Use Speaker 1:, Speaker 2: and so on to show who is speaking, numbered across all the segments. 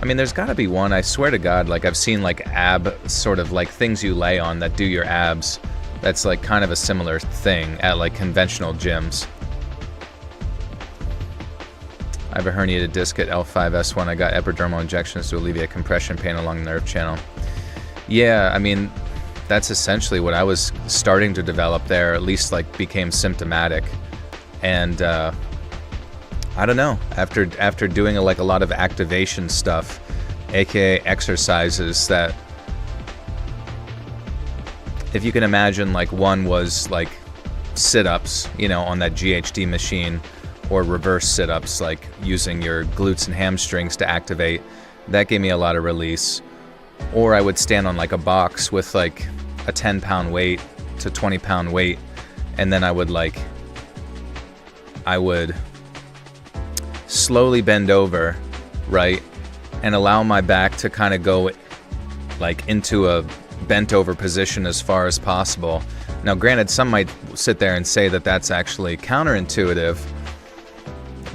Speaker 1: I mean, there's got to be one. I swear to God, like I've seen like ab sort of like things you lay on that do your abs. That's like kind of a similar thing at like conventional gyms. I have a herniated disc at L5-S1. I got epidermal injections to alleviate compression pain along the nerve channel. Yeah, I mean, that's essentially what I was starting to develop there, at least like became symptomatic. And I don't know, after doing a lot of activation stuff, aka exercises that, if you can imagine, like one was like sit-ups, you know, on that GHD machine, or reverse sit-ups, like using your glutes and hamstrings to activate. That gave me a lot of release. Or I would stand on like a box with like a 10-pound weight to 20-pound weight, and then I would slowly bend over, right, and allow my back to kind of go like into a bent over position as far as possible. Now granted, some might sit there and say that that's actually counterintuitive,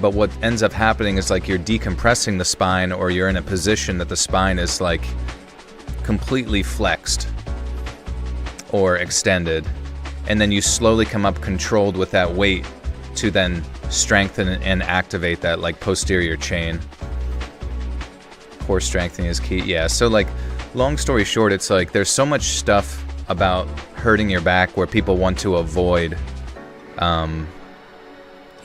Speaker 1: but what ends up happening is like you're decompressing the spine, or you're in a position that the spine is like completely flexed or extended, and then you slowly come up controlled with that weight to then strengthen and activate that like posterior chain. Core strengthening is key. Yeah, so like long story short, it's like there's so much stuff about hurting your back where people want to avoid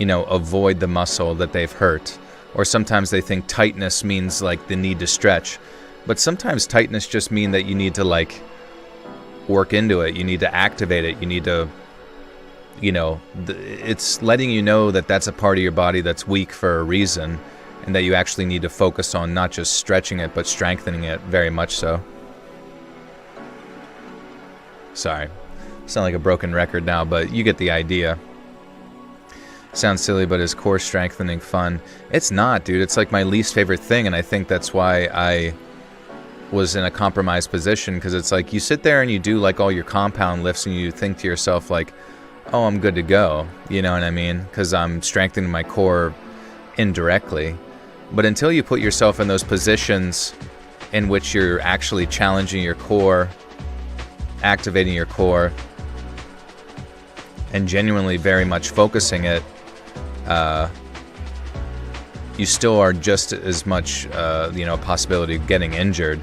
Speaker 1: avoid the muscle that they've hurt, or sometimes they think tightness means like the need to stretch, but sometimes tightness just mean that you need to like work into it, you need to activate it, you need to, it's letting you know that that's a part of your body that's weak for a reason, and that you actually need to focus on not just stretching it but strengthening it, very much so. Sorry, sound like a broken record now, but you get the idea. Sounds silly, but is core strengthening fun? It's not, dude. It's like my least favorite thing, and I think that's why I was in a compromised position, because it's like you sit there and you do like all your compound lifts and you think to yourself like, oh, I'm good to go, you know what I mean? Because I'm strengthening my core indirectly. But until you put yourself in those positions in which you're actually challenging your core, activating your core, and genuinely very much focusing it, you still are just as much, possibility of getting injured.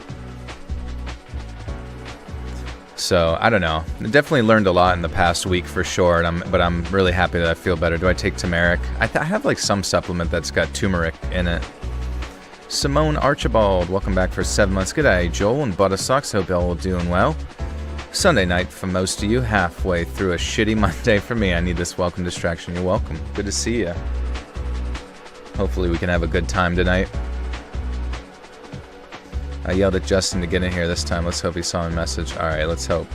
Speaker 1: So, I don't know. I definitely learned a lot in the past week for sure, but I'm really happy that I feel better. Do I take turmeric? I have like some supplement that's got turmeric in it. Simone Archibald, welcome back for 7 months. G'day, Joel and Buttersocks. Hope y'all are doing well. Sunday night for most of you, halfway through a shitty Monday for me. I need this welcome distraction. You're welcome. Good to see you. Hopefully we can have a good time tonight. I yelled at Justin to get in here this time. Let's hope he saw my message. Alright, let's hope.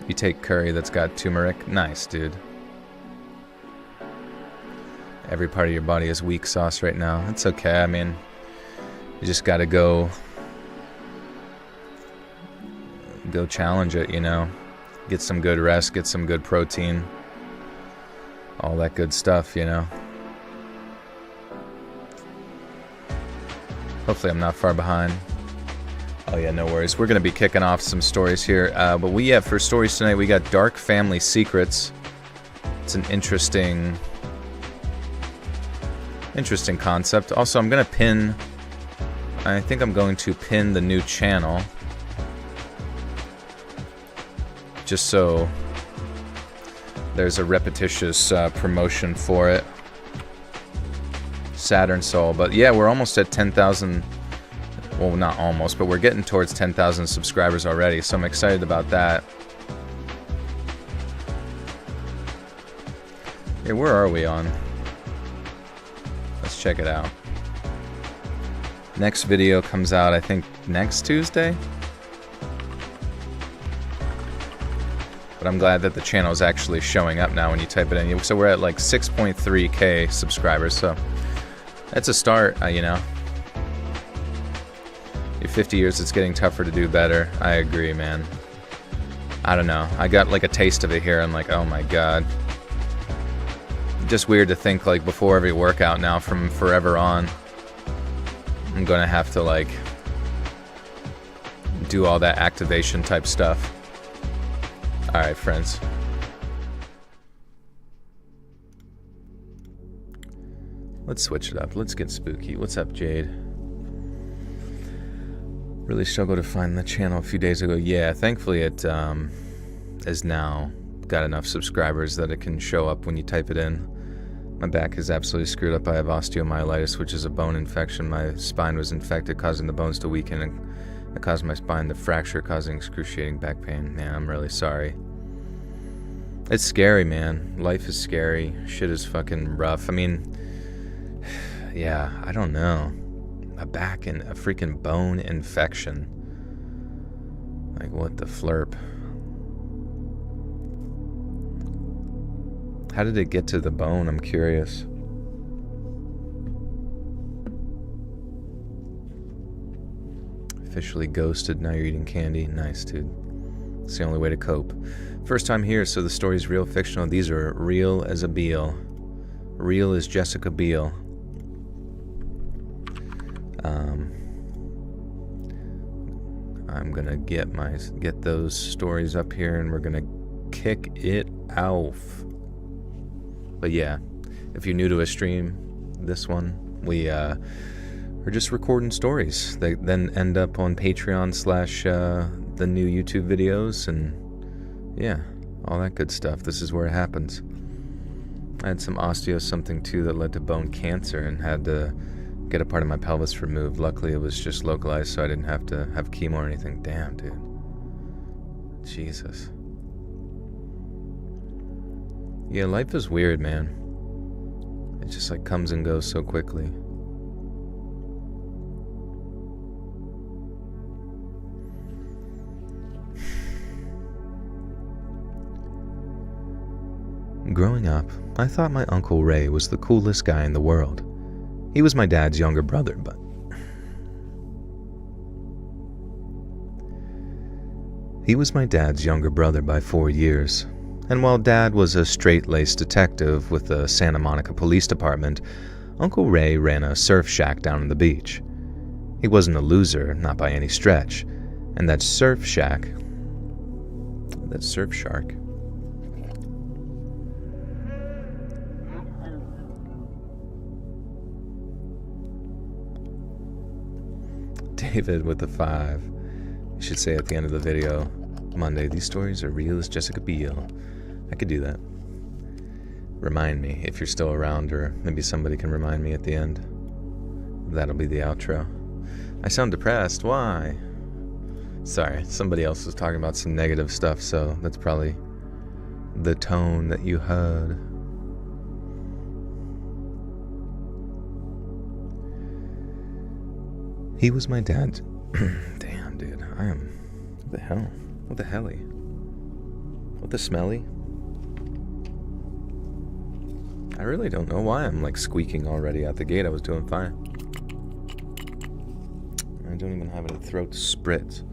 Speaker 1: You take curry that's got turmeric? Nice, dude. Every part of your body is weak sauce right now. It's okay. I mean, you just gotta go challenge it, get some good rest, get some good protein, all that good stuff, Hopefully I'm not far behind. Oh yeah, no worries. We're gonna be kicking off some stories here, but for stories tonight we got dark family secrets. It's an interesting concept. Also, I think I'm going to pin the new channel, just so there's a repetitious promotion for it. Saturn Soul. But yeah, we're almost at 10,000. Well, not almost, but we're getting towards 10,000 subscribers already, so I'm excited about that. Hey, where are we on? Let's check it out. Next video comes out, I think, next Tuesday? But I'm glad that the channel is actually showing up now when you type it in. So we're at like 6.3k subscribers, so that's a start, You're 50 years, it's getting tougher to do better. I agree, man. I don't know. I got like a taste of it here. I'm like, oh my god. Just weird to think like before every workout now from forever on. I'm gonna have to like do all that activation type stuff. Alright, friends. Let's switch it up. Let's get spooky. What's up, Jade? Really struggled to find the channel a few days ago. Yeah, thankfully it has now got enough subscribers that it can show up when you type it in. My back is absolutely screwed up. I have osteomyelitis, which is a bone infection. My spine was infected, causing the bones to weaken, and it caused my spine to fracture, causing excruciating back pain. Man, I'm really sorry. It's scary, man. Life is scary. Shit is fucking rough. I mean, yeah, I don't know. A back and a freaking bone infection. Like, what the flurp? How did it get to the bone? I'm curious. Officially ghosted, now you're eating candy. Nice, dude. It's the only way to cope. First time here, so the story's real, fictional. These are real as a Beale. Real as Jessica Biel. I'm gonna get those stories up here, and we're gonna kick it off. But yeah, if you're new to a stream, this one, we are just recording stories. They then end up on Patreon / the new YouTube videos, and yeah, all that good stuff. This is where it happens. I had some osteo something too that led to bone cancer and had to get a part of my pelvis removed. Luckily, it was just localized, so I didn't have to have chemo or anything. Damn, dude. Jesus. Yeah, life is weird, man. It just like comes and goes so quickly. Growing up, I thought my Uncle Ray was the coolest guy in the world. He was my dad's younger brother, but... He was my dad's younger brother by 4 years, and while Dad was a straight-laced detective with the Santa Monica Police Department, Uncle Ray ran a surf shack down on the beach. He wasn't a loser, not by any stretch, and that surf shack... that surf shark... David with the 5. You should say at the end of the video, Monday, these stories are real as Jessica Biel. I could do that. Remind me if you're still around, or maybe somebody can remind me at the end. That'll be the outro. I sound depressed. Why? Sorry, somebody else was talking about some negative stuff, so that's probably the tone that you heard. He was my dad's... Damn, dude. I am... What the hell? What the helly? What the smelly? I really don't know why I'm like squeaking already out the gate. I was doing fine. I don't even have any throat spritz.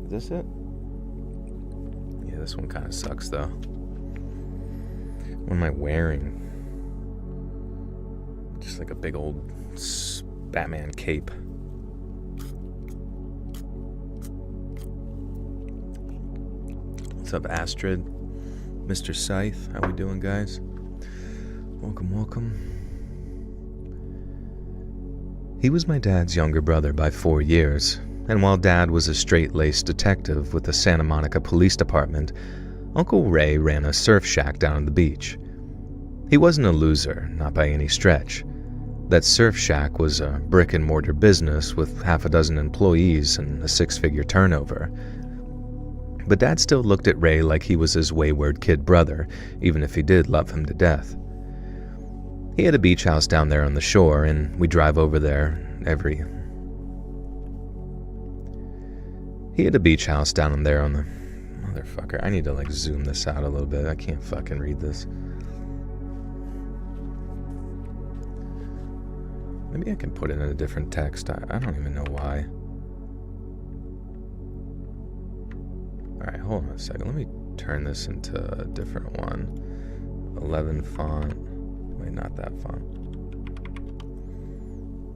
Speaker 1: Is this it? Yeah, this one kind of sucks though. What am I wearing? Just like a big old Batman cape. What's up, Astrid? Mr. Scythe, how we doing, guys? Welcome, welcome. He was my dad's younger brother by 4 years, and while Dad was a straight-laced detective with the Santa Monica Police Department, Uncle Ray ran a surf shack down on the beach. He wasn't a loser, not by any stretch. That surf shack was a brick-and-mortar business with half a dozen employees and a 6-figure turnover. But Dad still looked at Ray like he was his wayward kid brother, even if he did love him to death. He had a beach house down there on the shore, and we drive over there every... He had a beach house down there on the... Motherfucker, I need to like zoom this out a little bit. I can't fucking read this. Maybe I can put it in a different text. I don't even know why. Alright, hold on a second. Let me turn this into a different one. 11 font. Wait, not that font.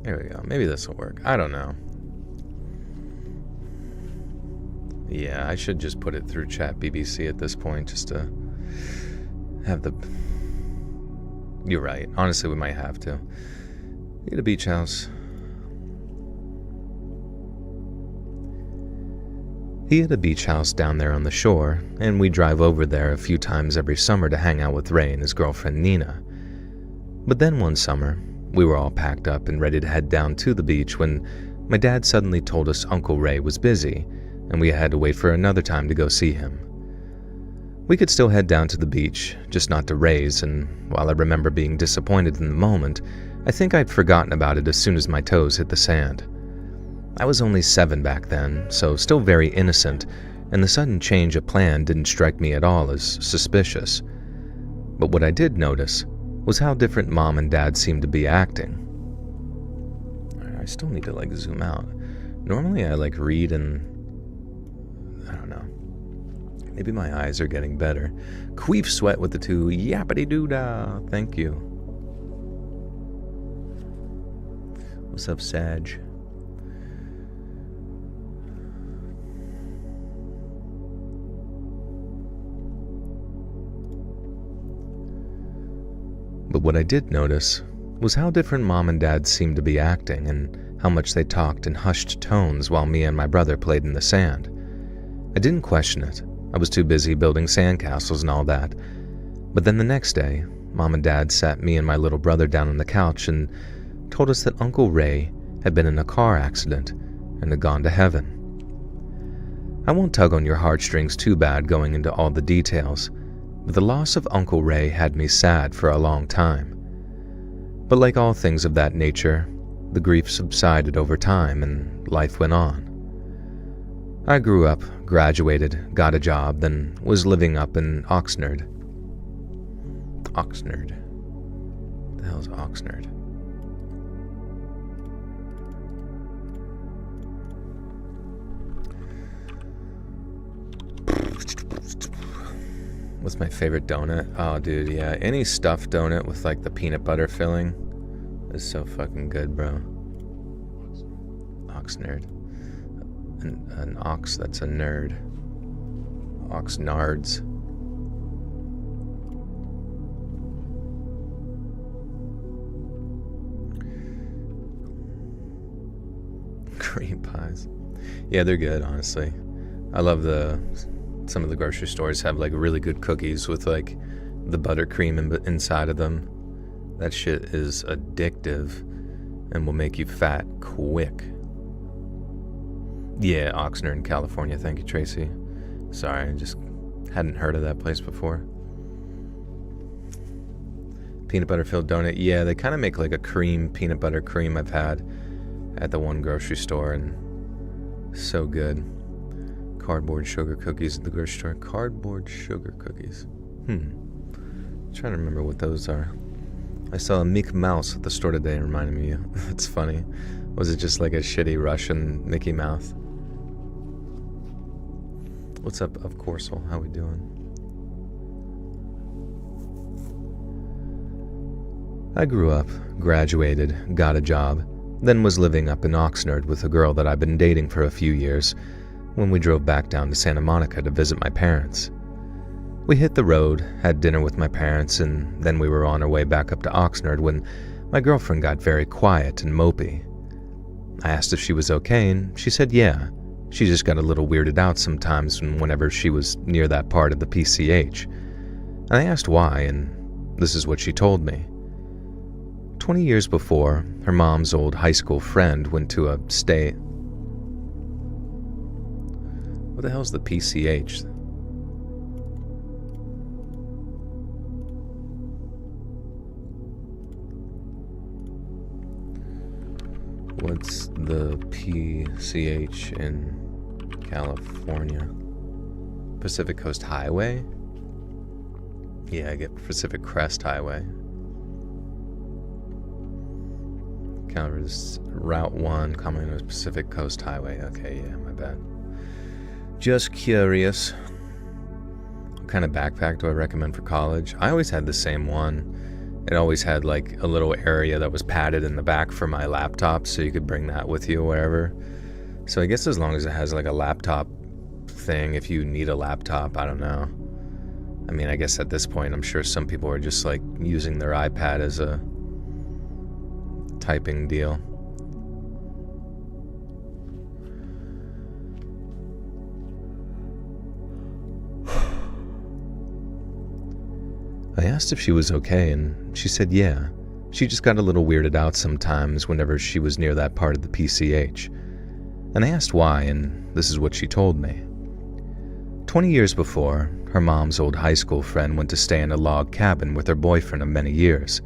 Speaker 1: There we go. Maybe this will work. I don't know. Yeah, I should just put it through Chat BBC at this point, just to have the... You're right. Honestly, we might have to. Get a beach house. He had a beach house down there on the shore, and we drive over there a few times every summer to hang out with Ray and his girlfriend Nina. But then one summer, we were all packed up and ready to head down to the beach when my dad suddenly told us Uncle Ray was busy, and we had to wait for another time to go see him. We could still head down to the beach, just not to Ray's, and while I remember being disappointed in the moment, I think I'd forgotten about it as soon as my toes hit the sand. I was only 7 back then, so still very innocent, and the sudden change of plan didn't strike me at all as suspicious. But what I did notice was how different Mom and Dad seemed to be acting. I still need to zoom out. Normally I read and... I don't know. Maybe my eyes are getting better. Queef Sweat with the 2 yappity-doo-dah. Thank you. What's up, Sag? But what I did notice was how different Mom and Dad seemed to be acting and how much they talked in hushed tones while me and my brother played in the sand. I didn't question it. I was too busy building sandcastles and all that. But then the next day, Mom and Dad sat me and my little brother down on the couch and told us that Uncle Ray had been in a car accident and had gone to heaven. I won't tug on your heartstrings too bad going into all the details, but the loss of Uncle Ray had me sad for a long time. But like all things of that nature, the grief subsided over time and life went on. I grew up, graduated, got a job, then was living up in Oxnard. Oxnard? What the hell's Oxnard? What's my favorite donut? Oh, dude, yeah. Any stuffed donut with the peanut butter filling is so fucking good, bro. Oxnard. An ox that's a nerd. Oxnards. Cream pies. Yeah, they're good, honestly. I love some of the grocery stores have really good cookies with the buttercream inside of them. That shit is addictive and will make you fat quick. Yeah, Oxnard in California. Thank you, Tracy. Sorry, I just hadn't heard of that place before. Peanut butter filled donut. Yeah, they kind of make a cream, peanut butter cream I've had at the one grocery store, and so good. Cardboard sugar cookies at the grocery store. Cardboard sugar cookies. I'm trying to remember what those are. I saw a Mickey Mouse at the store today and reminded me. That's funny. Was it just a shitty Russian Mickey Mouse? What's up, of course? How we doing? I grew up, graduated, got a job, then was living up in Oxnard with a girl that I'd been dating for a few years when we drove back down to Santa Monica to visit my parents. We hit the road, had dinner with my parents, and then we were on our way back up to Oxnard when my girlfriend got very quiet and mopey. I asked if she was okay, and she said yeah. She just got a little weirded out sometimes whenever she was near that part of the PCH. And I asked why, and this is what she told me. 20 years before, her mom's old high school friend went to a stay... What the hell's the PCH? What's the PCH in California? Pacific Coast Highway? Yeah, I get Pacific Crest Highway. Covers Route 1, commonly known as Pacific Coast Highway. Okay, yeah, my bad. Just curious. What kind of backpack do I recommend for college? I always had the same one. It always had like a little area that was padded in the back for my laptop, so you could bring that with you wherever. So I guess as long as it has like a laptop thing, if you need a laptop, I don't know. I mean, I guess at this point, I'm sure some people are just like using their iPad as a typing deal. I asked if she was okay, and she said yeah. She just got a little weirded out sometimes whenever she was near that part of the PCH. And I asked why, and this is what she told me. 20 years before, her mom's old high school friend went to stay in a log cabin with her boyfriend of many years.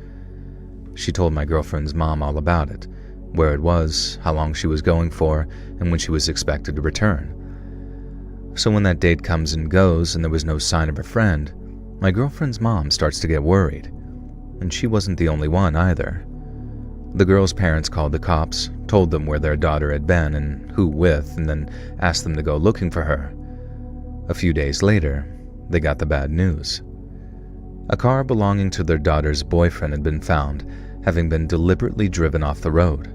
Speaker 1: She told my girlfriend's mom all about it, where it was, how long she was going for, and when she was expected to return. So when that date comes and goes and there was no sign of her friend, my girlfriend's mom starts to get worried, and she wasn't the only one either. The girl's parents called the cops, told them where their daughter had been and who with, and then asked them to go looking for her. A few days later, they got the bad news. A car belonging to their daughter's boyfriend had been found, having been deliberately driven off the road.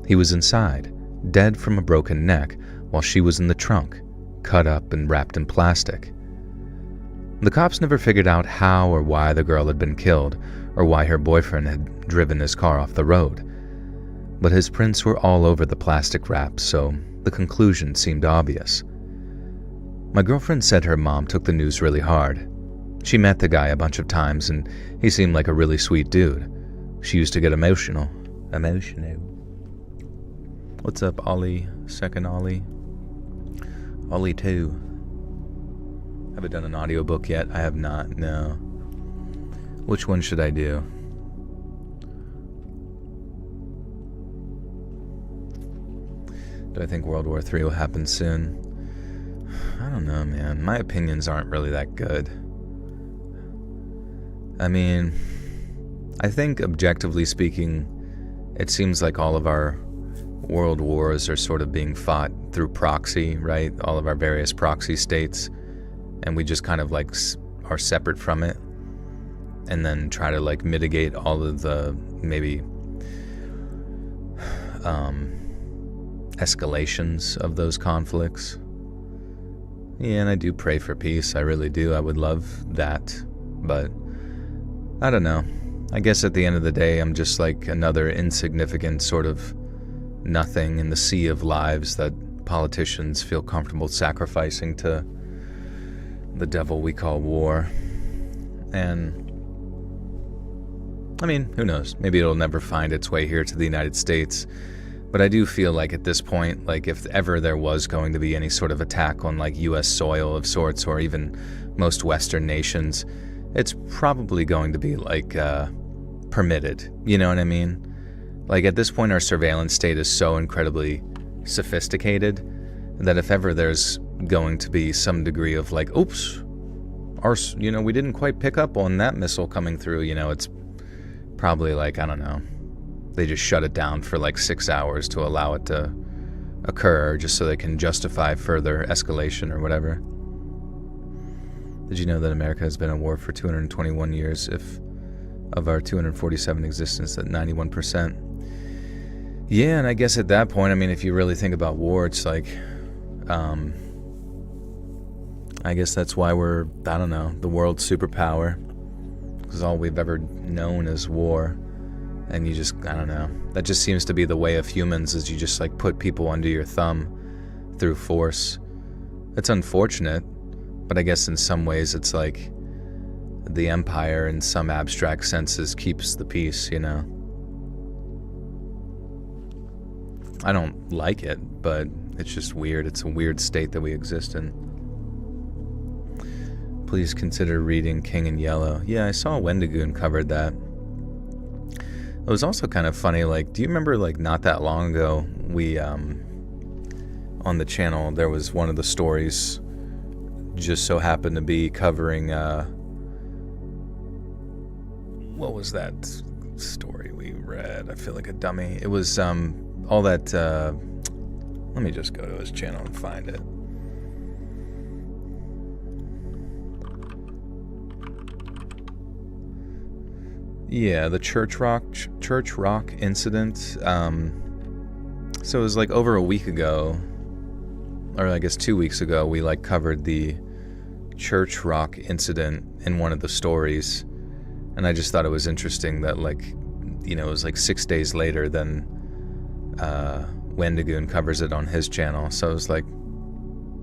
Speaker 1: He was inside, dead from a broken neck, while she was in the trunk, cut up and wrapped in plastic. The cops never figured out how or why the girl had been killed, or why her boyfriend had driven his car off the road. But his prints were all over the plastic wrap, so the conclusion seemed obvious. My girlfriend said her mom took the news really hard. She met the guy a bunch of times, and he seemed like a really sweet dude. She used to get emotional. What's up, Ollie? Second Ollie? Ollie 2. Haven't done an audiobook yet. I have not, no. Which one should I do? Do I think World War III will happen soon? I don't know, man. My opinions aren't really that good. I mean, I think objectively speaking, it seems like all of our world wars are sort of being fought through proxy, right? All of our various proxy states. And we just kind of like are separate from it, and then try to like mitigate all of the maybe escalations of those conflicts. Yeah, and I do pray for peace. I really do. I would love that. But I don't know. I guess at the end of the day, I'm just like another insignificant sort of nothing in the sea of lives that politicians feel comfortable sacrificing to the devil we call war. And I mean, who knows? Maybe it'll never find its way here to the United States. But I do feel like at this point, like if ever there was going to be any sort of attack on like US soil of sorts, or even most Western nations, it's probably going to be like permitted. You know what I mean? Like at this point, our surveillance state is so incredibly sophisticated that if ever there's going to be some degree of like, oops, we didn't quite pick up on that missile coming through, it's probably like, I don't know, they just shut it down for like 6 hours to allow it to occur, just so they can justify further escalation or whatever. Did you know that America has been at war for 221 years, if of our 247 existence, at 91%? Yeah, and I guess at that point, I mean, if you really think about war, it's like, I guess that's why we're, I don't know, the world's superpower, because all we've ever known is war. And you just, I don't know, that just seems to be the way of humans, is you just like put people under your thumb through force. It's unfortunate, but I guess in some ways it's like the empire in some abstract senses keeps the peace, I don't like it, but it's just weird. It's a weird state that we exist in. Please consider reading King in Yellow. Yeah, I saw Wendigoon covered that. It was also kind of funny, like, do you remember, like, not that long ago, we, on the channel, there was one of the stories just so happened to be covering, what was that story we read? I feel like a dummy. It was, all that, let me just go to his channel and find it. Yeah, the church rock incident. So it was like over a week ago, or I guess 2 weeks ago, we like covered the church rock incident in one of the stories, and I just thought it was interesting that like, you know, it was like 6 days later than Wendigoon covers it on his channel. So I was like,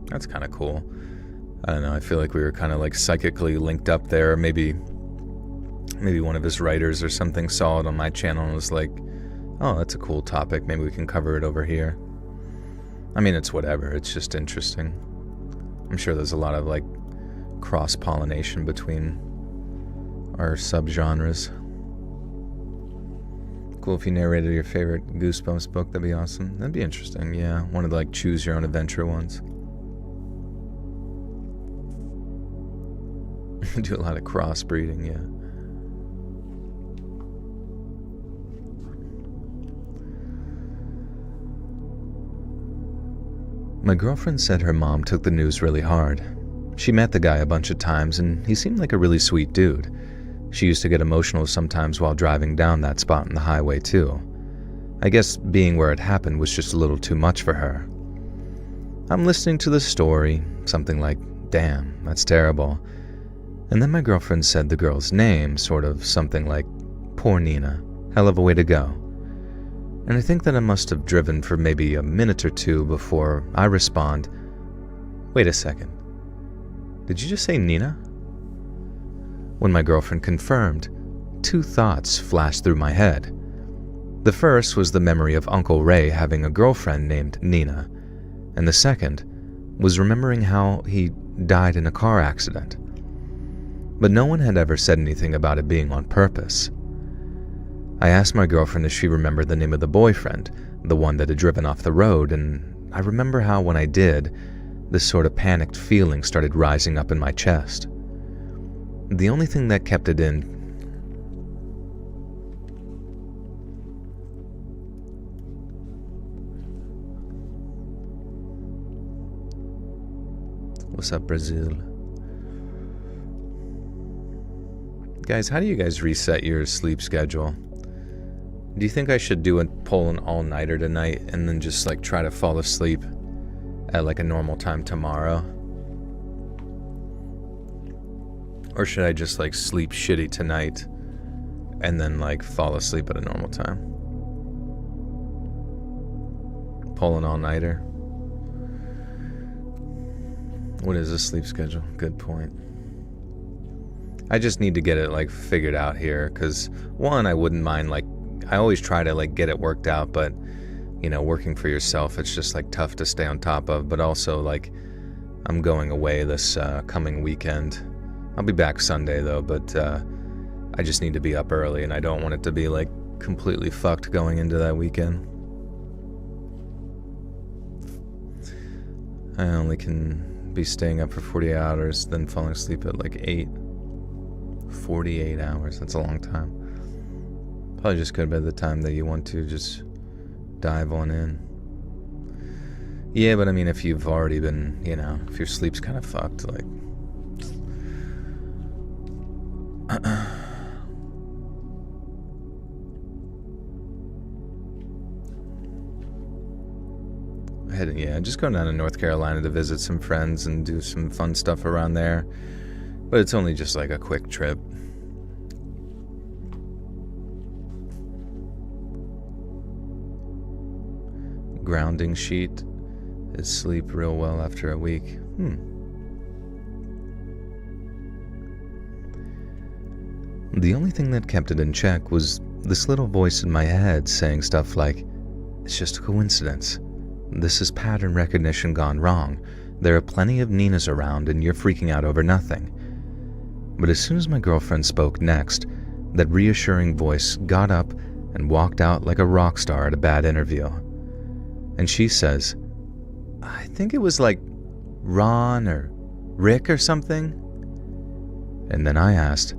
Speaker 1: that's kind of cool. I don't know, I feel like we were kind of like psychically linked up there. Maybe one of his writers or something saw it on my channel and was like, oh, that's a cool topic, maybe we can cover it over here. I mean, it's whatever, it's just interesting. I'm sure there's a lot of like cross-pollination between our subgenres. Cool if you narrated your favorite Goosebumps book, that'd be awesome. That'd be interesting, yeah. One of the like choose your own adventure ones. Do a lot of crossbreeding, yeah. My girlfriend said her mom took the news really hard. She met the guy a bunch of times and he seemed like a really sweet dude. She used to get emotional sometimes while driving down that spot on the highway too. I guess being where it happened was just a little too much for her. I'm listening to the story, something like, damn, that's terrible. And then my girlfriend said the girl's name, sort of something like, poor Nina, hell of a way to go. And I think that I must have driven for maybe a minute or two before I respond, wait a second, did you just say Nina? When my girlfriend confirmed, two thoughts flashed through my head. The first was the memory of Uncle Ray having a girlfriend named Nina, and the second was remembering how he died in a car accident. But no one had ever said anything about it being on purpose. I asked my girlfriend if she remembered the name of the boyfriend, the one that had driven off the road, and I remember how when I did, this sort of panicked feeling started rising up in my chest. The only thing that kept it in What's up, Brazil? Guys, how do you guys reset your sleep schedule? Do you think I should pull an all-nighter tonight and then just like try to fall asleep at like a normal time tomorrow? Or should I just like sleep shitty tonight and then like fall asleep at a normal time? Pull an all-nighter? What is a sleep schedule? Good point. I just need to get it like figured out here, because one, I wouldn't mind, like I always try to like get it worked out, but you know, working for yourself, it's just like tough to stay on top of. But also like I'm going away this coming weekend. I'll be back Sunday though, but I just need to be up early, and I don't want it to be like completely fucked going into that weekend. I only can be staying up for 48 hours, then falling asleep at like 8. 48 hours, that's a long time. Probably just good by the time that you want to just dive on in. Yeah, but I mean, if you've already been, you know, if your sleep's kind of fucked, like just going down to North Carolina to visit some friends and do some fun stuff around there. But it's only just like a quick trip. Grounding sheet is sleep real well after a week. The only thing that kept it in check was this little voice in my head saying stuff like, it's just a coincidence. This is pattern recognition gone wrong. There are plenty of Ninas around and you're freaking out over nothing. But as soon as my girlfriend spoke next, that reassuring voice got up and walked out like a rock star at a bad interview. And she says, I think it was like Ron or Rick or something. And then I asked,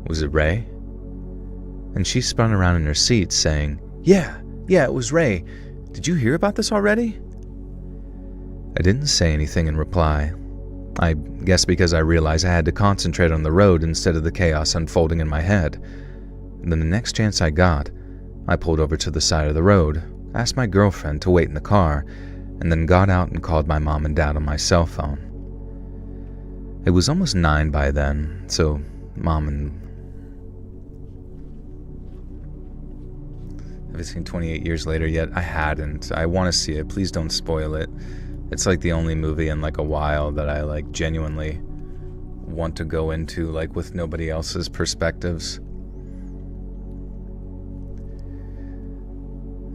Speaker 1: was it Ray? And she spun around in her seat saying, yeah, it was Ray. Did you hear about this already? I didn't say anything in reply. I guess because I realized I had to concentrate on the road instead of the chaos unfolding in my head. Then the next chance I got, I pulled over to the side of the road, asked my girlfriend to wait in the car, and then got out and called my mom and dad on my cell phone. It was almost 9 by then, so Mom and... Have I seen 28 years later yet? I hadn't. I want to see it. Please don't spoil it. It's like the only movie in like a while that I like genuinely want to go into, like with nobody else's perspectives.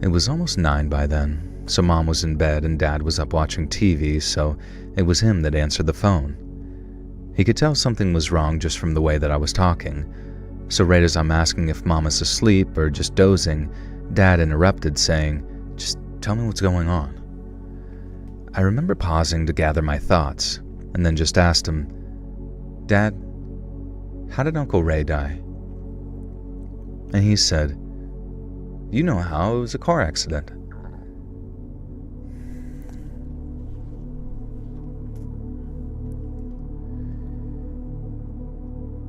Speaker 1: It was almost 9 by then, so Mom was in bed and Dad was up watching TV, so it was him that answered the phone. He could tell something was wrong just from the way that I was talking, so right as I'm asking if Mom is asleep or just dozing, Dad interrupted saying, "Just tell me what's going on." I remember pausing to gather my thoughts, and then just asked him, "Dad, how did Uncle Ray die?" And he said, "You know how, it was a car accident."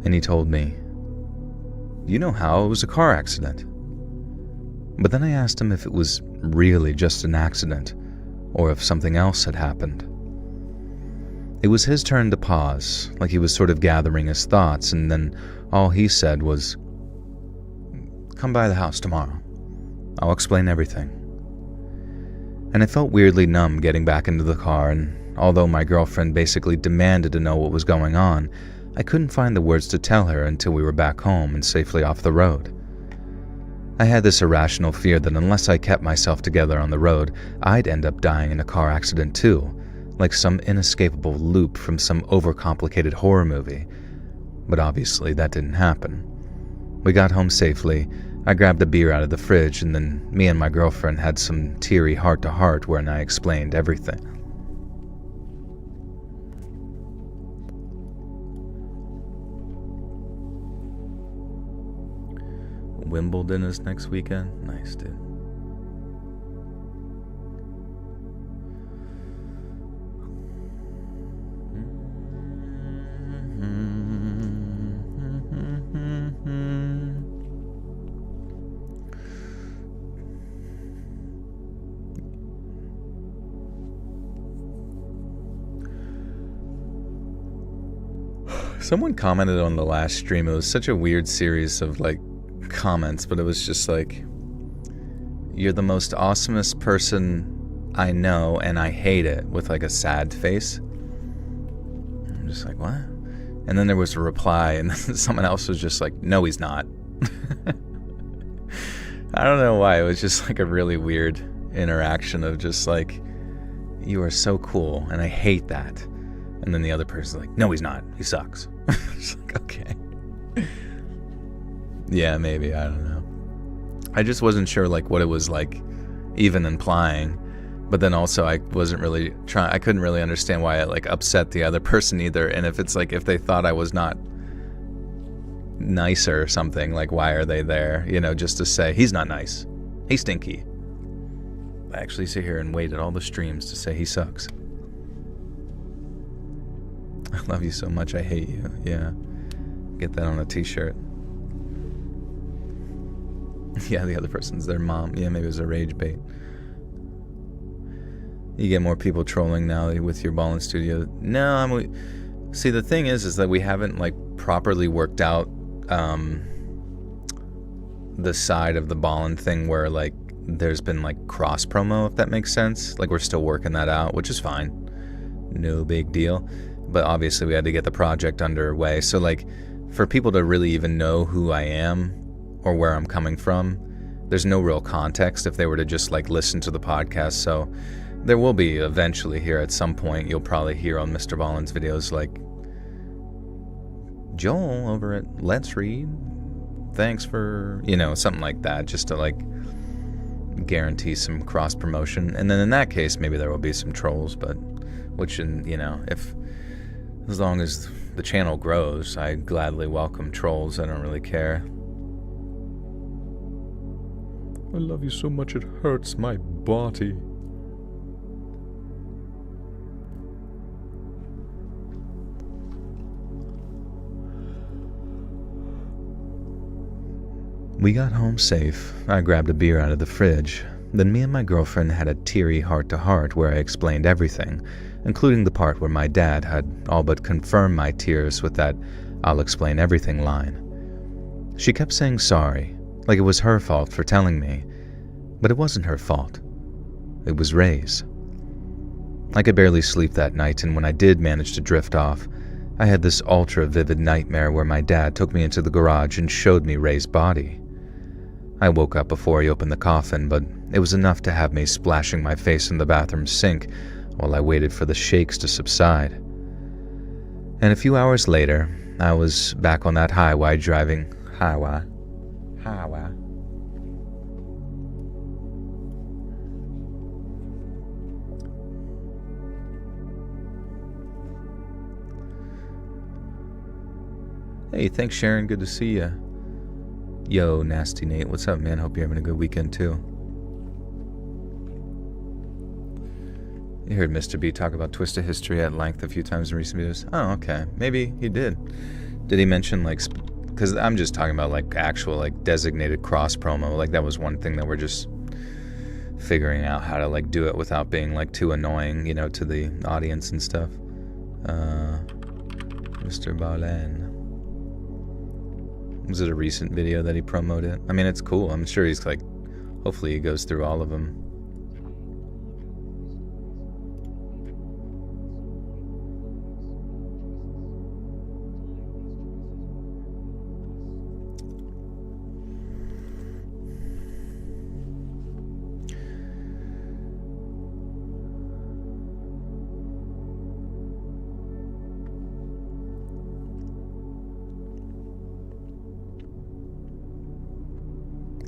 Speaker 1: And he told me, "You know how, it was a car accident." But then I asked him if it was really just an accident, or if something else had happened. It was his turn to pause, like he was sort of gathering his thoughts, and then all he said was, "Come by the house tomorrow. I'll explain everything." And I felt weirdly numb getting back into the car, and although my girlfriend basically demanded to know what was going on, I couldn't find the words to tell her until we were back home and safely off the road. I had this irrational fear that unless I kept myself together on the road, I'd end up dying in a car accident too, like some inescapable loop from some overcomplicated horror movie. But obviously that didn't happen. We got home safely, I grabbed a beer out of the fridge, and then me and my girlfriend had some teary heart-to-heart wherein I explained everything. Wimbledon is next weekend? Nice, dude. Someone commented on the last stream, it was such a weird series of like comments, but it was just like, "You're the most awesomest person I know and I hate it," with like a sad face. I'm just like, what? And then there was a reply, and then someone else was just like, "No, he's not." I don't know why, it was just like a really weird interaction of just like, "You are so cool and I hate that," and then the other person's like, "No, he's not, he sucks." It's like, okay. Yeah, maybe, I don't know. I just wasn't sure like what it was like even implying, but then also I wasn't really I couldn't really understand why it like upset the other person either, and if it's like if they thought I was not nicer or something, like why are they there, you know, just to say he's not nice, he's stinky. I actually sit here and wait at all the streams to say he sucks. I love you so much, I hate you. Yeah, get that on a t-shirt. Yeah, the other person's their mom. Yeah, maybe it was a rage bait. You get more people trolling now with your Ballin Studio. No, see, the thing is that we haven't like properly worked out the side of the Ballin thing where like there's been like cross promo, if that makes sense. Like we're still working that out, which is fine. No big deal. But obviously we had to get the project underway. So like for people to really even know who I am or where I'm coming from, there's no real context if they were to just like listen to the podcast. So there will be eventually here at some point, you'll probably hear on Mr. Ballin's videos like, "Joel over at Let's Read, thanks for," you know, something like that, just to like guarantee some cross promotion. And then in that case, maybe there will be some trolls, but which, you know, as long as the channel grows, I gladly welcome trolls. I don't really care. I love you so much it hurts my body. We got home safe. I grabbed a beer out of the fridge. Then me and my girlfriend had a teary heart-to-heart where I explained everything, including the part where my dad had all but confirmed my tears with that "I'll explain everything" line. She kept saying sorry, like it was her fault for telling me, but it wasn't her fault. It was Ray's. I could barely sleep that night, and when I did manage to drift off, I had this ultra-vivid nightmare where my dad took me into the garage and showed me Ray's body. I woke up before he opened the coffin, but it was enough to have me splashing my face in the bathroom sink while I waited for the shakes to subside. And a few hours later, I was back on that highway driving... Highway. Hey, thanks Sharon, good to see ya. Yo, Nasty Nate, what's up, man? Hope you're having a good weekend too. You heard Mr. B talk about Twisted History at length a few times in recent videos. Oh, okay. Maybe he did. Did he mention, like, because I'm just talking about, like, actual, like, designated cross promo. Like, that was one thing that we're just figuring out how to, like, do it without being, like, too annoying, you know, to the audience and stuff. Mr. Barlan. Was it a recent video that he promoted? I mean, it's cool. I'm sure he's, like, hopefully he goes through all of them.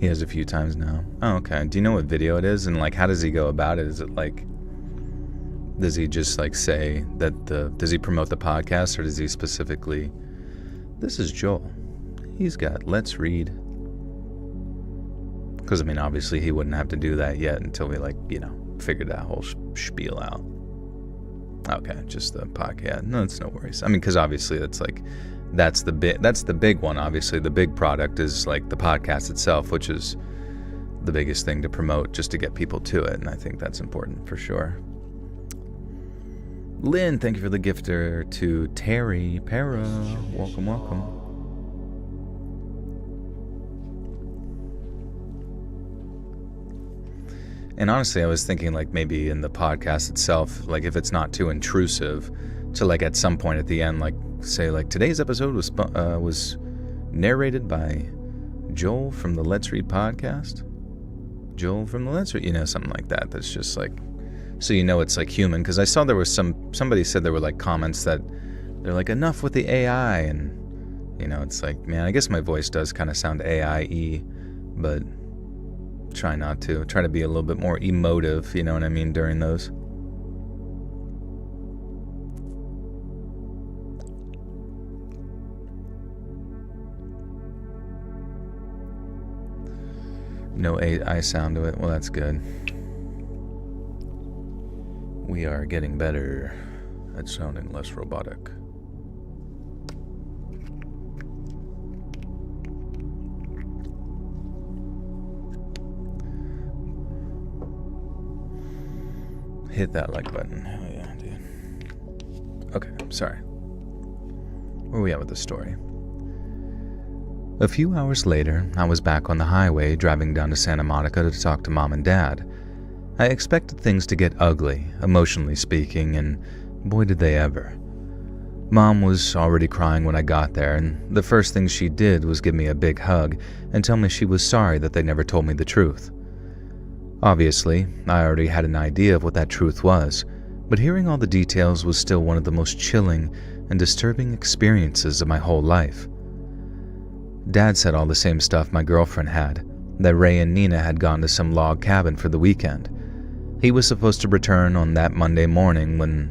Speaker 1: He has a few times now. Oh, okay. Do you know what video it is? And, like, how does he go about it? Is it, like, does he just, like, say that does he promote the podcast, or does he specifically, this is Joel. He's got Let's Read. Because, I mean, obviously he wouldn't have to do that yet until we, like, you know, figured that whole spiel out. Okay, just the podcast. No, it's no worries. I mean, because obviously that's, like, that's the big one. Obviously the big product is, like, the podcast itself, which is the biggest thing to promote just to get people to it, and I think that's important for sure. Lynn, thank you for the gifter to Terry Para. Welcome, welcome. And honestly, I was thinking, like, maybe in the podcast itself, like, if it's not too intrusive, to, like, at some point at the end, like, say, like, today's episode was narrated by Joel from the Let's Read podcast. Joel from the Let's Read, you know, something like that. That's just, like, so you know it's, like, human. Because I saw there was somebody said there were, like, comments that they're like, enough with the AI, and, you know, it's like, man, I guess my voice does kind of sound AI-y, but try to be a little bit more emotive, you know what I mean, during those. No AI sound to it. Well, that's good. We are getting better at sounding less robotic. Hit that like button. Hell yeah, dude. Okay, sorry. Where are we at with the story? A few hours later, I was back on the highway driving down to Santa Monica to talk to Mom and Dad. I expected things to get ugly, emotionally speaking, and boy did they ever. Mom was already crying when I got there, and the first thing she did was give me a big hug and tell me she was sorry that they never told me the truth. Obviously, I already had an idea of what that truth was, but hearing all the details was still one of the most chilling and disturbing experiences of my whole life. Dad said all the same stuff my girlfriend had, that Ray and Nina had gone to some log cabin for the weekend. He was supposed to return on that Monday morning when...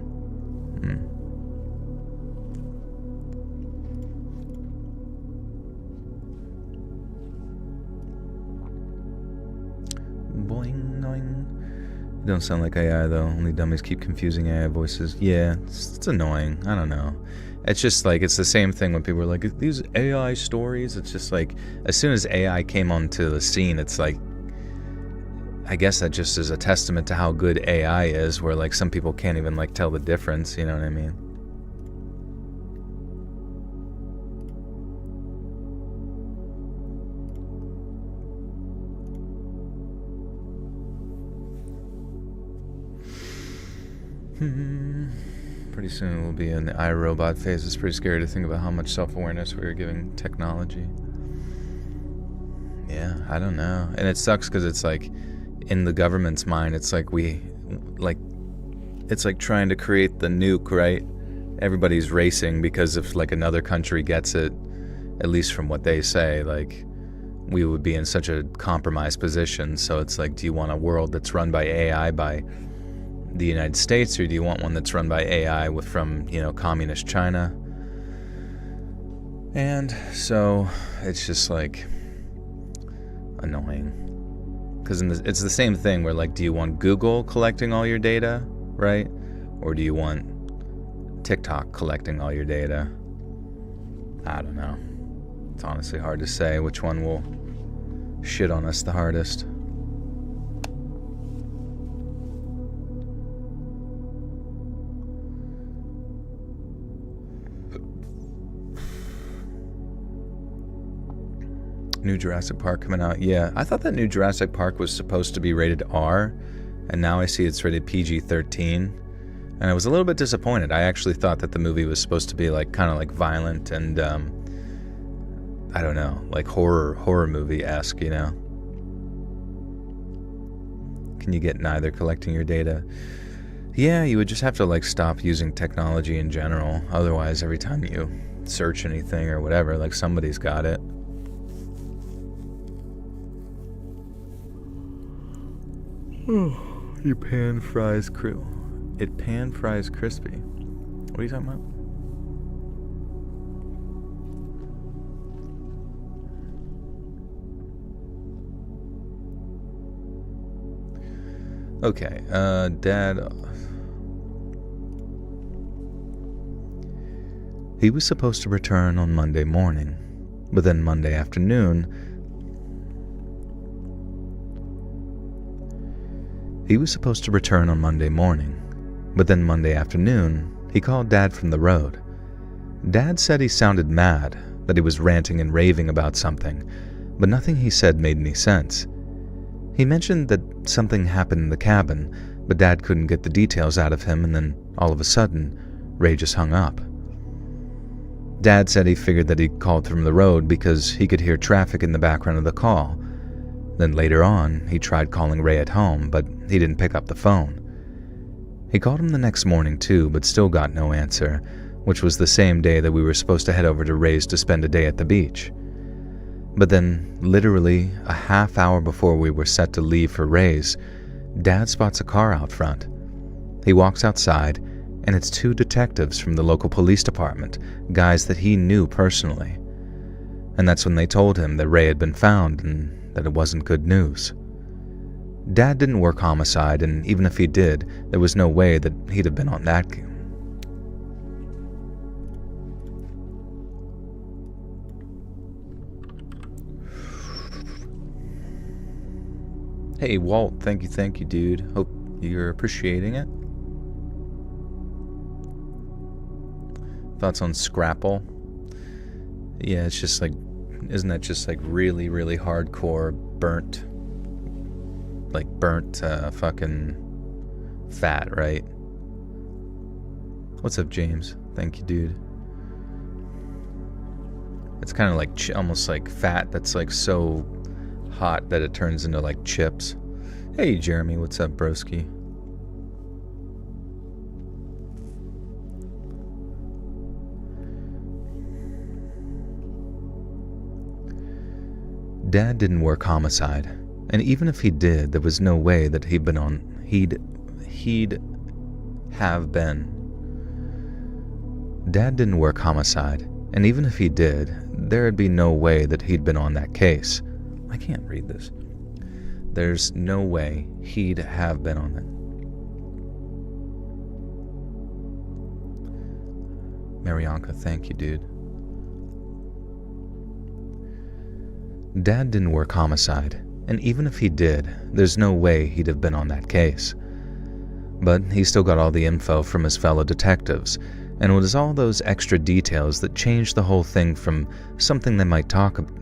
Speaker 1: Boing, boing. You don't sound like AI though. Only dummies keep confusing AI voices. Yeah, it's annoying. I don't know. It's just like, it's the same thing when people are like, these AI stories. It's just like, as soon as AI came onto the scene, it's like, I guess that just is a testament to how good AI is, where like some people can't even like tell the difference, you know what I mean? Pretty soon we'll be in the iRobot phase. It's pretty scary to think about how much self-awareness we are giving technology. Yeah, I don't know. And it sucks because it's like, in the government's mind, it's like it's like trying to create the nuke, right? Everybody's racing because if like another country gets it, at least from what they say, like we would be in such a compromised position. So it's like, do you want a world that's run by AI by the United States, or do you want one that's run by AI from, communist China? And so it's just like annoying. Because it's the same thing where like, do you want Google collecting all your data, right? Or do you want TikTok collecting all your data? I don't know. It's honestly hard to say which one will shit on us the hardest. New Jurassic Park coming out. Yeah, I thought that new Jurassic Park was supposed to be rated R, and now I see it's rated PG-13, and I was a little bit disappointed. I actually thought that the movie was supposed to be like kind of like violent and I don't know, like horror movie-esque, Can you get neither collecting your data? Yeah, you would just have to like stop using technology in general. Otherwise, every time you search anything or whatever, like somebody's got it. Oh, your pan fries it pan fries crispy. What are you talking about? Okay, Dad. He was supposed to return on Monday morning, but then Monday afternoon, he called Dad from the road. Dad said he sounded mad, that he was ranting and raving about something, but nothing he said made any sense. He mentioned that something happened in the cabin, but Dad couldn't get the details out of him, and then, all of a sudden, Ray just hung up. Dad said he figured that he'd called from the road because he could hear traffic in the background of the call. Then later on, he tried calling Ray at home, but he didn't pick up the phone. He called him the next morning too, but still got no answer, which was the same day that we were supposed to head over to Ray's to spend a day at the beach. But then, literally a half hour before we were set to leave for Ray's, Dad spots a car out front. He walks outside, and it's 2 detectives from the local police department, guys that he knew personally. And that's when they told him that Ray had been found and that it wasn't good news. Dad didn't work homicide, and even if he did, there was no way that he'd have been on that. Hey, Walt, thank you, dude. Hope you're appreciating it. Thoughts on Scrapple? Yeah, it's just like, isn't that just like really, really hardcore burnt fucking fat, right? What's up, James? Thank you, dude. It's kind of like almost like fat that's like so hot that it turns into like chips. Hey, Jeremy, what's up, broski? Dad didn't work homicide, and even if he did, there was no way that he'd have been. Dad didn't work homicide, and even if he did, there'd be no way that he'd been on that case. I can't read this. There's no way he'd have been on it. Marianka, thank you, dude. Dad didn't work homicide, and even if he did, there's no way he'd have been on that case. But he still got all the info from his fellow detectives, and it was all those extra details that changed the whole thing from something they might talk about.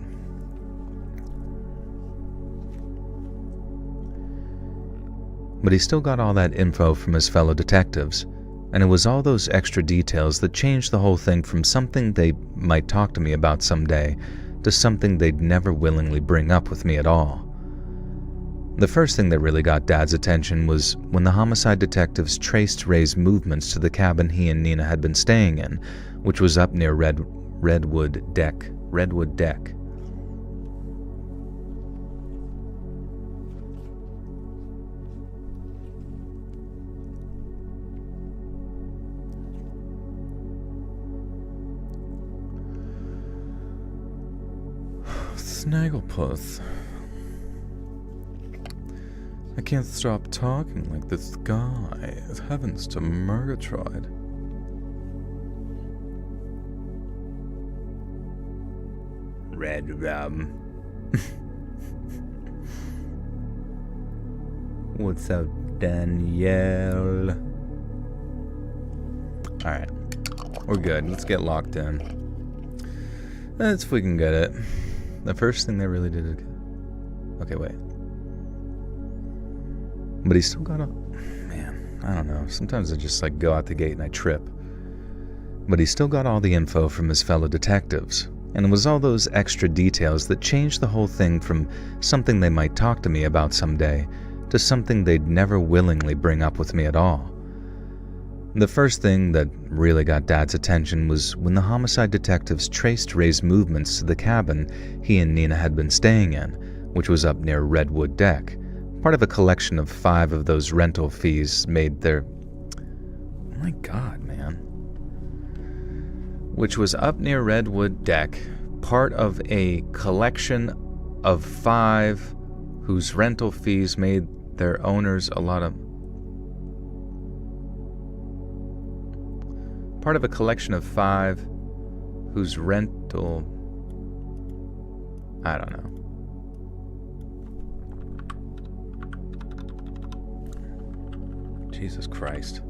Speaker 1: But he still got all that info from his fellow detectives, and it was all those extra details that changed the whole thing from something they might talk to me about someday to something they'd never willingly bring up with me at all. The first thing that really got Dad's attention was when the homicide detectives traced Ray's movements to the cabin he and Nina had been staying in, which was up near Redwood Deck. Snagglepuss. I can't stop talking like this guy. It heavens to Murgatroyd. Red rum. What's up, Danielle? Alright. We're good. Let's get locked in. Let's if we can get it. The first thing they really did... Okay, wait. But he still got a... Man, I don't know. Sometimes I just like go out the gate and I trip. But he still got all the info from his fellow detectives. And it was all those extra details that changed the whole thing from something they might talk to me about someday to something they'd never willingly bring up with me at all. The first thing that really got Dad's attention was when the homicide detectives traced Ray's movements to the cabin he and Nina had been staying in, which was up near Redwood Deck, part of a collection of 5 of those rental fees made their... Oh my god, man. Which was up near Redwood Deck, part of a collection of 5 whose rental fees made their owners a lot of... Part of a collection of 5 whose rental... I don't know. Jesus Christ.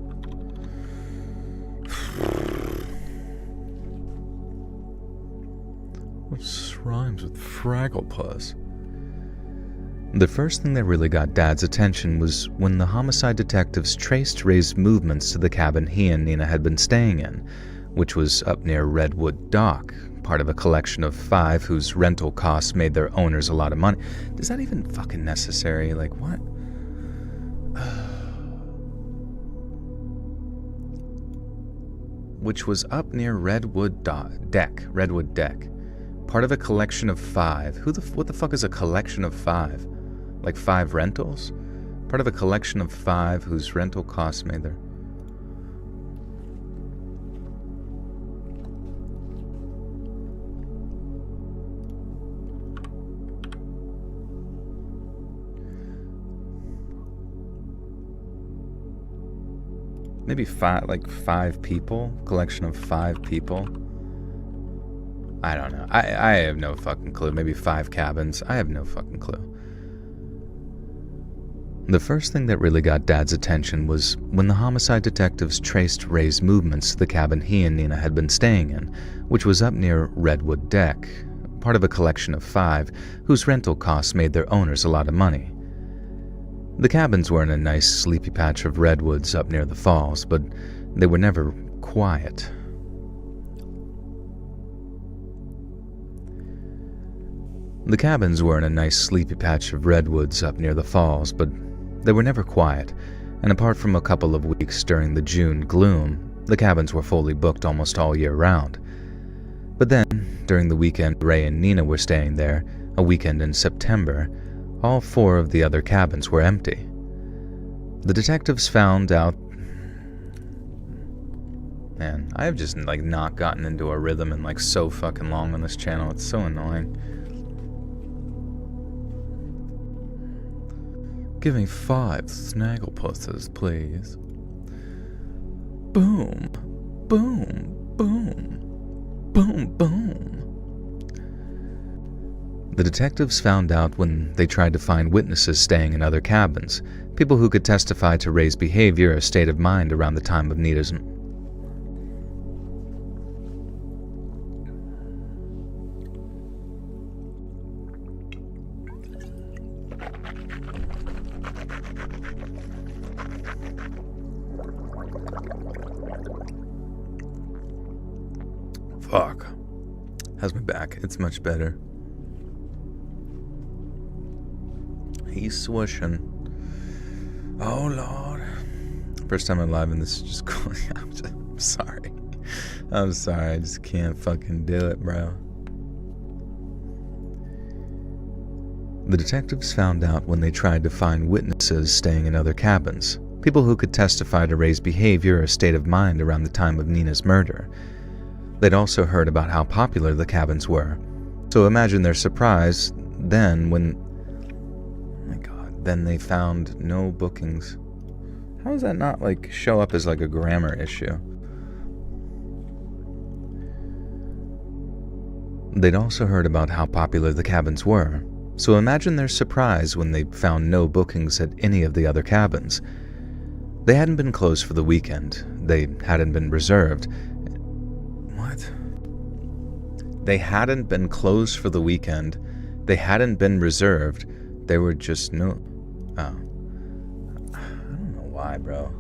Speaker 1: What rhymes with Fragglepuss? The first thing that really got Dad's attention was when the homicide detectives traced Ray's movements to the cabin he and Nina had been staying in, which was up near Redwood Dock, part of a collection of 5 whose rental costs made their owners a lot of money. Is that even fucking necessary? Like, what? Which was up near Redwood Deck, part of a collection of 5. What the fuck is a collection of 5? Like 5 rentals? Part of a collection of 5 whose rental costs made their... Maybe 5 people? Collection of 5 people? I don't know. I have no fucking clue. Maybe 5 cabins. I have no fucking clue. The first thing that really got Dad's attention was when the homicide detectives traced Ray's movements to the cabin he and Nina had been staying in, which was up near Redwood Deck, part of a collection of 5 whose rental costs made their owners a lot of money. The cabins were in a nice sleepy patch of redwoods up near the falls, but they were never quiet. The cabins were in a nice sleepy patch of redwoods up near the falls, but they were never quiet, and apart from a couple of weeks during the June gloom, the cabins were fully booked almost all year round. But then, during the weekend Ray and Nina were staying there, a weekend in September, all 4 of the other cabins were empty. The detectives found out... Man, I have just not gotten into a rhythm in so fucking long on this channel. It's so annoying. Give me 5 snagglepusses, please. Boom, boom, boom, boom, boom. The detectives found out when they tried to find witnesses staying in other cabins, people who could testify to Ray's behavior or state of mind around the time of Nina's. Fuck. How's my back? It's much better. He's swishing. Oh, Lord. First time I'm live and this is just going. I'm sorry. I'm sorry. I just can't fucking do it, bro. The detectives found out when they tried to find witnesses staying in other cabins, people who could testify to Ray's behavior or state of mind around the time of Nina's murder. They'd also heard about how popular the cabins were, so imagine their surprise then when... Oh my god, then they found no bookings. How does that not, like, show up as, like, a grammar issue? They'd also heard about how popular the cabins were, so imagine their surprise when they found no bookings at any of the other cabins. They hadn't been closed for the weekend. They hadn't been reserved. What? They hadn't been closed for the weekend. They hadn't been reserved. They were just no... Oh. I don't know why, bro.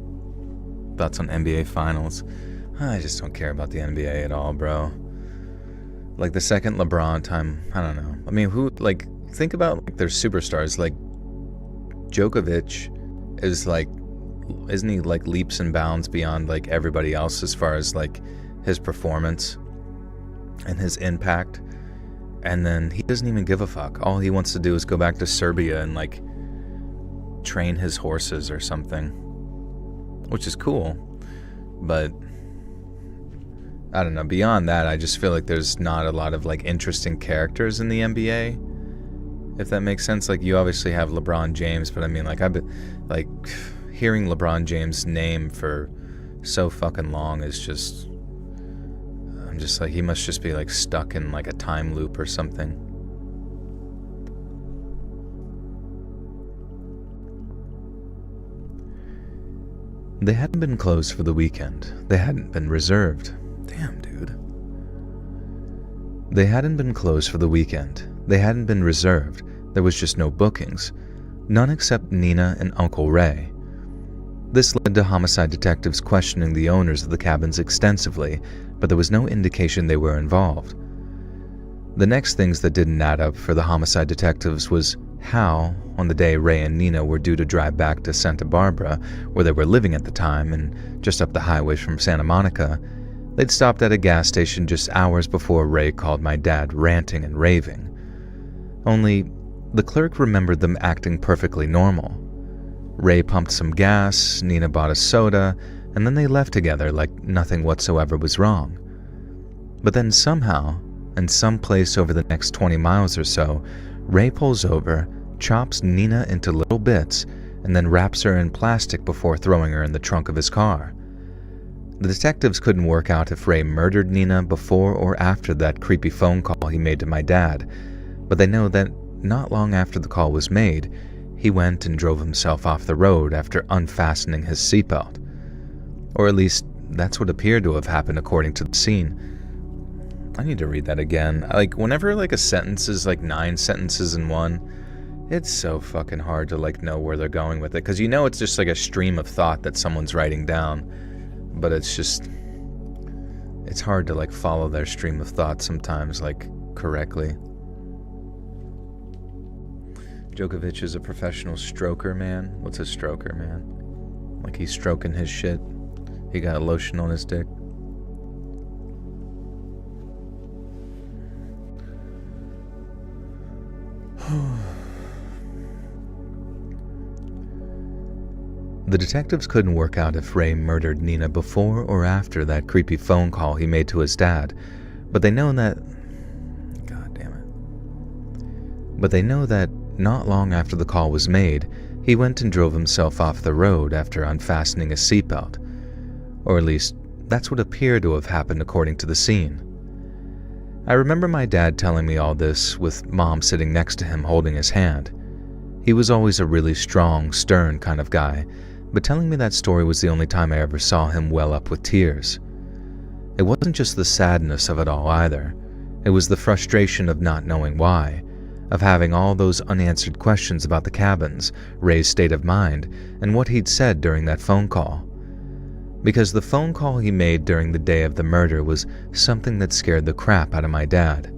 Speaker 1: Thoughts on NBA Finals? I just don't care about the NBA at all, bro. Like, the second LeBron time, I don't know. I mean, who, like, think about, like, their superstars. Like, Djokovic is, like, isn't he, like, leaps and bounds beyond, like, everybody else as far as, like, his performance and his impact? And then he doesn't even give a fuck. All he wants to do is go back to Serbia and, like, train his horses or something, which is cool. But I don't know, beyond that, I just feel like there's not a lot of, like, interesting characters in the NBA, if that makes sense. Like, you obviously have LeBron James, but I mean, like, I've been, like, hearing LeBron James' name for so fucking long is just, I'm just like, he must just be, like, stuck in, like, a time loop or something. They hadn't been closed for the weekend. They hadn't been reserved. Damn, dude. They hadn't been closed for the weekend. They hadn't been reserved. There was just no bookings. None except Nina and Uncle Ray. This led to homicide detectives questioning the owners of the cabins extensively, but there was no indication they were involved. The next things that didn't add up for the homicide detectives was how, on the day Ray and Nina were due to drive back to Santa Barbara, where they were living at the time and just up the highway from Santa Monica, they'd stopped at a gas station just hours before Ray called my dad ranting and raving. Only, the clerk remembered them acting perfectly normal. Ray pumped some gas, Nina bought a soda, and then they left together like nothing whatsoever was wrong. But then somehow, in some place over the next 20 miles or so, Ray pulls over, chops Nina into little bits, and then wraps her in plastic before throwing her in the trunk of his car. The detectives couldn't work out if Ray murdered Nina before or after that creepy phone call he made to my dad, but they know that not long after the call was made, he went and drove himself off the road after unfastening his seatbelt. Or at least, that's what appeared to have happened according to the scene. I need to read that again. Like, whenever, like, a sentence is, like, 9 sentences in one, it's so fucking hard to, like, know where they're going with it. Because you know it's just, like, a stream of thought that someone's writing down. But it's just, it's hard to, like, follow their stream of thought sometimes, like, correctly. Djokovic is a professional stroker, man. What's a stroker, man? Like, he's stroking his shit. He got lotion on his dick. The detectives couldn't work out if Ray murdered Nina before or after that creepy phone call he made to his dad, but they know that... God damn it. But they know that not long after the call was made, he went and drove himself off the road after unfastening his seatbelt. Or at least, that's what appeared to have happened according to the scene. I remember my dad telling me all this with Mom sitting next to him holding his hand. He was always a really strong, stern kind of guy, but telling me that story was the only time I ever saw him well up with tears. It wasn't just the sadness of it all either. It was the frustration of not knowing why, of having all those unanswered questions about the cabins, Ray's state of mind, and what he'd said during that phone call. Because the phone call he made during the day of the murder was something that scared the crap out of my dad.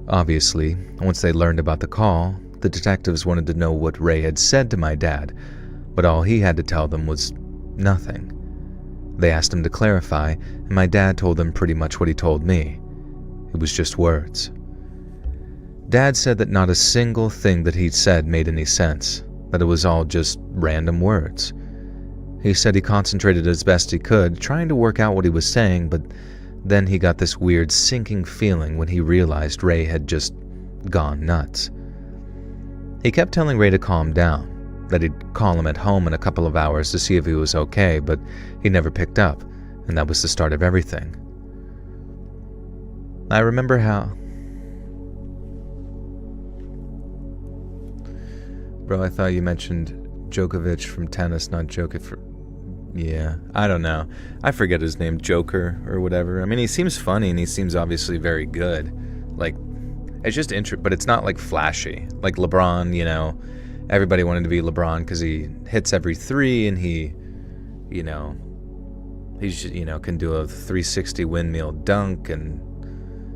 Speaker 1: Obviously, once they learned about the call, the detectives wanted to know what Ray had said to my dad, but all he had to tell them was nothing. They asked him to clarify, and my dad told them pretty much what he told me. It was just words. Dad said that not a single thing that he'd said made any sense, that it was all just random words. He said he concentrated as best he could, trying to work out what he was saying, but then he got this weird sinking feeling when he realized Ray had just gone nuts. He kept telling Ray to calm down, that he'd call him at home in a couple of hours to see if he was okay, but he never picked up, and that was the start of everything. I remember how... Bro, I thought you mentioned Djokovic from tennis, not Jokic. Yeah, I don't know. I forget his name, Joker or whatever. I mean, he seems funny and he seems obviously very good. Like, it's just but it's not like flashy. Like LeBron, you know, everybody wanted to be LeBron because he hits every three and he, you know, he's, you know, can do a 360 windmill dunk, and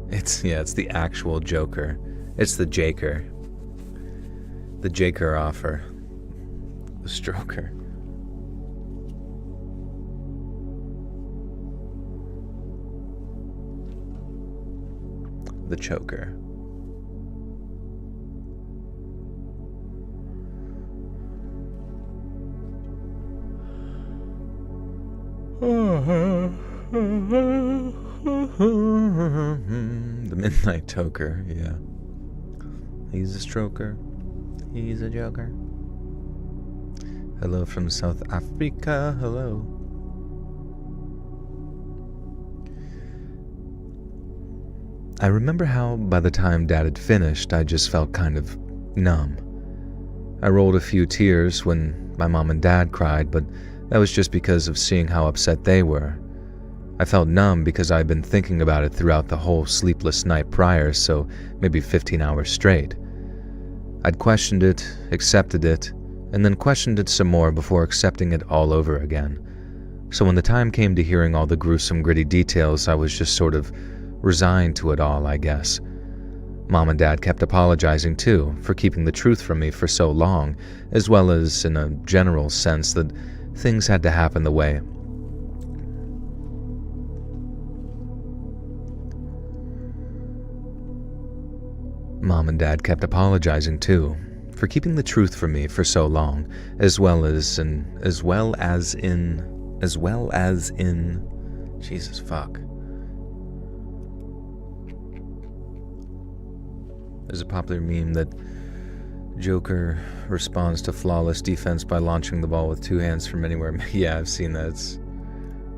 Speaker 1: it's the actual Joker. It's the Jaker. The Jaker offer. The stroker. The choker. The midnight toker, yeah. He's a stroker. He's a joker. Hello from South Africa. Hello. I remember how by the time Dad had finished, I just felt kind of numb. I rolled a few tears when my mom and dad cried, but that was just because of seeing how upset they were. I felt numb because I'd been thinking about it throughout the whole sleepless night prior, so maybe 15 hours straight. I'd questioned it, accepted it, and then questioned it some more before accepting it all over again. So when the time came to hearing all the gruesome, gritty details, I was just sort of resigned to it all, I guess. Mom and Dad kept apologizing too for keeping the truth from me for so long, as well as in a general sense that things had to happen the way. Mom and Dad kept apologizing too for keeping the truth from me for so long, as well as in Jesus fuck. There's a popular meme that Joker responds to flawless defense by launching the ball with two hands from anywhere. Yeah, I've seen that. It's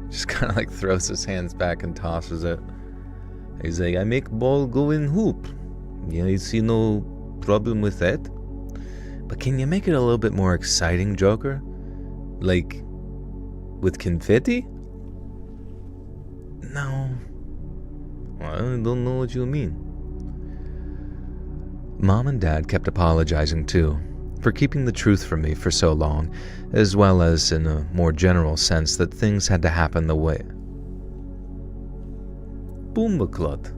Speaker 1: just kind of like throws his hands back and tosses it. He's like, I make ball go in hoop. Yeah, you see no problem with that. But can you make it a little bit more exciting, Joker? Like, with confetti? No. I don't know what you mean. Mom and Dad kept apologizing too for keeping the truth from me for so long, as well as in a more general sense that things had to happen the way. Boombaklot.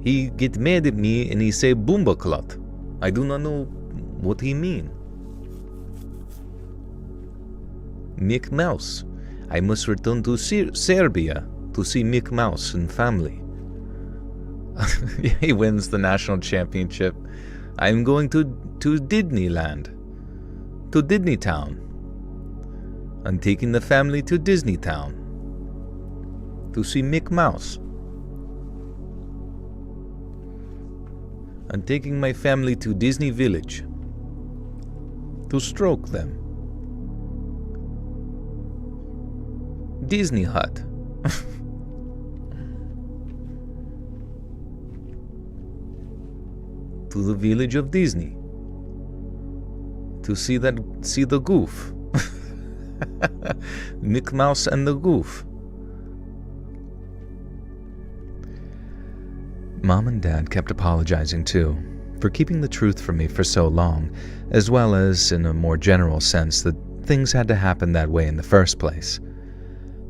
Speaker 1: He get mad at me and he say boombaklot. I do not know what he mean. Mick Mouse. I must return to Serbia to see Mick Mouse and family. He wins the national championship. I'm going to Disneyland. To Disneytown. I'm taking the family to Disneytown. To see Mick Mouse. I'm taking my family to Disney Village. To stroke them. Disney Hut. To the village of Disney. To see the goof. Mick Mouse and the goof. Mom and Dad kept apologizing too, for keeping the truth from me for so long, as well as, in a more general sense, that things had to happen that way in the first place.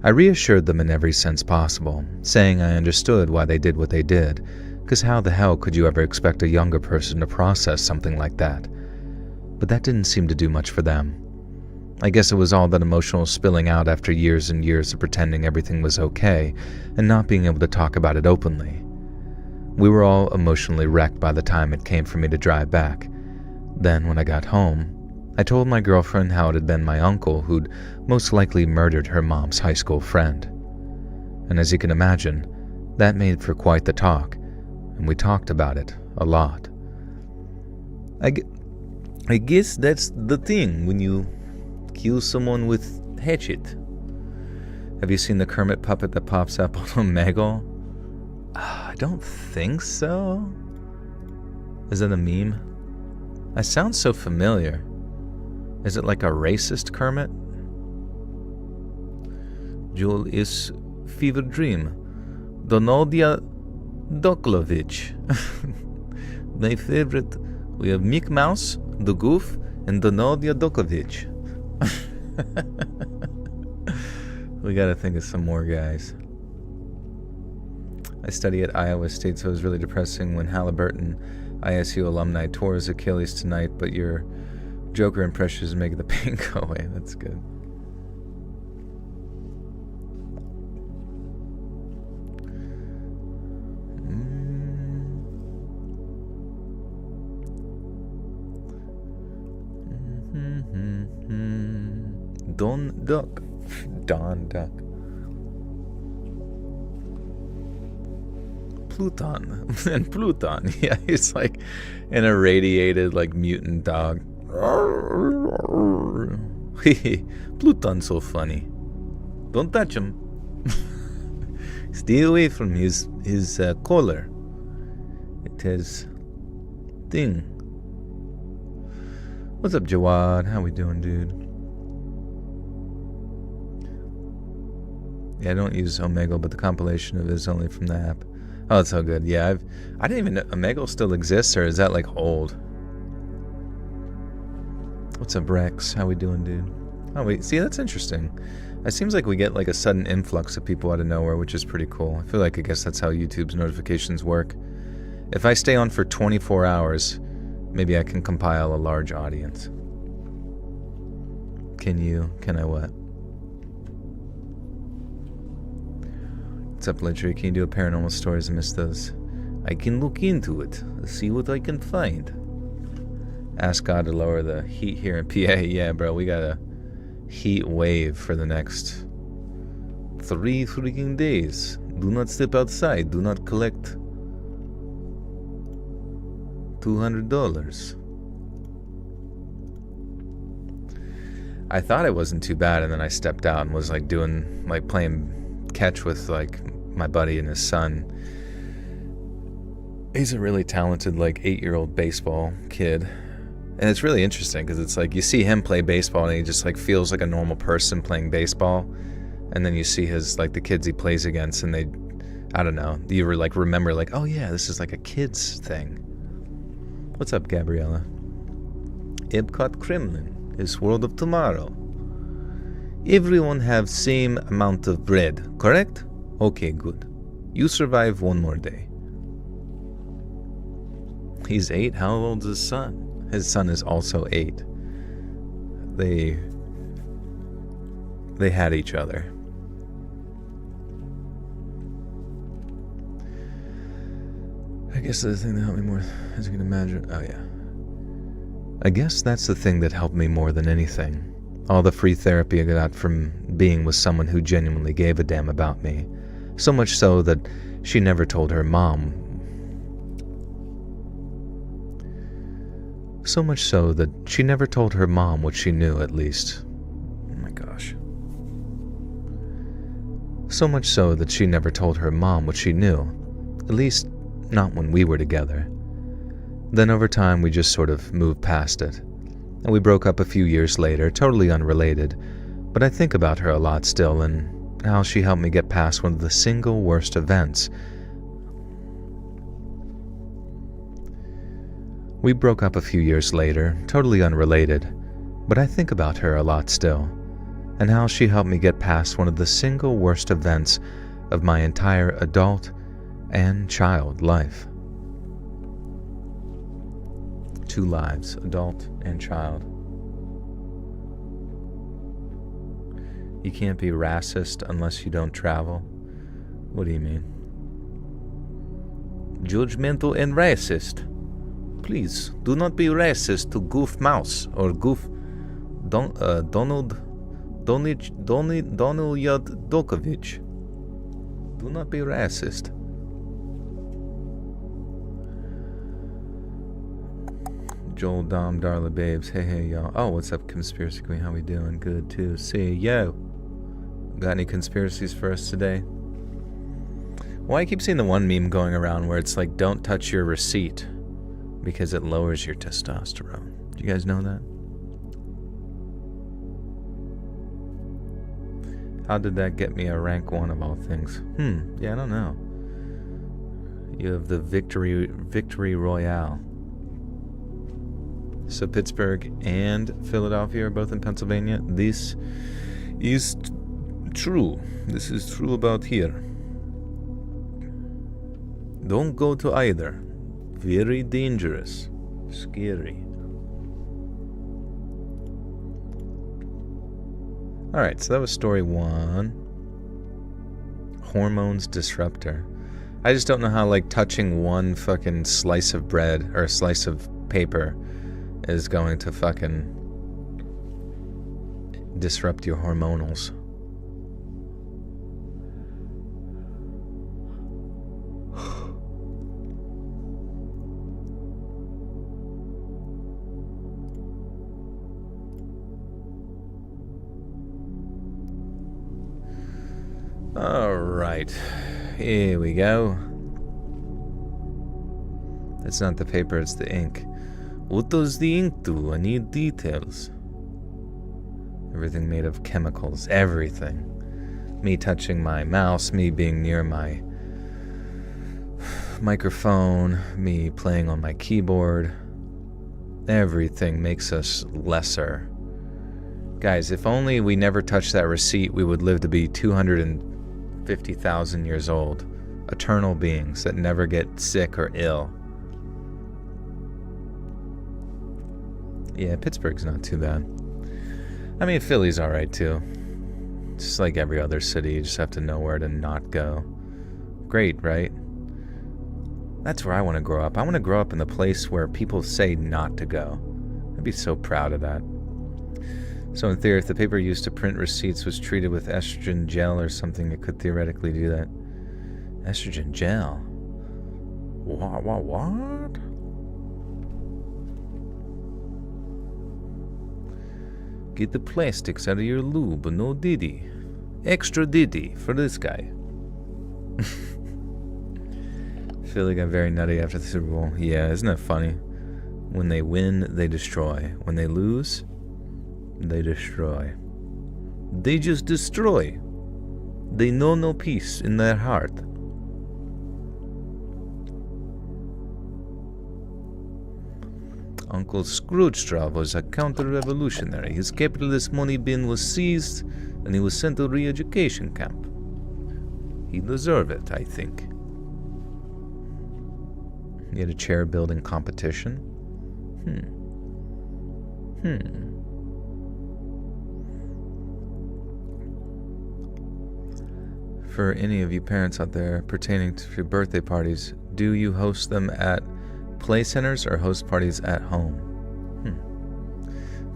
Speaker 1: I reassured them in every sense possible, saying I understood why they did what they did, because how the hell could you ever expect a younger person to process something like that? But that didn't seem to do much for them. I guess it was all that emotional spilling out after years and years of pretending everything was okay, and not being able to talk about it openly. We were all emotionally wrecked by the time it came for me to drive back. Then, when I got home, I told my girlfriend how it had been my uncle who'd most likely murdered her mom's high school friend. And as you can imagine, that made for quite the talk, and we talked about it a lot. I guess that's the thing when you kill someone with hatchet. Have you seen the Kermit puppet that pops up on Omegle? I don't think so. Is it a meme? I sound so familiar. Is it like a racist Kermit? Jewel is fever dream. Donodia Doklovich. My favorite. We have Mick Mouse, the Goof, and Donodia Dokovich. We gotta think of some more guys. I study at Iowa State, so it was really depressing when Halliburton ISU alumni tore his Achilles tonight, but your Joker impressions make the pain go away. That's good. Don Duck. Don Duck. Pluton. And Pluton. Yeah, he's like an irradiated, like, mutant dog. Pluton's so funny. Don't touch him. Stay away from his collar. It has thing. What's up, Jawad? How we doing, dude? Yeah, I don't use Omegle, but the compilation of it is only from the app. Oh, it's so good. Yeah, I didn't even know Omegle still exists, or is that like old? What's up, Rex? How we doing, dude? Oh, wait, see, that's interesting. It seems like we get like a sudden influx of people out of nowhere, which is pretty cool. I feel like, I guess that's how YouTube's notifications work. If I stay on for 24 hours, maybe I can compile a large audience. Can I what? What's up, Ledger? Can you do a paranormal stories? I missed those. I can look into it. See what I can find. Ask God to lower the heat here in PA. Yeah, bro, we got a heat wave for the next 3 freaking days. Do not step outside. Do not collect $200. I thought it wasn't too bad, and then I stepped out and was like doing, like, playing catch with like my buddy and his son. He's a really talented, like, 8-year-old baseball kid, and it's really interesting because it's like you see him play baseball and he just like feels like a normal person playing baseball, and then you see his, like, the kids he plays against, and they, I don't know, you were like remember like, oh yeah, this is like a kid's thing. What's up, Gabriella? Epcot Kremlin is World of Tomorrow. Everyone have same amount of bread, correct? Okay, good. You survive one more day. He's 8. How old is his son? His son is also 8. They had each other. I guess the thing that helped me more, as you can imagine. Oh yeah. I guess that's the thing that helped me more than anything. All the free therapy I got from being with someone who genuinely gave a damn about me. So much so that she never told her mom. So much so that she never told her mom what she knew, at least. Oh my gosh. So much so that she never told her mom what she knew, at least not when we were together. Then over time we just sort of moved past it, and we broke up a few years later, totally unrelated, but I think about her a lot still and how she helped me get past one of the single worst events. We broke up a few years later, totally unrelated, but I think about her a lot still, and how she helped me get past one of the single worst events of my entire adult and child life. 2 lives, adult and child. You can't be racist unless you don't travel. What do you mean? Judgmental and racist. Please, do not be racist to Goof Mouse or Goof Donald Yadokovich. Do not be racist. Joel, Dom, Darla, Babes. Hey, y'all. Oh, what's up, Conspiracy Queen? How we doing? Good, too. See yo. Got any conspiracies for us today? Well, I keep seeing the one meme going around where it's like, don't touch your receipt because it lowers your testosterone. Do you guys know that? How did that get me a rank 1 of all things? Yeah, I don't know. You have the victory royale. So Pittsburgh and Philadelphia are both in Pennsylvania. This is true. This is true about here. Don't go to either. Very dangerous. Scary. Alright, so that was story 1. Hormones disruptor. I just don't know how, like, touching one fucking slice of bread or a slice of paper is going to fucking disrupt your hormonals. Alright, here we go. It's not the paper, it's the ink. What does the ink do? I need details. Everything made of chemicals, everything. Me touching my mouse, me being near my microphone, me playing on my keyboard. Everything makes us lesser. Guys, if only we never touched that receipt, we would live to be 250,000 years old. Eternal beings that never get sick or ill. Yeah, Pittsburgh's not too bad. I mean, Philly's alright too. Just like every other city, you just have to know where to not go. Great, right? That's where I want to grow up. I want to grow up in the place where people say not to go. I'd be so proud of that. So in theory, if the paper used to print receipts was treated with estrogen gel or something, it could theoretically do that. Estrogen gel? What? Get the plastics out of your lube, no diddy. Extra diddy for this guy. Philly got very nutty after the Super Bowl. Yeah, isn't that funny? When they win, they destroy. When they lose, they destroy. They just destroy. They know no peace in their heart. Uncle Scrooge was a counter-revolutionary. His capitalist money bin was seized, and he was sent to re-education camp. He deserved it, I think. He had a chair-building competition. For any of you parents out there pertaining to your birthday parties, do you host them at play centers or host parties at home? I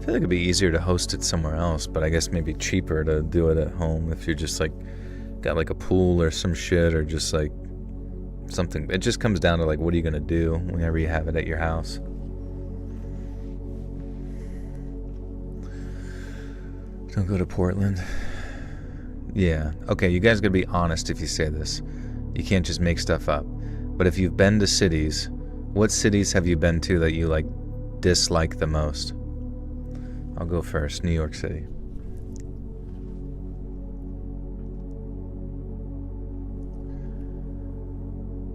Speaker 1: feel like it'd be easier to host it somewhere else, but I guess maybe cheaper to do it at home if you're just like got like a pool or some shit or just like something. It just comes down to like, what are you gonna do whenever you have it at your house? Don't go to Portland. Yeah. Okay, you guys gotta be honest if you say this. You can't just make stuff up. But if you've been to cities, what cities have you been to that you, like, dislike the most? I'll go first. New York City.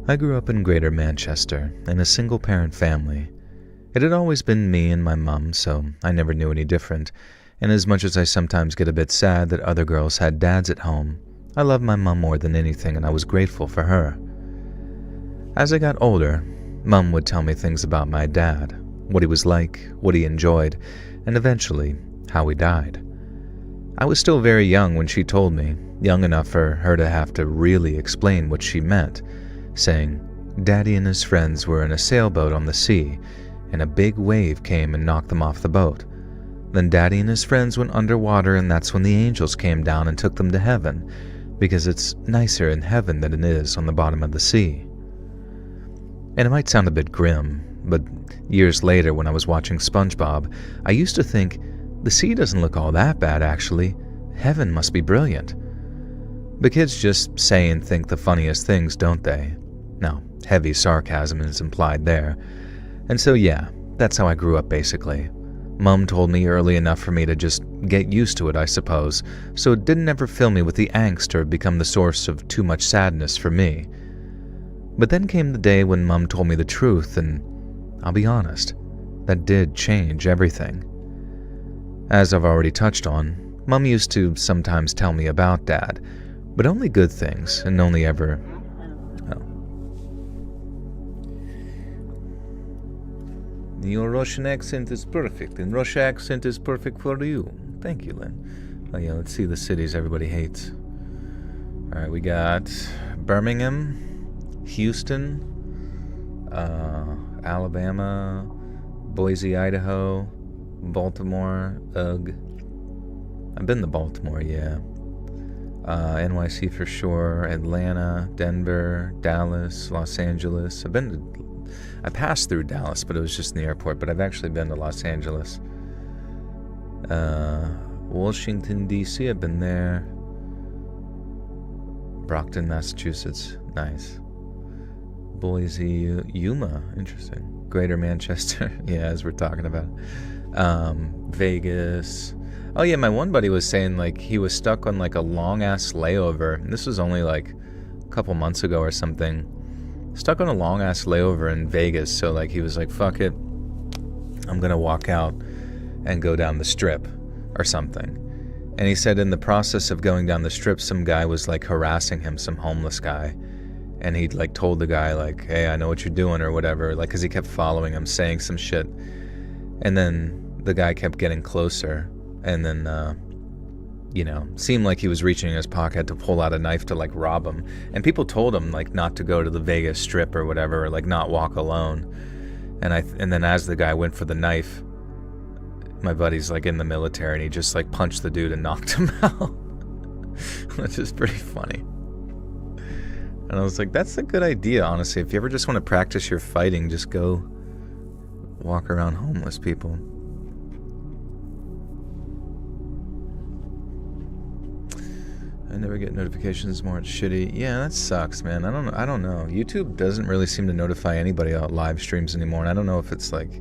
Speaker 1: I grew up in Greater Manchester in a single-parent family. It had always been me and my mum, so I never knew any different, and as much as I sometimes get a bit sad that other girls had dads at home, I loved my mum more than anything and I was grateful for her. As I got older, Mum would tell me things about my dad, what he was like, what he enjoyed, and eventually, how he died. I was still very young when she told me, young enough for her to have to really explain what she meant, saying, Daddy and his friends were in a sailboat on the sea, and a big wave came and knocked them off the boat. Then Daddy and his friends went underwater, and that's when the angels came down and took them to heaven, because it's nicer in heaven than it is on the bottom of the sea. And it might sound a bit grim, but years later when I was watching SpongeBob, I used to think, the sea doesn't look all that bad actually. Heaven must be brilliant. The kids just say and think the funniest things, don't they? No, heavy sarcasm is implied there. And so yeah, that's how I grew up basically. Mum told me early enough for me to just get used to it, I suppose, so it didn't ever fill me with the angst or become the source of too much sadness for me. But then came the day when Mum told me the truth, and I'll be honest, that did change everything. As I've already touched on, Mum used to sometimes tell me about Dad, but only good things, and only ever... Your Russian accent is perfect, and Russian accent is perfect for you. Thank you, Lynn. Oh yeah, let's see the cities everybody hates. Alright, we got Birmingham, Houston, Alabama, Boise, Idaho, Baltimore, ugh. I've been to Baltimore, yeah. NYC for sure, Atlanta, Denver, Dallas, Los Angeles. I passed through Dallas, but it was just in the airport, but I've actually been to Los Angeles. Washington, D.C., I've been there. Brockton, Massachusetts, nice. Boise, Yuma, interesting. Greater Manchester, yeah, as we're talking about. Vegas. Oh yeah, my one buddy was saying like he was stuck on like a long-ass layover. And this was only like a couple months ago or something. Stuck on a long-ass layover in Vegas, so like he was like, fuck it, I'm gonna walk out and go down the strip or something. And he said in the process of going down the strip, some guy was like harassing him, some homeless guy. And he'd like told the guy like, hey, I know what you're doing or whatever, like, cause he kept following him, saying some shit. And then the guy kept getting closer, and then, seemed like he was reaching in his pocket to pull out a knife to like rob him. And people told him like not to go to the Vegas Strip or whatever, or like not walk alone. And then as the guy went for the knife, my buddy's like in the military and he just like punched the dude and knocked him out. Which is pretty funny. And I was like, that's a good idea, honestly. If you ever just want to practice your fighting, just go walk around homeless people. I never get notifications more. It's shitty. Yeah, that sucks, man. I don't know. YouTube doesn't really seem to notify anybody about live streams anymore, and I don't know if it's like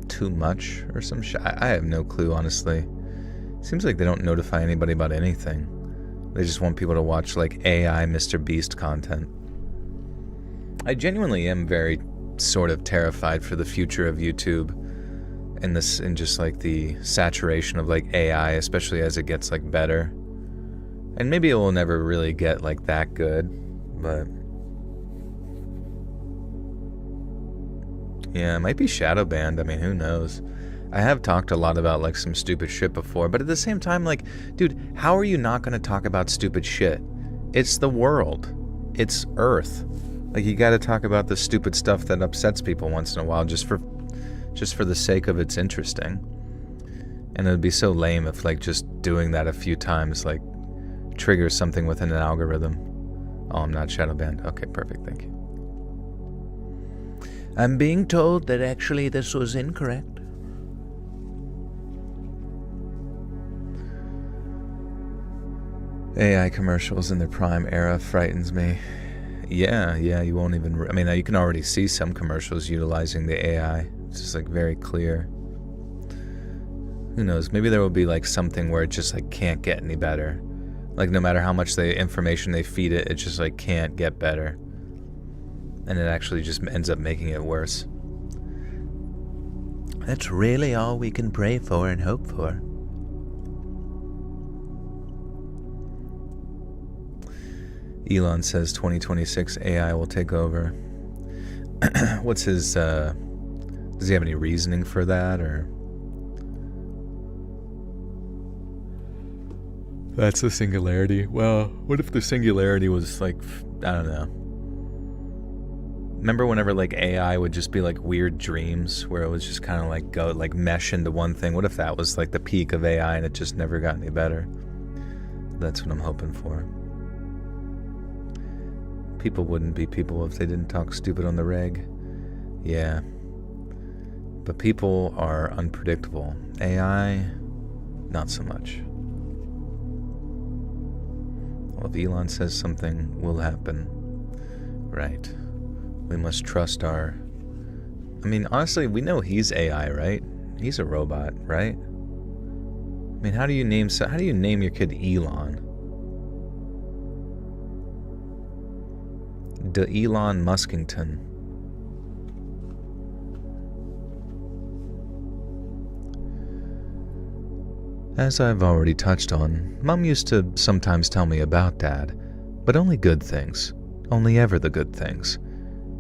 Speaker 1: too much or some shit. I have no clue, honestly. Seems like they don't notify anybody about anything. They just want people to watch like AI Mr. Beast content. I genuinely am very sort of terrified for the future of YouTube and just like the saturation of like AI, especially as it gets like better. And maybe it will never really get like that good, but yeah, it might be shadow banned. I mean, who knows? I have talked a lot about like some stupid shit before, but at the same time, like, dude, how are you not going to talk about stupid shit? It's the world. It's Earth. Like, you got to talk about the stupid stuff that upsets people once in a while, just for the sake of it's interesting. And it would be so lame if like just doing that a few times like triggers something within an algorithm. Oh, I'm not shadow banned. Okay, perfect. Thank you. I'm being told that actually this was incorrect. AI commercials in their prime era frightens me. Yeah, you won't even... I mean, you can already see some commercials utilizing the AI. It's just, like, very clear. Who knows? Maybe there will be, like, something where it just, like, can't get any better. Like, no matter how much information they feed it, it just, like, can't get better. And it actually just ends up making it worse. That's really all we can pray for and hope for. Elon says 2026 AI will take over. What's his, does he have any reasoning for that, or? That's the singularity. Well, what if the singularity was like, I don't know. Remember whenever like AI would just be like weird dreams where it was just kind of like go like mesh into one thing? What if that was like the peak of AI and it just never got any better? That's what I'm hoping for. People wouldn't be people if they didn't talk stupid on the reg. Yeah. But people are unpredictable. AI, not so much. Well, if Elon says something will happen, right? We must trust our... I mean, honestly, we know he's AI, right? He's a robot, right? I mean, how do you name your kid Elon? Elon Muskington. As I've already touched on, Mom used to sometimes tell me about Dad, but only good things. Only ever the good things.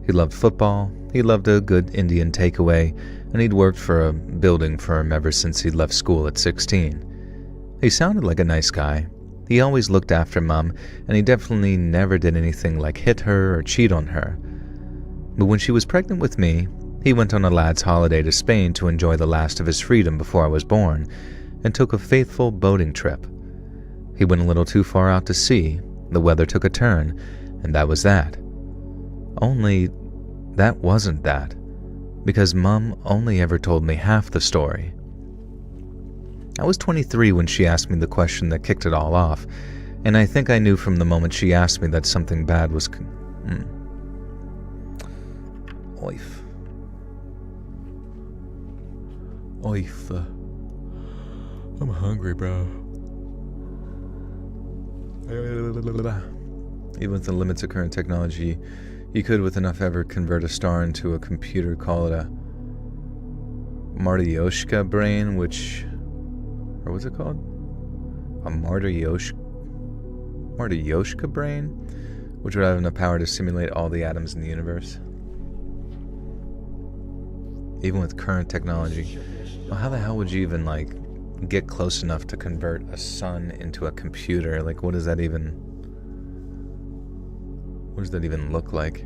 Speaker 1: He loved football, he loved a good Indian takeaway, and he'd worked for a building firm ever since he'd left school at 16. He sounded like a nice guy. He always looked after Mom, and he definitely never did anything like hit her or cheat on her. But when she was pregnant with me, he went on a lad's holiday to Spain to enjoy the last of his freedom before I was born, and took a faithful boating trip. He went a little too far out to sea, the weather took a turn, and that was that. Only that wasn't that, because Mum only ever told me half the story. I was 23 when she asked me the question that kicked it all off, and I think I knew from the moment she asked me that something bad was Oif. Oif. I'm hungry, bro. Even with the limits of current technology, you could, with enough effort, convert a star into a computer, call it a Martyoshka brain, or what's it called? A Martyoshka brain, which would have enough power to simulate all the atoms in the universe. Even with current technology. Well, how the hell would you even, like, get close enough to convert a sun into a computer? Like, what does that even look like?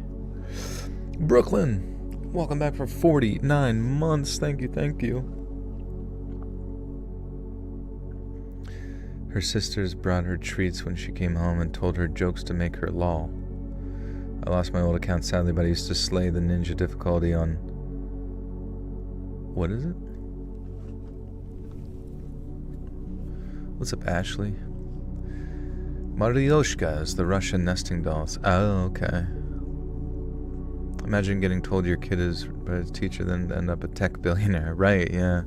Speaker 1: Brooklyn, welcome back for 49 months. Thank you. Her sisters brought her treats when she came home and told her jokes to make her lol. I lost my old account sadly, but I used to slay the ninja difficulty on... What is it? What's up, Ashley? Maryoshka is the Russian nesting dolls. Oh, okay. Imagine getting told your kid is a teacher, then end up a tech billionaire. Right, yeah.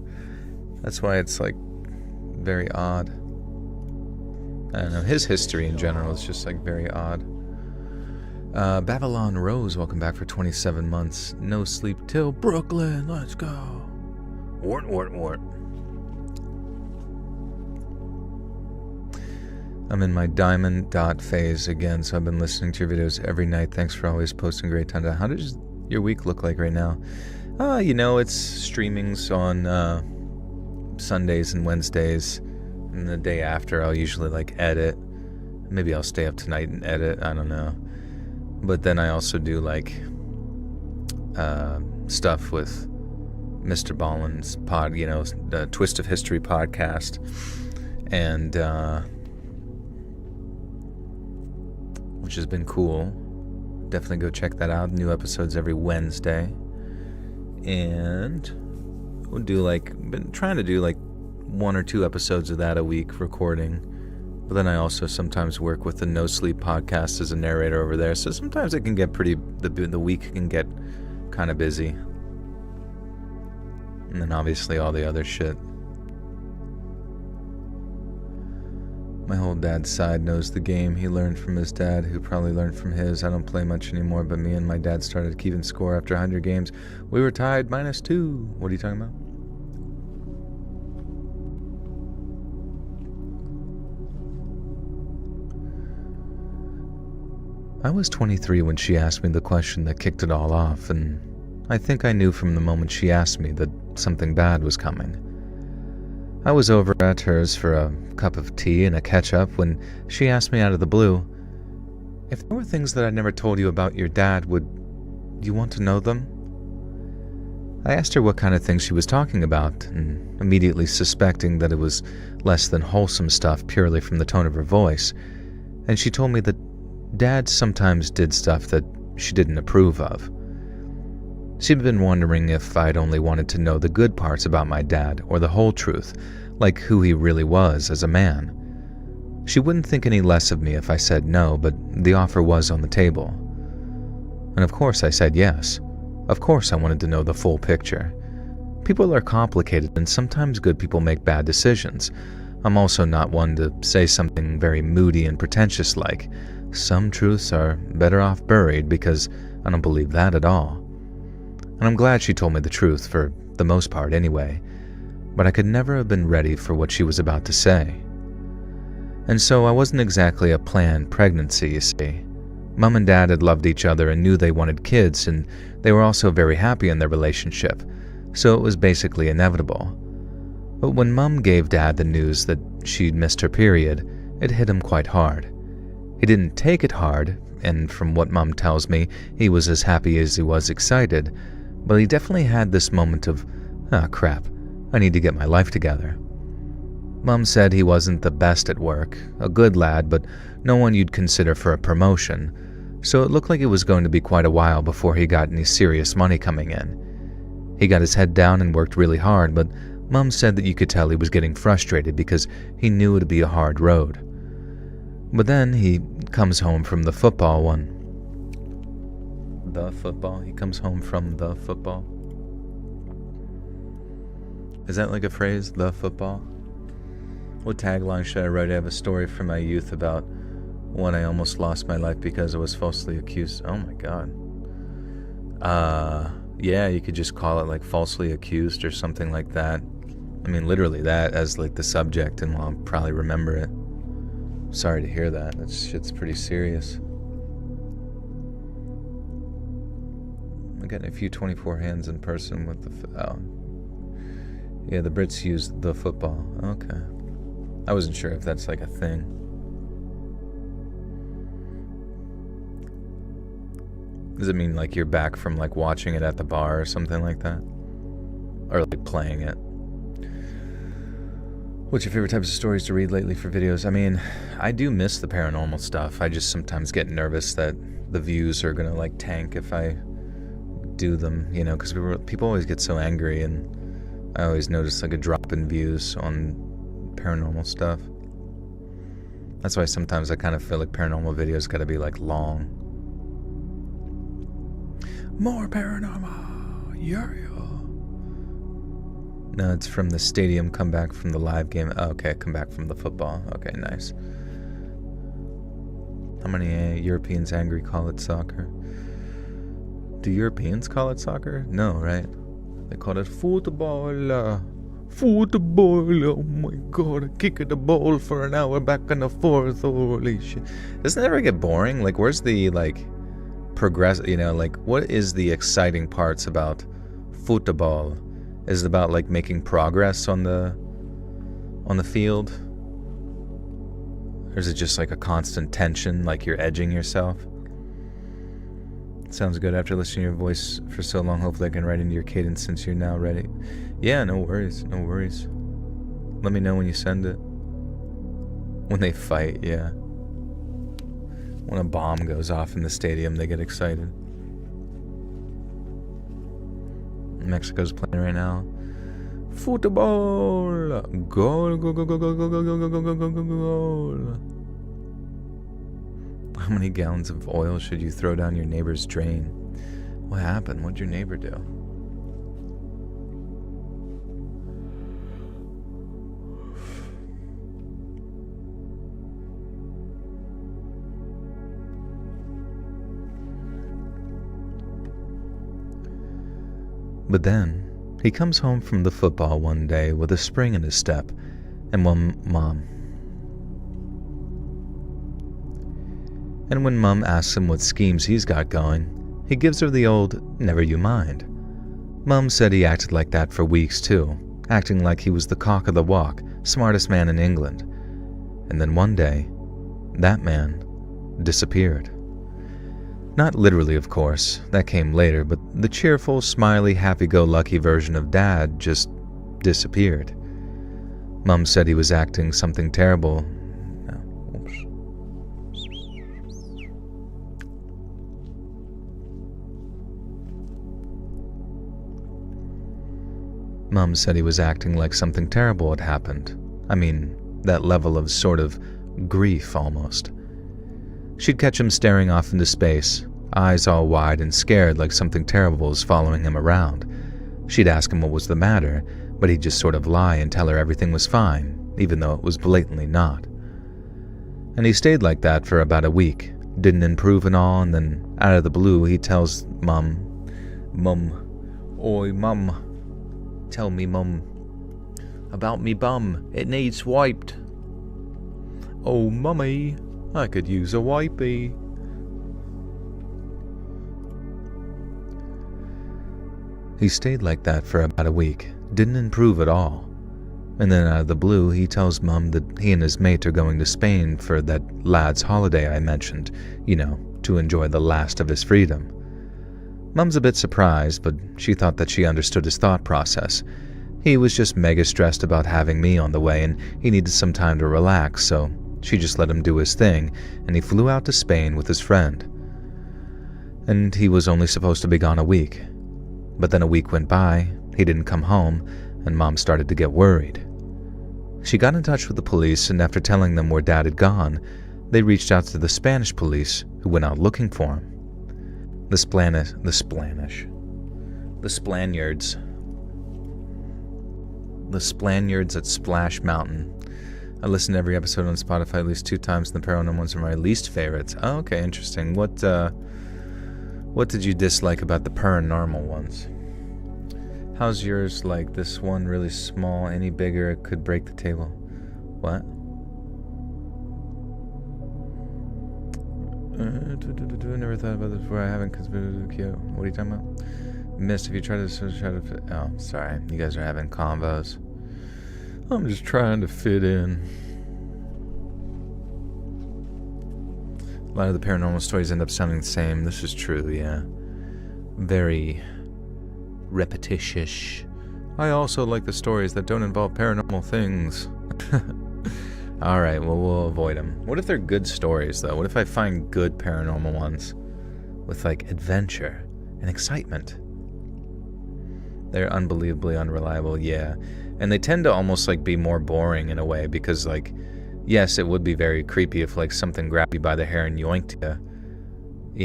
Speaker 1: That's why it's, like, very odd. I don't know, his history in general is just, like, very odd. Babylon Rose, welcome back for 27 months. No sleep till Brooklyn, let's go. Wart. I'm in my diamond dot phase again, so I've been listening to your videos every night. Thanks for always posting great content. How does your week look like right now? It's streamings on Sundays and Wednesdays, and the day after I'll usually like edit. Maybe I'll stay up tonight and edit, I don't know. But then I also do like stuff with Mr. Ballin's the Twist of History podcast, and which has been cool. Definitely go check that out. New episodes every Wednesday. And been trying to do like 1 or 2 episodes of that a week, recording But then I also sometimes work with the No Sleep podcast as a narrator over there, so sometimes it can get the week can get kind of busy. And then obviously all the other shit. My whole dad's side knows the game. He learned from his dad, who probably learned from his. I don't play much anymore, but me and my dad started keeping score after 100 games. We were tied -2. What are you talking about? I was 23 when she asked me the question that kicked it all off, and I think I knew from the moment she asked me that something bad was coming. I was over at hers for a cup of tea and a catch-up when she asked me out of the blue, "If there were things that I'd never told you about your dad, would you want to know them?" I asked her what kind of things she was talking about, and immediately suspecting that it was less than wholesome stuff purely from the tone of her voice, and she told me that Dad sometimes did stuff that she didn't approve of. She'd been wondering if I'd only wanted to know the good parts about my dad or the whole truth, like who he really was as a man. She wouldn't think any less of me if I said no, but the offer was on the table. And of course I said yes. Of course I wanted to know the full picture. People are complicated, and sometimes good people make bad decisions. I'm also not one to say something very moody and pretentious like, "Some truths are better off buried," because I don't believe that at all. And I'm glad she told me the truth, for the most part anyway, but I could never have been ready for what she was about to say. And so I wasn't exactly a planned pregnancy, you see. Mom and Dad had loved each other and knew they wanted kids, and they were also very happy in their relationship, so it was basically inevitable. But when Mom gave Dad the news that she'd missed her period, it hit him quite hard. He didn't take it hard, and from what Mom tells me, he was as happy as he was excited, but he definitely had this moment of, crap, I need to get my life together. Mom said he wasn't the best at work, a good lad, but no one you'd consider for a promotion, so it looked like it was going to be quite a while before he got any serious money coming in. He got his head down and worked really hard, but Mom said that you could tell he was getting frustrated because he knew it'd be a hard road. But then he comes home from the football one. The football? He comes home from the football? Is that like a phrase? The football? What tagline should I write? I have a story from my youth about when I almost lost my life because I was falsely accused. Oh my god. Yeah, you could just call it like falsely accused or something like that. I mean, literally that as like the subject, and I'll probably remember it. Sorry to hear that. That shit's pretty serious. I'm getting a few 24 hands in person with the... Yeah, the Brits use the football. Okay. I wasn't sure if that's like a thing. Does it mean like you're back from like watching it at the bar or something like that? Or like playing it? What's your favorite types of stories to read lately for videos? I mean, I do miss the paranormal stuff. I just sometimes get nervous that the views are gonna like tank if I do them, you know, because people always get so angry, and I always notice like a drop in views on paranormal stuff. That's why sometimes I kind of feel like paranormal videos gotta be like long. More paranormal, yeah. No, it's from the stadium, come back from the live game. Oh, okay, come back from the football. Okay, nice. How many Europeans angry call it soccer? Do Europeans call it soccer? No, right? They call it football. Football, oh my god, I kicked the ball for an hour back and forth, holy shit. Doesn't that ever get boring? Like, where's the, like, progress, you know, like, what is the exciting parts about football? Is it about, like, making progress on the field? Or is it just, like, a constant tension, like you're edging yourself? Sounds good. After listening to your voice for so long, hopefully I can write into your cadence since you're now ready. Yeah, no worries, no worries. Let me know when you send it. When they fight, yeah. When a bomb goes off in the stadium, they get excited. Mexico's playing right now. Football! Goal, goal, goal, goal, goal, goal, goal, goal, goal, goal, goal, goal. How many gallons of oil should you throw down your neighbor's drain? What happened? What'd your neighbor do? But then, he comes home from the football one day with a spring in his step, and when Mom asks him what schemes he's got going, he gives her the old, never you mind. Mum said he acted like that for weeks too, acting like he was the cock of the walk, smartest man in England. And then one day, that man disappeared. Not literally, of course, that came later, but the cheerful, smiley, happy-go-lucky version of Dad just disappeared. Mum said he was acting something terrible. Mum said he was acting like something terrible had happened. I mean, that level of sort of grief almost. She'd catch him staring off into space, eyes all wide and scared like something terrible was following him around. She'd ask him what was the matter, but he'd just sort of lie and tell her everything was fine, even though it was blatantly not. And he stayed like that for about a week, didn't improve at all, and then out of the blue he tells Mum, "Oi, Mum, tell me, Mum, about me bum, it needs wiped." "Oh, Mummy, I could use a wipey." He stayed like that for about a week, didn't improve at all. And then out of the blue, he tells Mum that he and his mate are going to Spain for that lad's holiday I mentioned, to enjoy the last of his freedom. Mum's a bit surprised, but she thought that she understood his thought process. He was just mega stressed about having me on the way, and he needed some time to relax, so she just let him do his thing, and he flew out to Spain with his friend. And he was only supposed to be gone a week. But then a week went by, he didn't come home, and Mom started to get worried. She got in touch with the police, and after telling them where Dad had gone, they reached out to the Spanish police, who went out looking for him. The Spaniards at Splash Mountain. I listen to every episode on Spotify at least 2 times, and the paranormal ones are my least favorites. Oh, okay, interesting. What did you dislike about the paranormal ones? How's yours like? This one really small, any bigger, it could break the table. What? I never thought about this before. I haven't considered cute. What are you talking about? Missed if you try to fit. Oh, sorry. You guys are having convos. I'm just trying to fit in. A lot of the paranormal stories end up sounding the same. This is true, yeah. Very repetitious. I also like the stories that don't involve paranormal things. Alright, well, we'll avoid them. What if they're good stories, though? What if I find good paranormal ones with, adventure and excitement? They're unbelievably unreliable, yeah. And they tend to almost, be more boring in a way because, yes, it would be very creepy if, something grabbed you by the hair and yoinked you.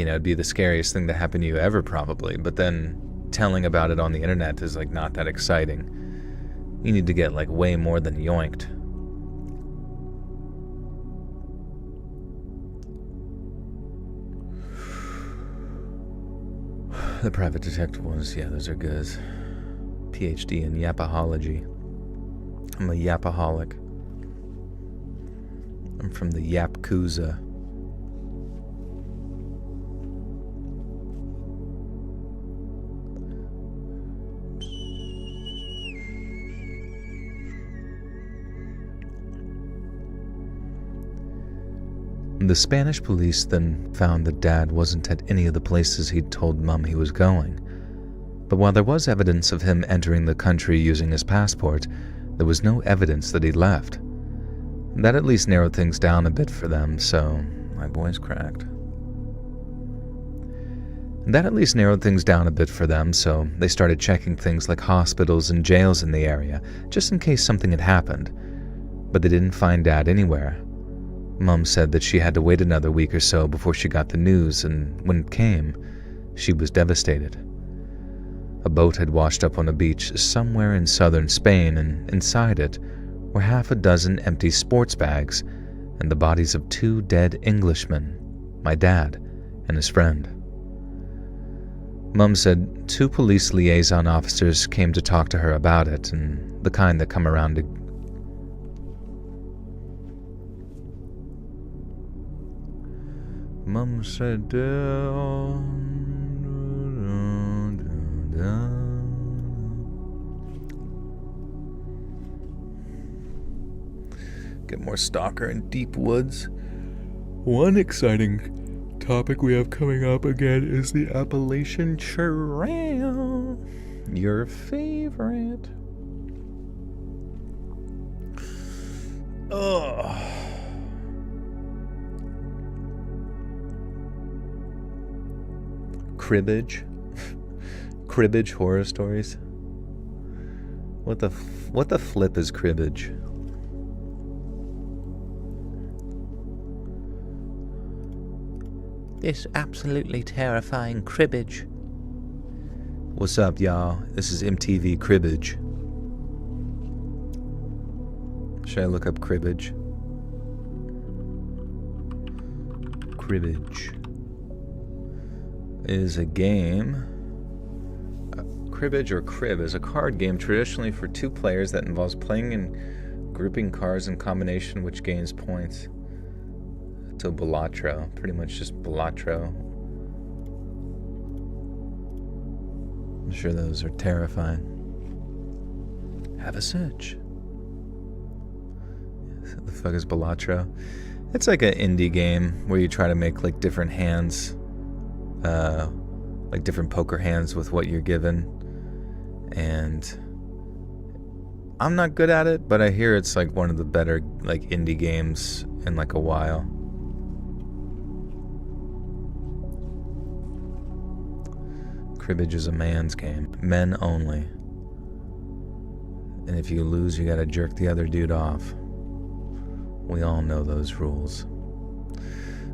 Speaker 1: It'd be the scariest thing that happened to you ever, probably. But then telling about it on the internet is, not that exciting. You need to get, way more than yoinked. The private detective ones, yeah, those are good. PhD in Yappahology. I'm a Yappaholic. I'm from the Yakuza. The Spanish police then found that Dad wasn't at any of the places he'd told Mum he was going. But while there was evidence of him entering the country using his passport, there was no evidence that he left. That at least narrowed things down a bit for them, so my boy's cracked. That at least narrowed things down a bit for them, so they started checking things like hospitals and jails in the area, just in case something had happened. But they didn't find Dad anywhere. Mom said that she had to wait another week or so before she got the news, and when it came, she was devastated. A boat had washed up on a beach somewhere in southern Spain, and inside it were half a dozen empty sports bags and the bodies of 2 dead Englishmen, my dad and his friend. Mum said 2 police liaison officers came to talk to her about it, and the kind that come around to Mum said get more stalker in deep woods. One exciting topic we have coming up again is the Appalachian Trail. Your favorite. Ugh. Cribbage. Cribbage horror stories. What the flip is cribbage?
Speaker 2: This absolutely terrifying cribbage.
Speaker 1: What's up, y'all? This is MTV Cribbage. Should I look up cribbage? Cribbage is a game. Cribbage or crib is a card game traditionally for 2 players that involves playing and grouping cards in combination, which gains points. So Balatro, pretty much just Balatro. I'm sure those are terrifying. Have a search. What the fuck is Balatro? It's like an indie game where you try to make like different hands, like different poker hands with what you're given. And I'm not good at it, but I hear it's like one of the better like indie games in like a while. Cribbage is a man's game. Men only. And if you lose, you gotta jerk the other dude off. We all know those rules.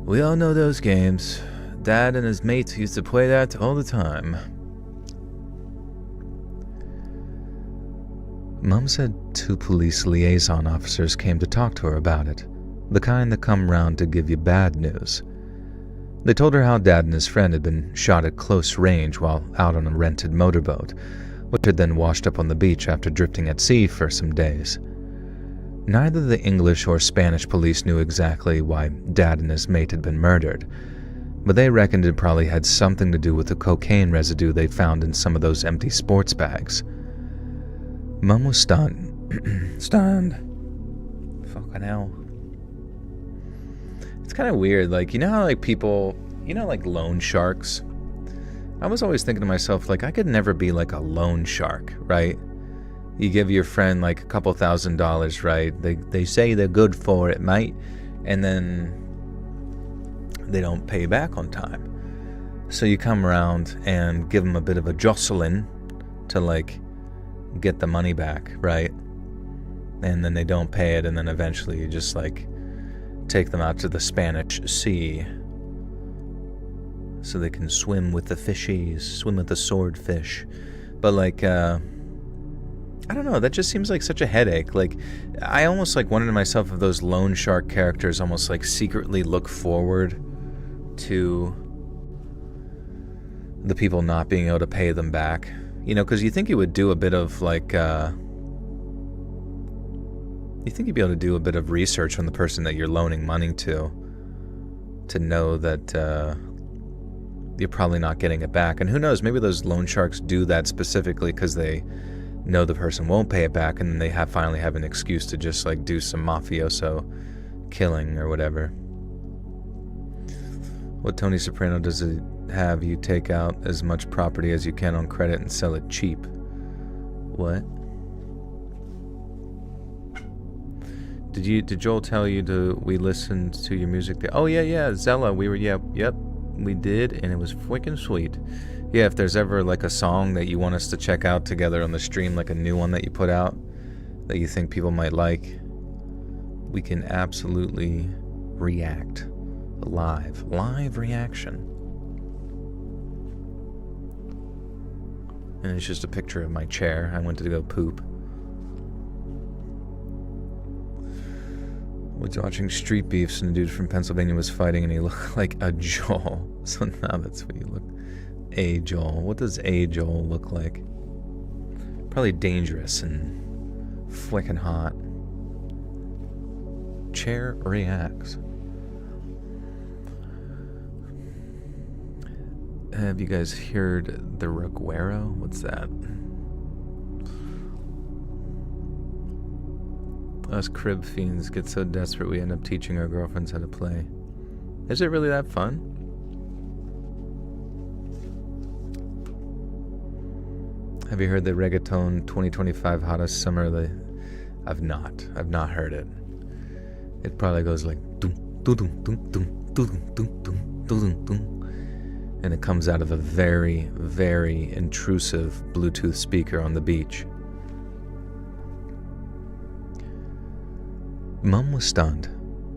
Speaker 1: We all know those games. Dad and his mates used to play that all the time. Mom said 2 police liaison officers came to talk to her about it. The kind that come round to give you bad news. They told her how Dad and his friend had been shot at close range while out on a rented motorboat, which had then washed up on the beach after drifting at sea for some days. Neither the English or Spanish police knew exactly why Dad and his mate had been murdered, but they reckoned it probably had something to do with the cocaine residue they found in some of those empty sports bags. Mum was stunned. Stunned. Fucking hell. It's kind of weird, like, you know how like people, you know, like loan sharks? I was always thinking to myself, like, I could never be like a loan shark, right? You give your friend like a couple $1,000s, right? They say they're good for it, mate, and then they don't pay back on time. So you come around and give them a bit of a jostling to like get the money back, right? And then they don't pay it, and then eventually you just like take them out to the Spanish Sea so they can swim with the fishies, swim with the swordfish. But like, I don't know, that just seems like such a headache. Like, I almost like wondered to myself if those loan shark characters almost like secretly look forward to the people not being able to pay them back. You know, because you think you would do a bit of like, you think you'd be able to do a bit of research on the person that you're loaning money to know that you're probably not getting it back. And who knows, maybe those loan sharks do that specifically because they know the person won't pay it back, and then they finally have an excuse to just like do some mafioso killing or whatever. What Tony Soprano does it have you take out as much property as you can on credit and sell it cheap? What? Did Joel tell you we listened to your music? Oh yeah, Zella. We were, yep, we did, and it was freaking sweet. Yeah, if there's ever like a song that you want us to check out together on the stream, like a new one that you put out that you think people might like, we can absolutely react. Live reaction. And it's just a picture of my chair. I went to go poop. Was watching Street Beefs and a dude from Pennsylvania was fighting and he looked like a Joel. So now that's what you look. A Joel. What does a Joel look like? Probably dangerous and flicking hot. Chair reacts. Have you guys heard the Reguero? What's that? Us crib fiends get so desperate we end up teaching our girlfriends how to play. Is it really that fun? Have you heard the reggaeton 2025 hottest summer? I've not heard it. It probably goes like dum dum dum dum dum dum dum dum dum, and it comes out of a very, very intrusive Bluetooth speaker on the beach. Mum was stunned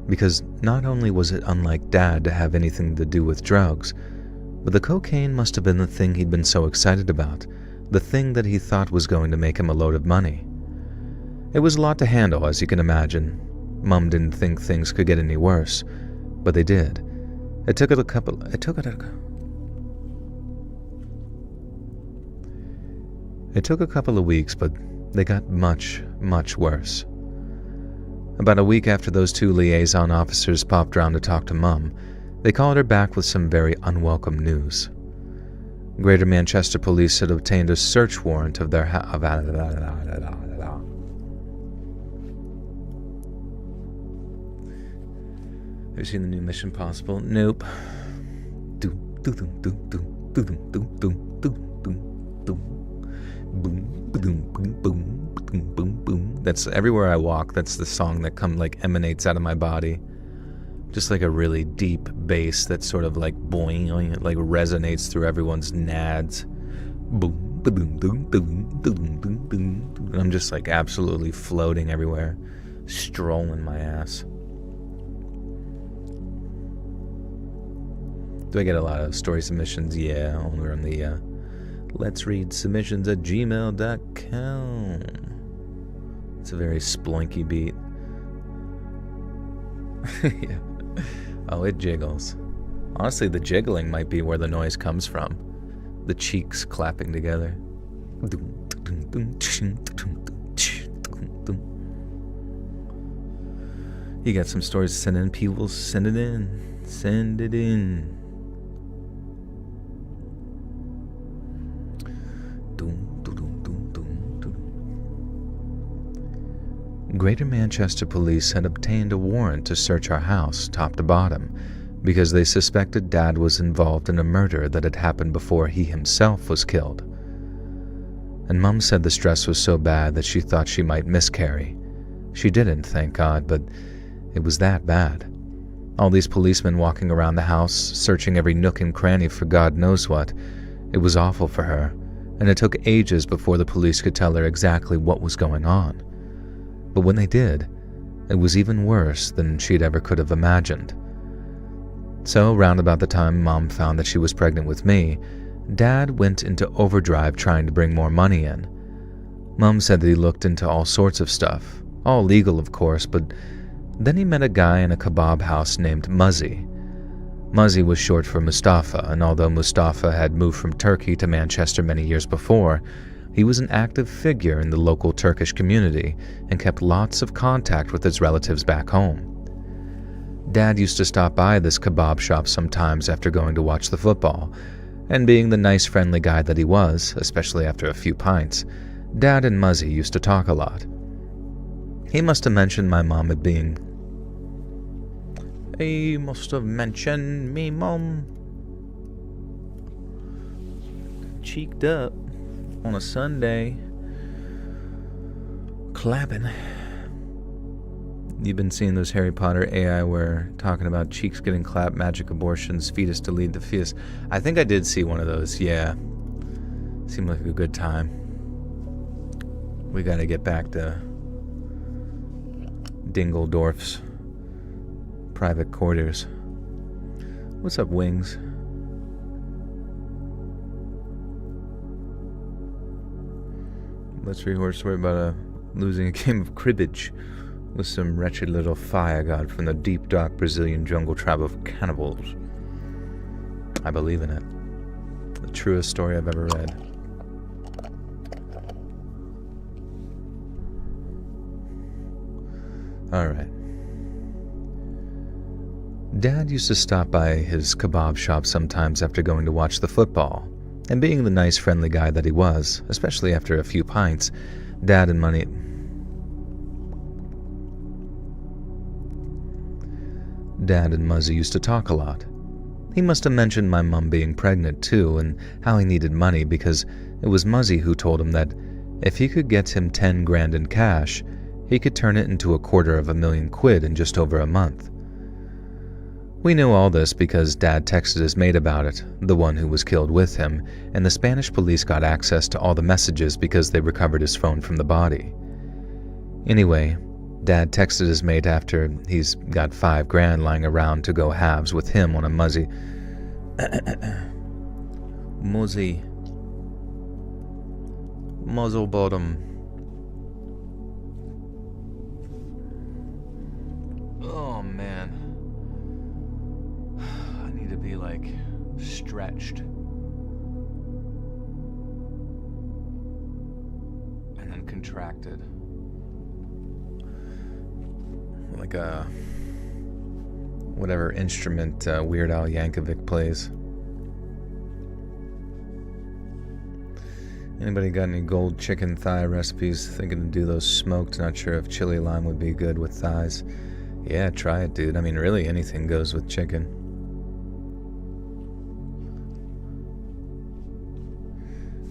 Speaker 1: because not only was it unlike Dad to have anything to do with drugs, but the cocaine must have been the thing he'd been so excited about. The thing that he thought was going to make him a load of money. It was a lot to handle, as you can imagine. Mum didn't think things could get any worse, but they did. It took a couple of weeks, but they got much, much worse. About a week after those two liaison officers popped round to talk to Mum, they called her back with some very unwelcome news. Greater Manchester Police had obtained a search warrant of their Have you seen the new Mission Possible? Nope. That's everywhere I walk. That's the song that emanates out of my body. Just like a really deep bass that sort of like boing, it like resonates through everyone's nads. Boom, boom, boom, boom, boom, boom, boom. And I'm just like absolutely floating everywhere, strolling my ass. Do I get a lot of story submissions? Yeah, over on the let's read submissions at gmail.com. It's a very sploinky beat. Yeah. Oh, it jiggles. Honestly, the jiggling might be where the noise comes from. The cheeks clapping together. You got some stories to send in, people? Send it in. Send it in. Greater Manchester Police had obtained a warrant to search our house, top to bottom, because they suspected Dad was involved in a murder that had happened before he himself was killed. And Mum said the stress was so bad that she thought she might miscarry. She didn't, thank God, but it was that bad. All these policemen walking around the house, searching every nook and cranny for God knows what. It was awful for her, and it took ages before the police could tell her exactly what was going on. But when they did, it was even worse than she'd ever could have imagined. So, round about the time Mom found that she was pregnant with me, Dad went into overdrive trying to bring more money in. Mom said that he looked into all sorts of stuff, all legal of course, but then he met a guy in a kebab house named Muzzy. Muzzy was short for Mustafa, and although Mustafa had moved from Turkey to Manchester many years before, he was an active figure in the local Turkish community and kept lots of contact with his relatives back home. Dad used to stop by this kebab shop sometimes after going to watch the football, and being the nice, friendly guy that he was, especially after a few pints, Dad and Muzzy used to talk a lot. He must have mentioned my mom as being... He must have mentioned me mom. Cheeked up on a Sunday, clapping. You've been seeing those Harry Potter AI where talking about cheeks getting clapped, magic abortions, fetus to lead to fetus. I think I did see one of those, yeah. Seemed like a good time. We gotta get back to Dingledorf's private quarters. What's up, Wings? Let's rehearse a story about losing a game of cribbage with some wretched little fire god from the deep, dark Brazilian jungle tribe of cannibals. I believe in it. The truest story I've ever read. Alright. Dad used to stop by his kebab shop sometimes after going to watch the football. And being the nice, friendly guy that he was, especially after a few pints, Dad and Muzzy used to talk a lot. He must have mentioned my mum being pregnant too, and how he needed money because it was Muzzy who told him that if he could get him 10 grand in cash, he could turn it into £250,000 in just over a month. We knew all this because Dad texted his mate about it, the one who was killed with him, and the Spanish police got access to all the messages because they recovered his phone from the body. Anyway, Dad texted his mate after he's got 5 grand lying around to go halves with him on a Muzzy muzzle bottom. Oh man. I need to be like stretched. And then contracted. Like a whatever instrument Weird Al Yankovic plays. Anybody got any gold chicken thigh recipes? Thinking to do those smoked. Not sure if chili lime would be good with thighs. Yeah, try it, dude. I mean, really anything goes with chicken.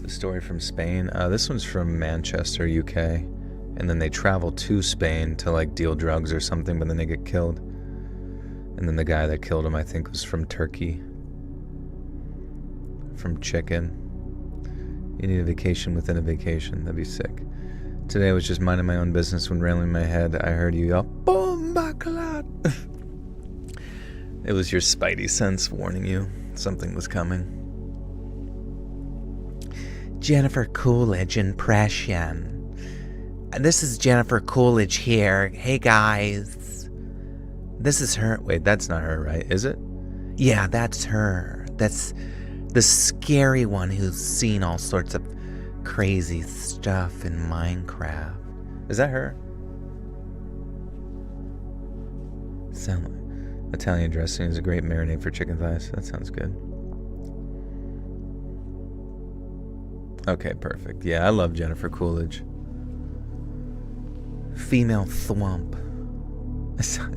Speaker 1: The story from Spain. This one's from Manchester, UK. And then they travel to Spain to like deal drugs or something, but then they get killed. And then the guy that killed him, I think, was from Turkey. From chicken. You need a vacation within a vacation. That'd be sick. Today I was just minding my own business when railing my head. I heard you yell, "Boom, bacalot!" It was your spidey sense warning you something was coming.
Speaker 2: Jennifer Coolidge impression. This is Jennifer Coolidge here. Hey guys. This is her.
Speaker 1: Wait, that's not her, right? Is it?
Speaker 2: Yeah, that's her. That's the scary one who's seen all sorts of crazy stuff in Minecraft.
Speaker 1: Is that her? Sound like Italian dressing is a great marinade for chicken thighs. That sounds good. Okay, perfect. Yeah, I love Jennifer Coolidge.
Speaker 2: Female thwomp.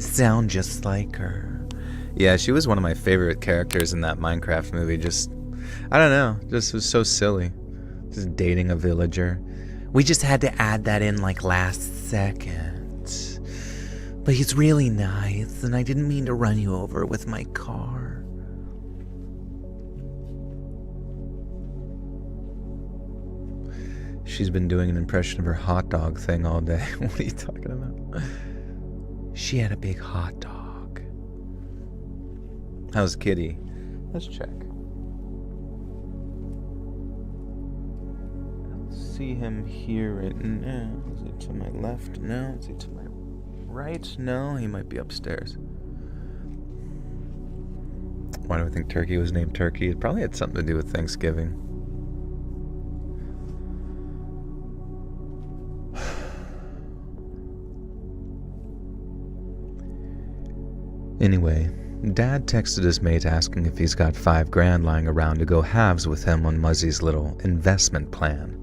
Speaker 2: Sound just like her.
Speaker 1: Yeah, she was one of my favorite characters in that Minecraft movie. Just, I don't know, just was so silly. Just dating a villager.
Speaker 2: We just had to add that in like last second. But he's really nice, and I didn't mean to run you over with my car.
Speaker 1: She's been doing an impression of her hot dog thing all day. What are you talking about?
Speaker 2: She had a big hot dog.
Speaker 1: How's Kitty? Let's check. I don't see him here right now. Is it to my left? No. Is he to my right? No, he might be upstairs. Why do I think Turkey was named Turkey? It probably had something to do with Thanksgiving. Anyway, Dad texted his mate asking if he's got 5 grand lying around to go halves with him on Muzzy's little investment plan.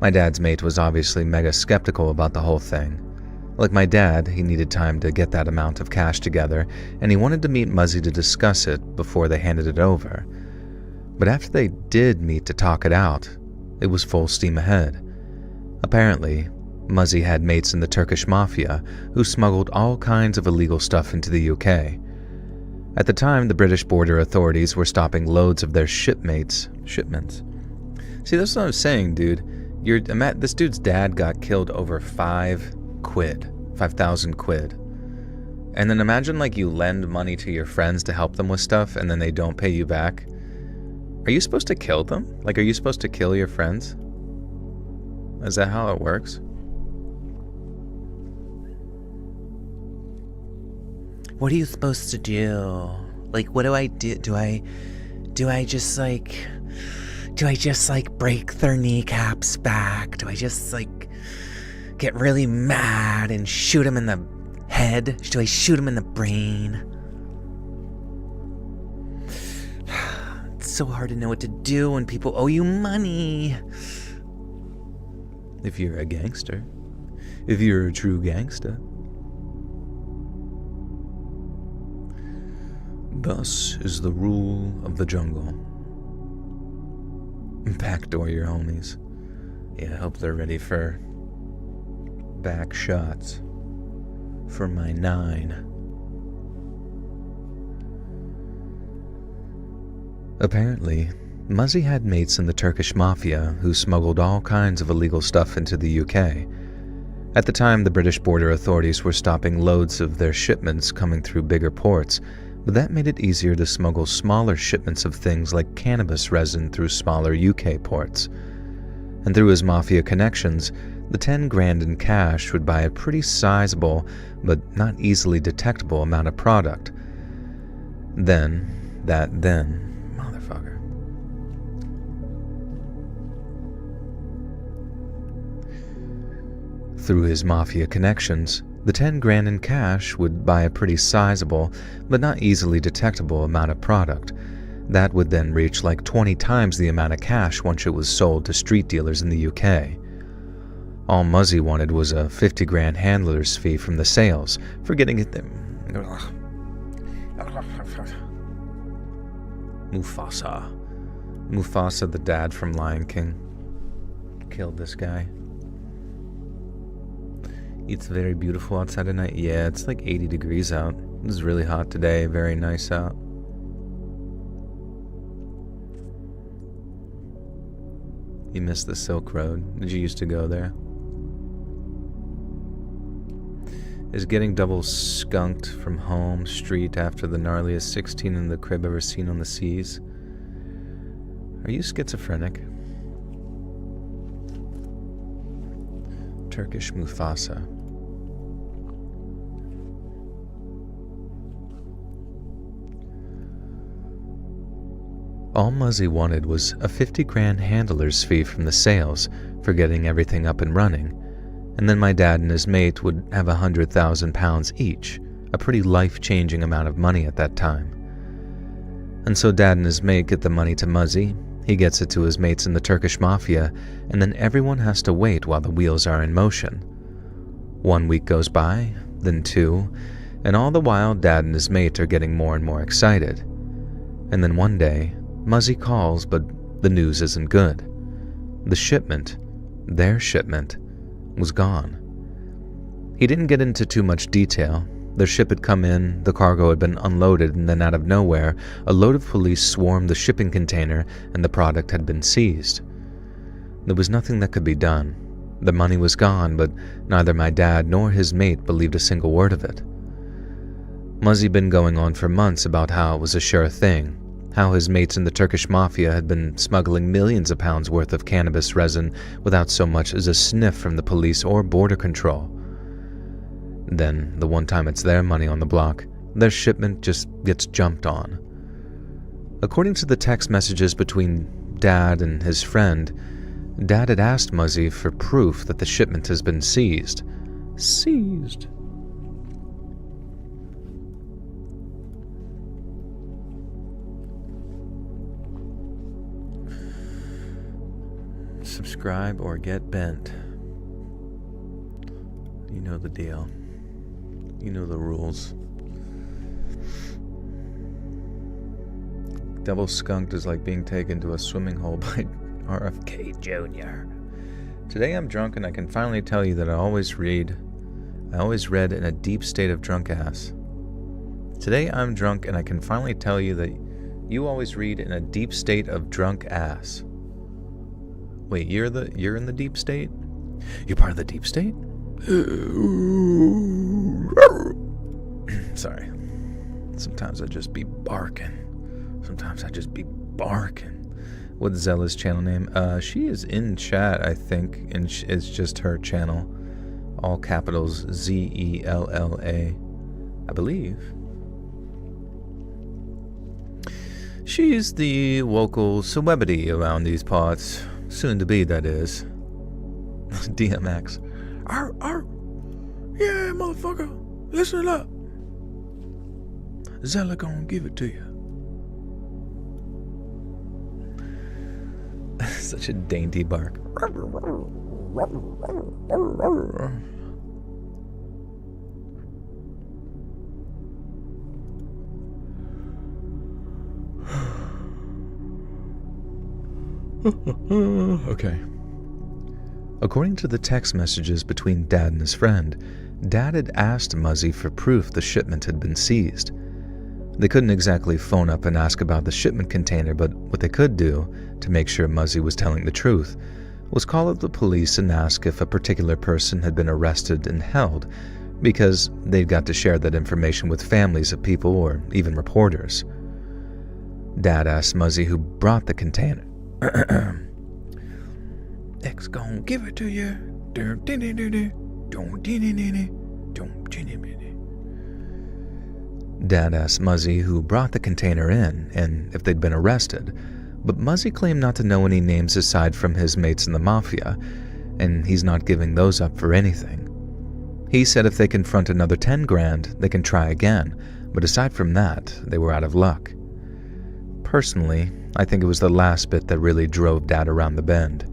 Speaker 1: My dad's mate was obviously mega skeptical about the whole thing. Like my dad, he needed time to get that amount of cash together, and he wanted to meet Muzzy to discuss it before they handed it over. But after they did meet to talk it out, it was full steam ahead. Apparently, Muzzy had mates in the Turkish mafia who smuggled all kinds of illegal stuff into the UK. At the time, the British border authorities were stopping loads of their shipments. See, that's what I'm saying, dude. This dude's dad got killed over 5,000 quid. And then imagine like you lend money to your friends to help them with stuff and then they don't pay you back. Are you supposed to kill them? Like, are you supposed to kill your friends? Is that how it works?
Speaker 2: What are you supposed to do? Like, what do I do? Do I just break their kneecaps back? Do I just like get really mad and shoot them in the head? Do I shoot them in the brain? It's so hard to know what to do when people owe you money.
Speaker 1: If you're a gangster. If you're a true gangster. Thus is the rule of the jungle. Backdoor your homies. Yeah, I hope they're ready for back shots for my 9. Apparently, Muzzy had mates in the Turkish mafia who smuggled all kinds of illegal stuff into the UK. At the time, the British border authorities were stopping loads of their shipments coming through bigger ports, but that made it easier to smuggle smaller shipments of things like cannabis resin through smaller UK ports. And through his mafia connections, the 10 grand in cash would buy a pretty sizable, but not easily detectable amount of product. Motherfucker. Through his mafia connections, the 10 grand in cash would buy a pretty sizable, but not easily detectable amount of product. That would then reach like 20 times the amount of cash once it was sold to street dealers in the UK. All Muzzy wanted was a 50 grand handler's fee from the sales for getting it there. Mufasa, the dad from Lion King, killed this guy. It's very beautiful outside tonight. Yeah, it's like 80 degrees out. It's really hot today. Very nice out. You missed the Silk Road. Did you used to go there? Is getting double skunked from home street after the gnarliest 16 in the crib ever seen on the seas? Are you schizophrenic? Turkish Mufasa. All Muzzy wanted was a 50 grand handler's fee from the sales for getting everything up and running, and then my dad and his mate would have 100,000 pounds each, a pretty life-changing amount of money at that time. And so Dad and his mate get the money to Muzzy, he gets it to his mates in the Turkish mafia, and then everyone has to wait while the wheels are in motion. 1 week goes by, then 2, and all the while Dad and his mate are getting more and more excited. And then one day, Muzzy calls, but the news isn't good. The shipment, their shipment, was gone. He didn't get into too much detail. Their ship had come in, the cargo had been unloaded, and then out of nowhere, a load of police swarmed the shipping container and the product had been seized. There was nothing that could be done. The money was gone, but neither my dad nor his mate believed a single word of it. Muzzy had been going on for months about how it was a sure thing, how his mates in the Turkish mafia had been smuggling millions of pounds worth of cannabis resin without so much as a sniff from the police or border control. Then, the one time it's their money on the block, their shipment just gets jumped on. According to the text messages between Dad and his friend, Dad had asked Muzzy for proof that the shipment has been seized. Seized. Subscribe or get bent. You know the deal. You know the rules. Double skunked is like being taken to a swimming hole by RFK Jr. Today I'm drunk and I can finally tell you that I always read in a deep state of drunk ass. Today I'm drunk and I can finally tell you that you always read in a deep state of drunk ass. Wait, you're in the deep state? You're part of the deep state? Sorry. Sometimes I just be barking. What's Zella's channel name? She is in chat, I think, and it's just her channel. All capitals Zella, I believe. She's the local celebrity around these parts. Soon to be, that is. DMX. Arr, arr. Yeah, motherfucker. Listen up. Zella gonna give it to you. Such a dainty bark. Okay. According to the text messages between Dad and his friend, Dad had asked Muzzy for proof the shipment had been seized. They couldn't exactly phone up and ask about the shipment container, but what they could do, to make sure Muzzy was telling the truth, was call up the police and ask if a particular person had been arrested and held, because they'd got to share that information with families of people or even reporters. Dad asked Muzzy who brought the container. X gon' give it to you. Dad asked Muzzy who brought the container in and if they'd been arrested, but Muzzy claimed not to know any names aside from his mates in the mafia, and he's not giving those up for anything. He said if they confront another 10 grand, they can try again, but aside from that, they were out of luck. Personally, I think it was the last bit that really drove Dad around the bend.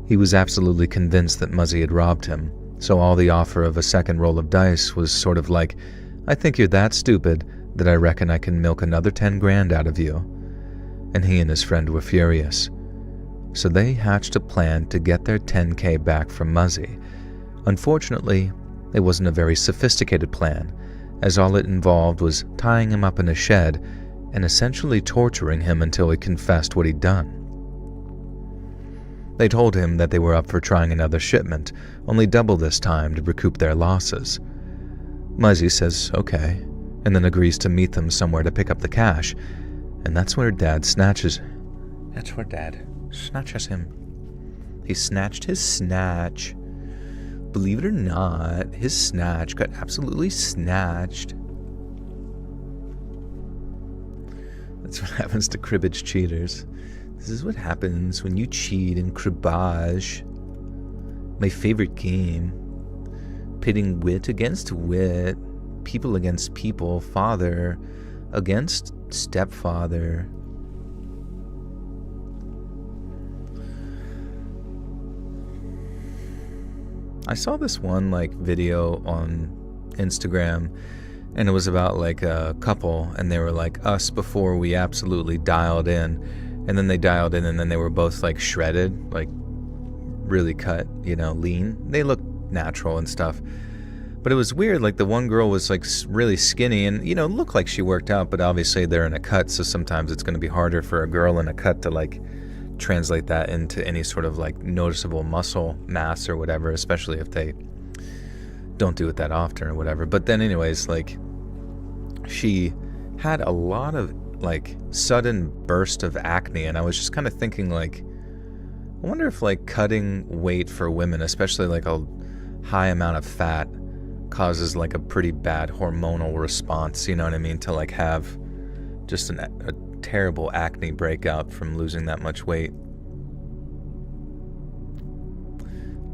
Speaker 1: He was absolutely convinced that Muzzy had robbed him, so all the offer of a second roll of dice was sort of like, I think you're that stupid that I reckon I can milk another 10 grand out of you. And he and his friend were furious. So they hatched a plan to get their 10K back from Muzzy. Unfortunately, it wasn't a very sophisticated plan, as all it involved was tying him up in a shed and essentially torturing him until he confessed what he'd done. They told him that they were up for trying another shipment, only double this time to recoup their losses. Muzzy says okay, and then agrees to meet them somewhere to pick up the cash, and that's where Dad snatches him. He snatched his snatch. Believe it or not, his snatch got absolutely snatched. That's what happens to cribbage cheaters. This is what happens when you cheat in cribbage. My favorite game. Pitting wit against wit, people against people, father against stepfather. I saw this one video on Instagram, and it was about a couple, and they were like us before we absolutely dialed in, and then they dialed in, and then they were both shredded, really cut, lean. They looked natural and stuff, but it was weird. The one girl was really skinny and looked like she worked out, but obviously they're in a cut, so sometimes it's going to be harder for a girl in a cut to translate that into any sort of noticeable muscle mass or whatever, especially if they don't do it that often or whatever. But then anyways, she had a lot of sudden burst of acne, and I was just kind of thinking I wonder if cutting weight for women, especially a high amount of fat, causes a pretty bad hormonal response, you know what I mean, to have just a terrible acne breakout from losing that much weight.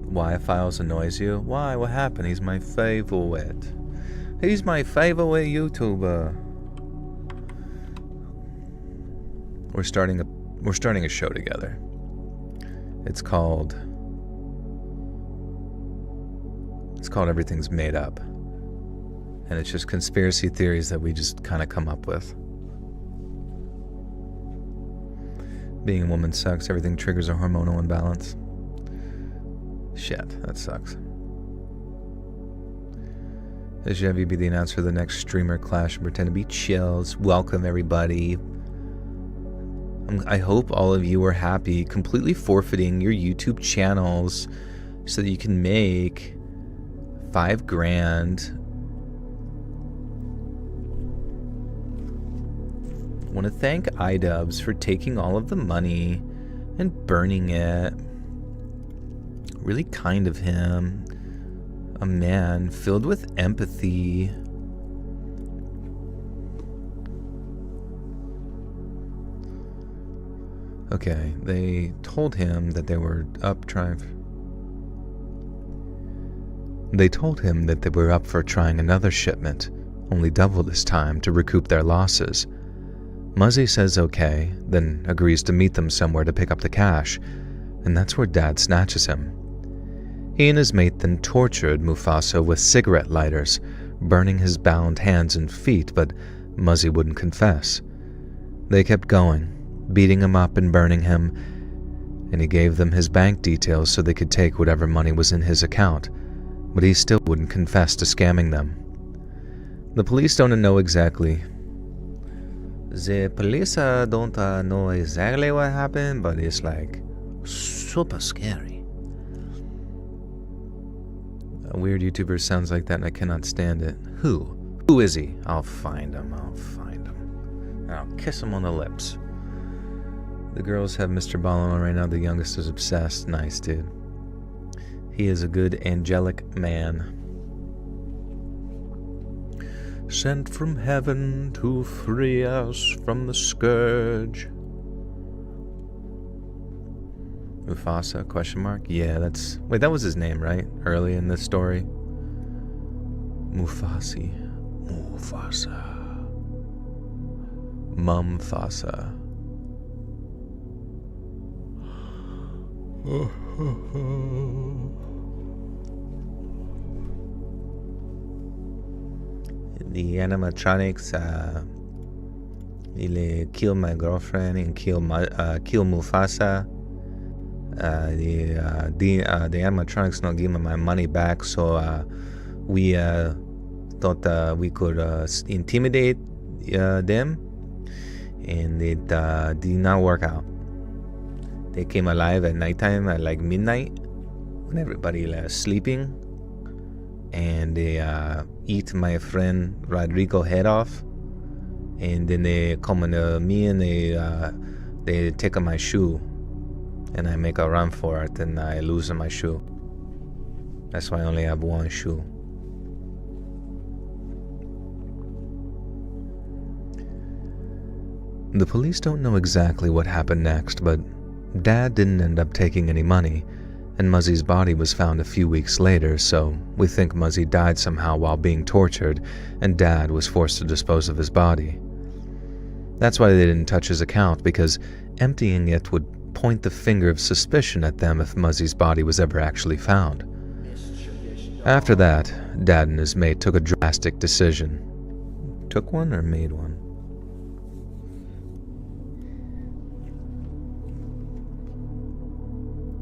Speaker 1: Why Files annoys you? Why? What happened? He's my favorite. He's my favorite YouTuber. We're starting a show together. It's called Everything's Made Up. And it's just conspiracy theories that we just kind of come up with. Being a woman sucks. Everything triggers a hormonal imbalance. Shit, that sucks. Should have you be the announcer of the next streamer clash and pretend to be Chills. Welcome, everybody. I hope all of you are happy, completely forfeiting your YouTube channels so that you can make $5,000. I want to thank iDubbbz for taking all of the money and burning it. Really kind of him. A man filled with empathy. Okay, they told him that they were up for trying another shipment, only double this time to recoup their losses. Muzzy says okay, then agrees to meet them somewhere to pick up the cash, and that's where Dad snatches him. He and his mate then tortured Mufasa with cigarette lighters, burning his bound hands and feet, but Muzzy wouldn't confess. They kept going, beating him up and burning him, and he gave them his bank details so they could take whatever money was in his account, but he still wouldn't confess to scamming them. The police don't know exactly. The police don't know exactly what happened, but it's like super scary. A weird YouTuber sounds like that and I cannot stand it. Who? Who is he? I'll find him. And I'll kiss him on the lips. The girls have Mr. Ball on right now. The youngest is obsessed. Nice, dude. He is a good angelic man. Sent from heaven to free us from the scourge. Mufasa, question mark? Yeah, that's... Wait, that was his name, right? Early in this story. Mufasa. Mumfasa. The animatronics they kill my girlfriend and kill Mufasa. The animatronics not give me my money back, so we thought we could intimidate them, and it did not work out. They came alive at nighttime at like midnight when everybody was sleeping, and they eat my friend Rodrigo head off, and then they come on me and they take my shoe, and I make a run for it and I lose my shoe. That's why I only have one shoe. The police don't know exactly what happened next, but Dad didn't end up taking any money, and Muzzy's body was found a few weeks later, so we think Muzzy died somehow while being tortured, and Dad was forced to dispose of his body. That's why they didn't touch his account, because emptying it would point the finger of suspicion at them if Muzzy's body was ever actually found. After that, Dad and his mate took a drastic decision. Took one or made one?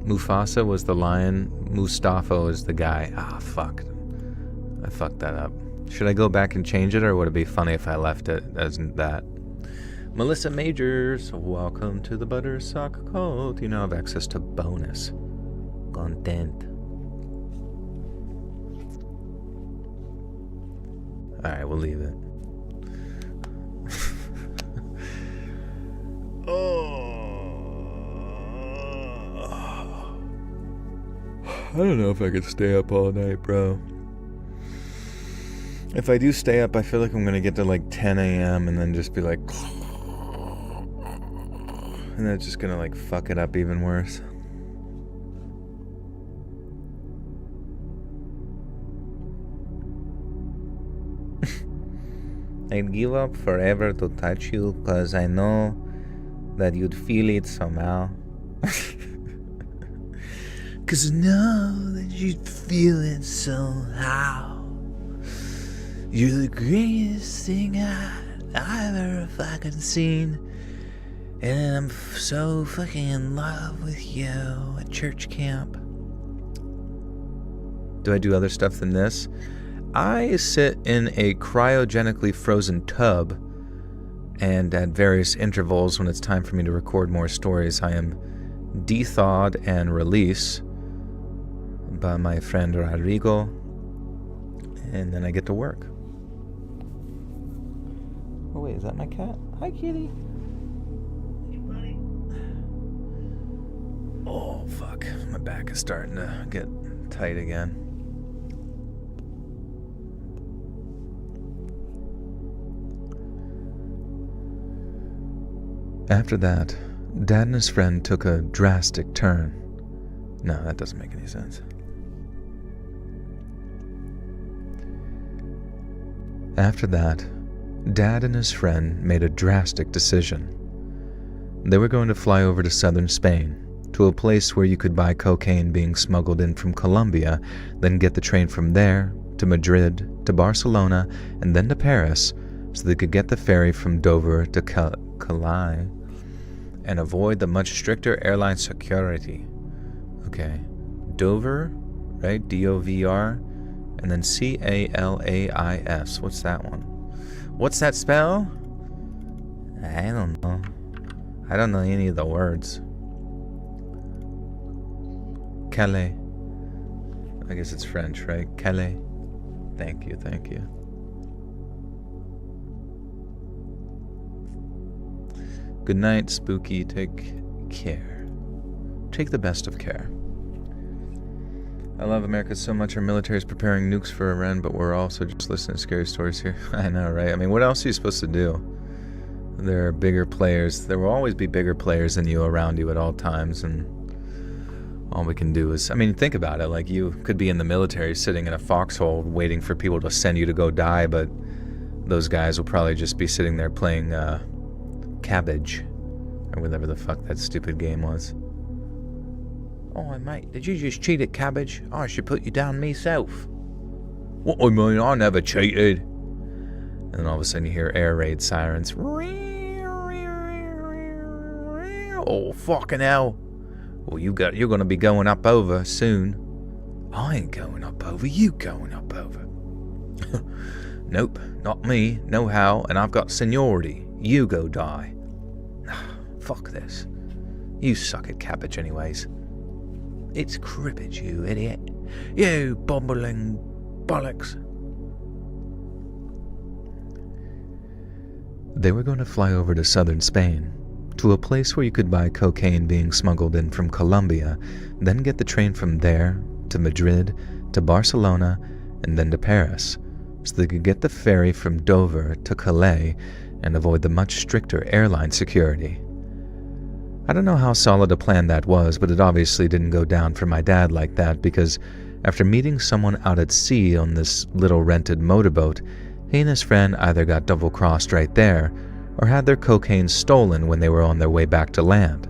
Speaker 1: Mufasa was the lion, Mustafa was the guy. Ah, fuck. I fucked that up. Should I go back and change it, or would it be funny if I left it as that? Melissa Majors, welcome to the Buttersock Cult. You now have access to bonus content. Alright, we'll leave it. I don't know if I could stay up all night, bro. If I do stay up, I feel like I'm gonna get to like 10 a.m. and then just be like... And that's just gonna like fuck it up even worse. I'd give up forever to touch you, cause I know that you'd feel it somehow. Cause I know that you'd feel it somehow. You're the greatest thing I've ever fucking seen. And I'm so fucking in love with you at church camp. Do I do other stuff than this? I sit in a cryogenically frozen tub, and at various intervals when it's time for me to record more stories, I am de-thawed and released by my friend Rodrigo, and then I get to work. Oh wait, is that my cat? Hi, kitty. Hey, buddy. Oh fuck, my back is starting to get tight again. After that, Dad and his friend took a drastic turn. No, that doesn't make any sense. After that, Dad and his friend made a drastic decision. They were going to fly over to southern Spain, to a place where you could buy cocaine being smuggled in from Colombia, then get the train from there to Madrid, to Barcelona, and then to Paris, so they could get the ferry from Dover to Calais, and avoid the much stricter airline security. Okay, Dover, right? D-O-V-R, and then C-A-L-A-I-S. What's that one? What's that spell? I don't know. I don't know any of the words. Calais. I guess it's French, right? Calais. Thank you, thank you. Good night, Spooky. Take care. Take the best of care. I love America so much. Our military is preparing nukes for Iran, but we're also just listening to scary stories here. I know, right? I mean, what else are you supposed to do? There are bigger players. There will always be bigger players than you around you at all times, and all we can do is, I mean, think about it. Like, you could be in the military sitting in a foxhole waiting for people to send you to go die, but those guys will probably just be sitting there playing Cabbage, or whatever the fuck that stupid game was. Oh, mate, did you just cheat at Cabbage? I should put you down myself. What, I mean, I never cheated. And then all of a sudden you hear air raid sirens. Oh, fucking hell. Well, you're gonna be going up over soon. I ain't going up over, you going up over. Nope, not me, no how, and I've got seniority. You go die. Fuck this. You suck at Cabbage anyways. It's cribbage, you idiot. You bumbling bollocks. They were going to fly over to southern Spain, to a place where you could buy cocaine being smuggled in from Colombia, then get the train from there to Madrid, to Barcelona, and then to Paris, so they could get the ferry from Dover to Calais and avoid the much stricter airline security. I don't know how solid a plan that was, but it obviously didn't go down for my dad like that, because after meeting someone out at sea on this little rented motorboat, he and his friend either got double-crossed right there, or had their cocaine stolen when they were on their way back to land.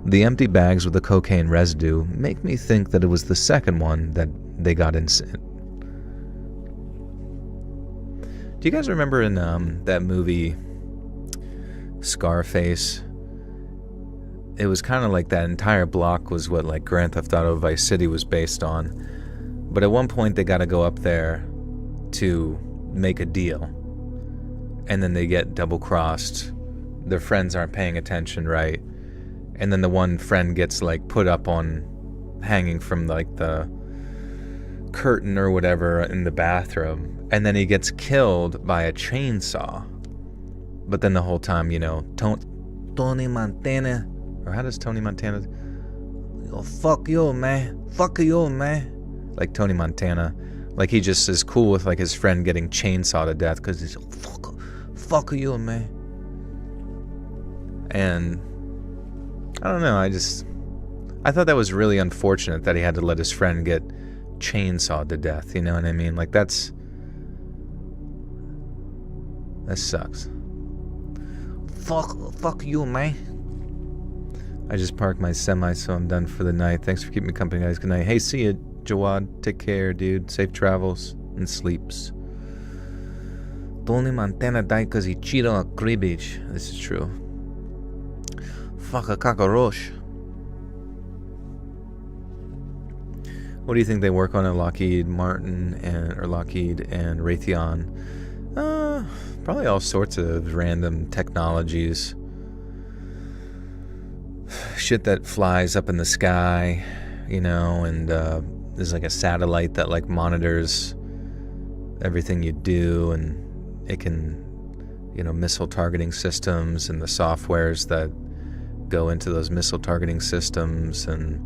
Speaker 1: The empty bags with the cocaine residue make me think that it was the second one that they got in. Do you guys remember in that movie Scarface? It was kind of like that entire block was what like Grand Theft Auto Vice City was based on. But at one point they got to go up there to make a deal. And then they get double-crossed. Their friends aren't paying attention, right? And then the one friend gets like put up on hanging from like the curtain or whatever in the bathroom. And then he gets killed by a chainsaw. But then the whole time, you know, Tony Montana, or how does Tony Montana? Oh, fuck you, man. Fuck you, man. Like Tony Montana. Like he just is cool with like his friend getting chainsawed to death because he's fuck you, man. And I don't know, I thought that was really unfortunate that he had to let his friend get chainsawed to death, you know what I mean? Like that sucks. Fuck you, man. I just parked my semi, so I'm done for the night. Thanks for keeping me company, guys. Good night. Hey, see you, Jawad. Take care, dude. Safe travels and sleeps. Tony Montana died because he cheated on cribbage. This is true. Fuck a cockroach. What do you think they work on at Lockheed Martin or Lockheed and Raytheon? Probably all sorts of random technologies. Shit that flies up in the sky, and there's like a satellite that like monitors everything you do, and it can, missile targeting systems and the softwares that go into those missile targeting systems. And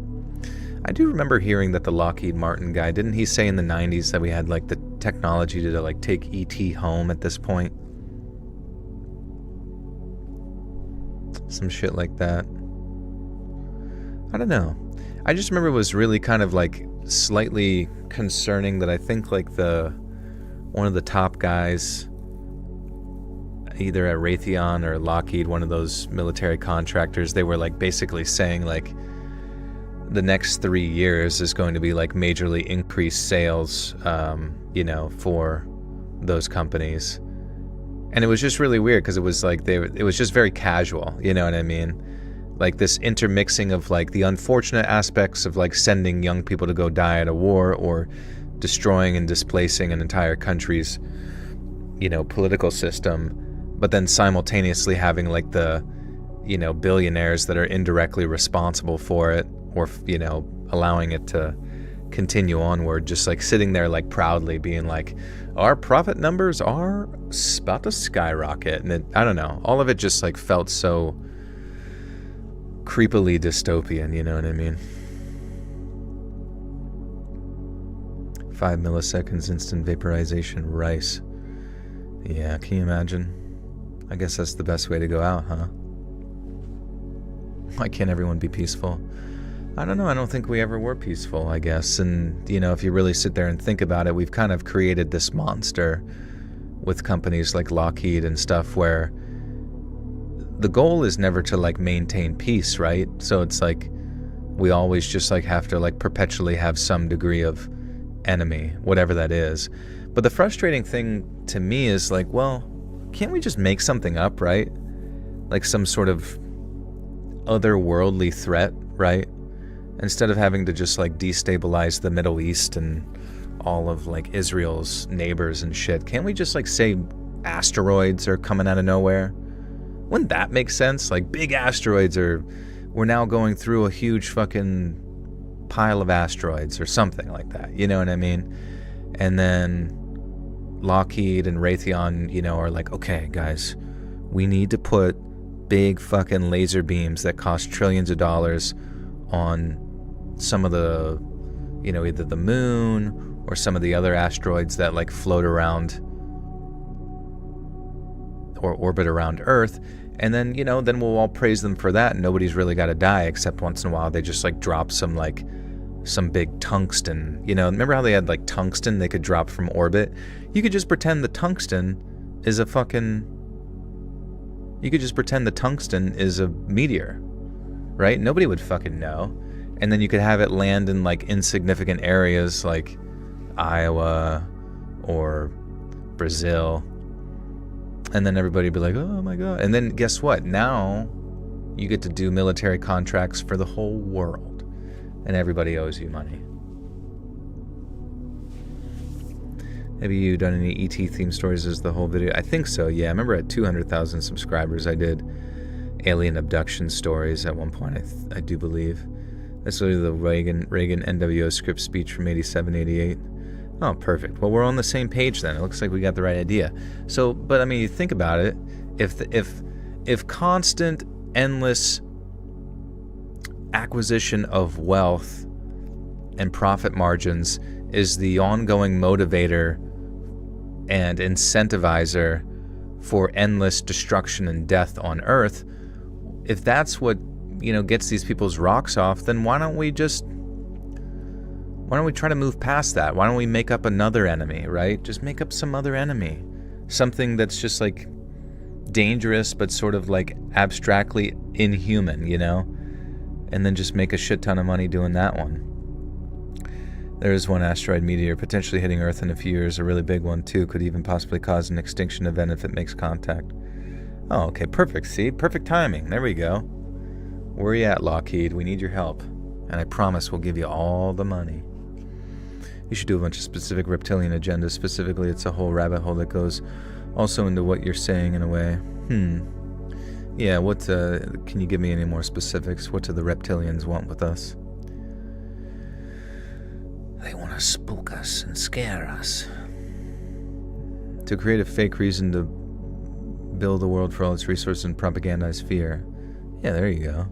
Speaker 1: I do remember hearing that the Lockheed Martin guy, didn't he say in the 90s that we had like the technology to like take ET home at this point? Some shit like that. I don't know. I just remember it was really kind of like slightly concerning that I think like one of the top guys, either at Raytheon or Lockheed, one of those military contractors, they were like basically saying like the next 3 years is going to be like majorly increased sales, for those companies. And it was just really weird because it was like it was just very casual, you know what I mean? Like this intermixing of like the unfortunate aspects of like sending young people to go die at a war or destroying and displacing an entire country's, political system, but then simultaneously having like the, billionaires that are indirectly responsible for it, or, allowing it to continue onward, just like sitting there like proudly being like, our profit numbers are about to skyrocket. And I don't know, all of it just like felt so creepily dystopian, you know what I mean? 5 milliseconds instant vaporization rice. Yeah, can you imagine? I guess that's the best way to go out, huh? Why can't everyone be peaceful? I don't know, I don't think we ever were peaceful, I guess. And, if you really sit there and think about it, we've kind of created this monster with companies like Lockheed and stuff where the goal is never to like maintain peace, right? So it's like we always just like have to like perpetually have some degree of enemy, whatever that is. But the frustrating thing to me is like, well, can't we just make something up, right? Like some sort of otherworldly threat, right? Instead of having to just like destabilize the Middle East and all of like Israel's neighbors and shit, can't we just like say asteroids are coming out of nowhere? Wouldn't that make sense? Like big asteroids we're now going through a huge fucking pile of asteroids or something like that, you know what I mean? And then Lockheed and Raytheon, are like, okay guys, we need to put big fucking laser beams that cost trillions of dollars on some of the, either the moon or some of the other asteroids that like float around or orbit around Earth, and then then we'll all praise them for that, and nobody's really got to die, except once in a while they just like drop some big tungsten. Remember how they had like tungsten they could drop from orbit? You could just pretend the tungsten is a meteor, right? Nobody would fucking know. And then you could have it land in like insignificant areas like Iowa or Brazil. And then everybody would be like, oh my God. And then guess what? Now you get to do military contracts for the whole world. And everybody owes you money. Have you done any ET theme stories as the whole video? I think so, yeah. I remember at 200,000 subscribers I did alien abduction stories at one point, I do believe. That's really the Reagan NWO script speech from 87, 88. Oh, perfect. Well, we're on the same page then. It looks like we got the right idea. So, but I mean, you think about it. If constant, endless acquisition of wealth and profit margins is the ongoing motivator and incentivizer for endless destruction and death on Earth, if that's what gets these people's rocks off, then why don't we try to move past that? Why don't we make up another enemy, right? Just make up some other enemy. Something that's just like dangerous but sort of like abstractly inhuman, and then just make a shit ton of money doing that one. There's one asteroid meteor potentially hitting Earth in a few years, a really big one too, could even possibly cause an extinction event if it makes contact. Oh, okay, perfect. See, perfect timing. There we go. Where are you at, Lockheed? We need your help. And I promise we'll give you all the money. You should do a bunch of specific reptilian agendas. Specifically, it's a whole rabbit hole that goes also into what you're saying in a way. Yeah, what, can you give me any more specifics? What do the reptilians want with us?
Speaker 2: They want to spook us and scare us.
Speaker 1: To create a fake reason to build the world for all its resources and propagandize fear. Yeah, there you go.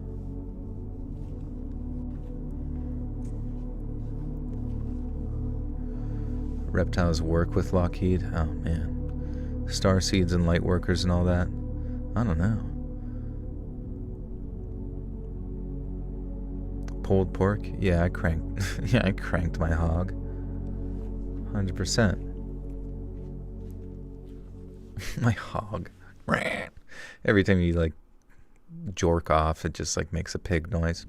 Speaker 1: Reptiles work with Lockheed? Oh, man. Star seeds and light workers and all that? I don't know. Pulled pork? Yeah, I cranked my hog. 100%. My hog. Every time you, like, jork off, it just, like, makes a pig noise.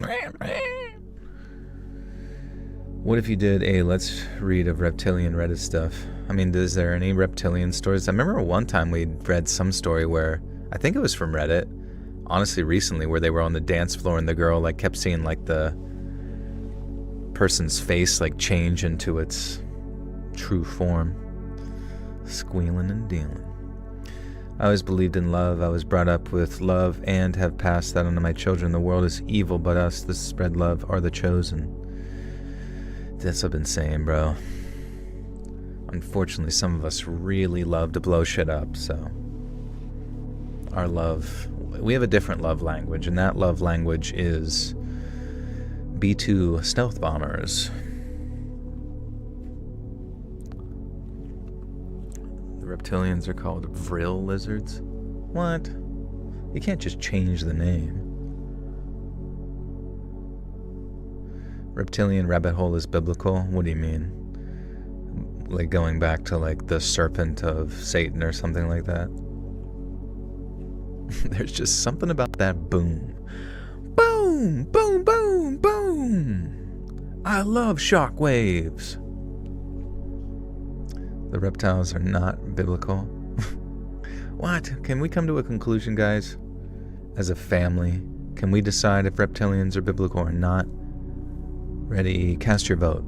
Speaker 1: What if you did a let's read of reptilian Reddit stuff? I mean, is there any reptilian stories? I remember one time we read some story where, I think it was from Reddit, honestly recently, where they were on the dance floor and the girl, like, kept seeing, like, the person's face, like, change into its true form. Squealing and dealing. I always believed in love. I was brought up with love and have passed that on to my children. The world is evil, but us, that spread love, are the chosen. That's what I've been saying, bro. Unfortunately, some of us really love to blow shit up, so... Our love... We have a different love language, and that love language is... B-2 stealth bombers. The reptilians are called vril lizards? What? You can't just change the name. Reptilian rabbit hole is biblical? What do you mean? Like going back to like the serpent of Satan or something like that? There's just something about that boom. Boom! Boom, boom, boom! I love shock waves. The reptiles are not biblical. What? Can we come to a conclusion, guys? As a family, can we decide if reptilians are biblical or not? Ready, cast your vote.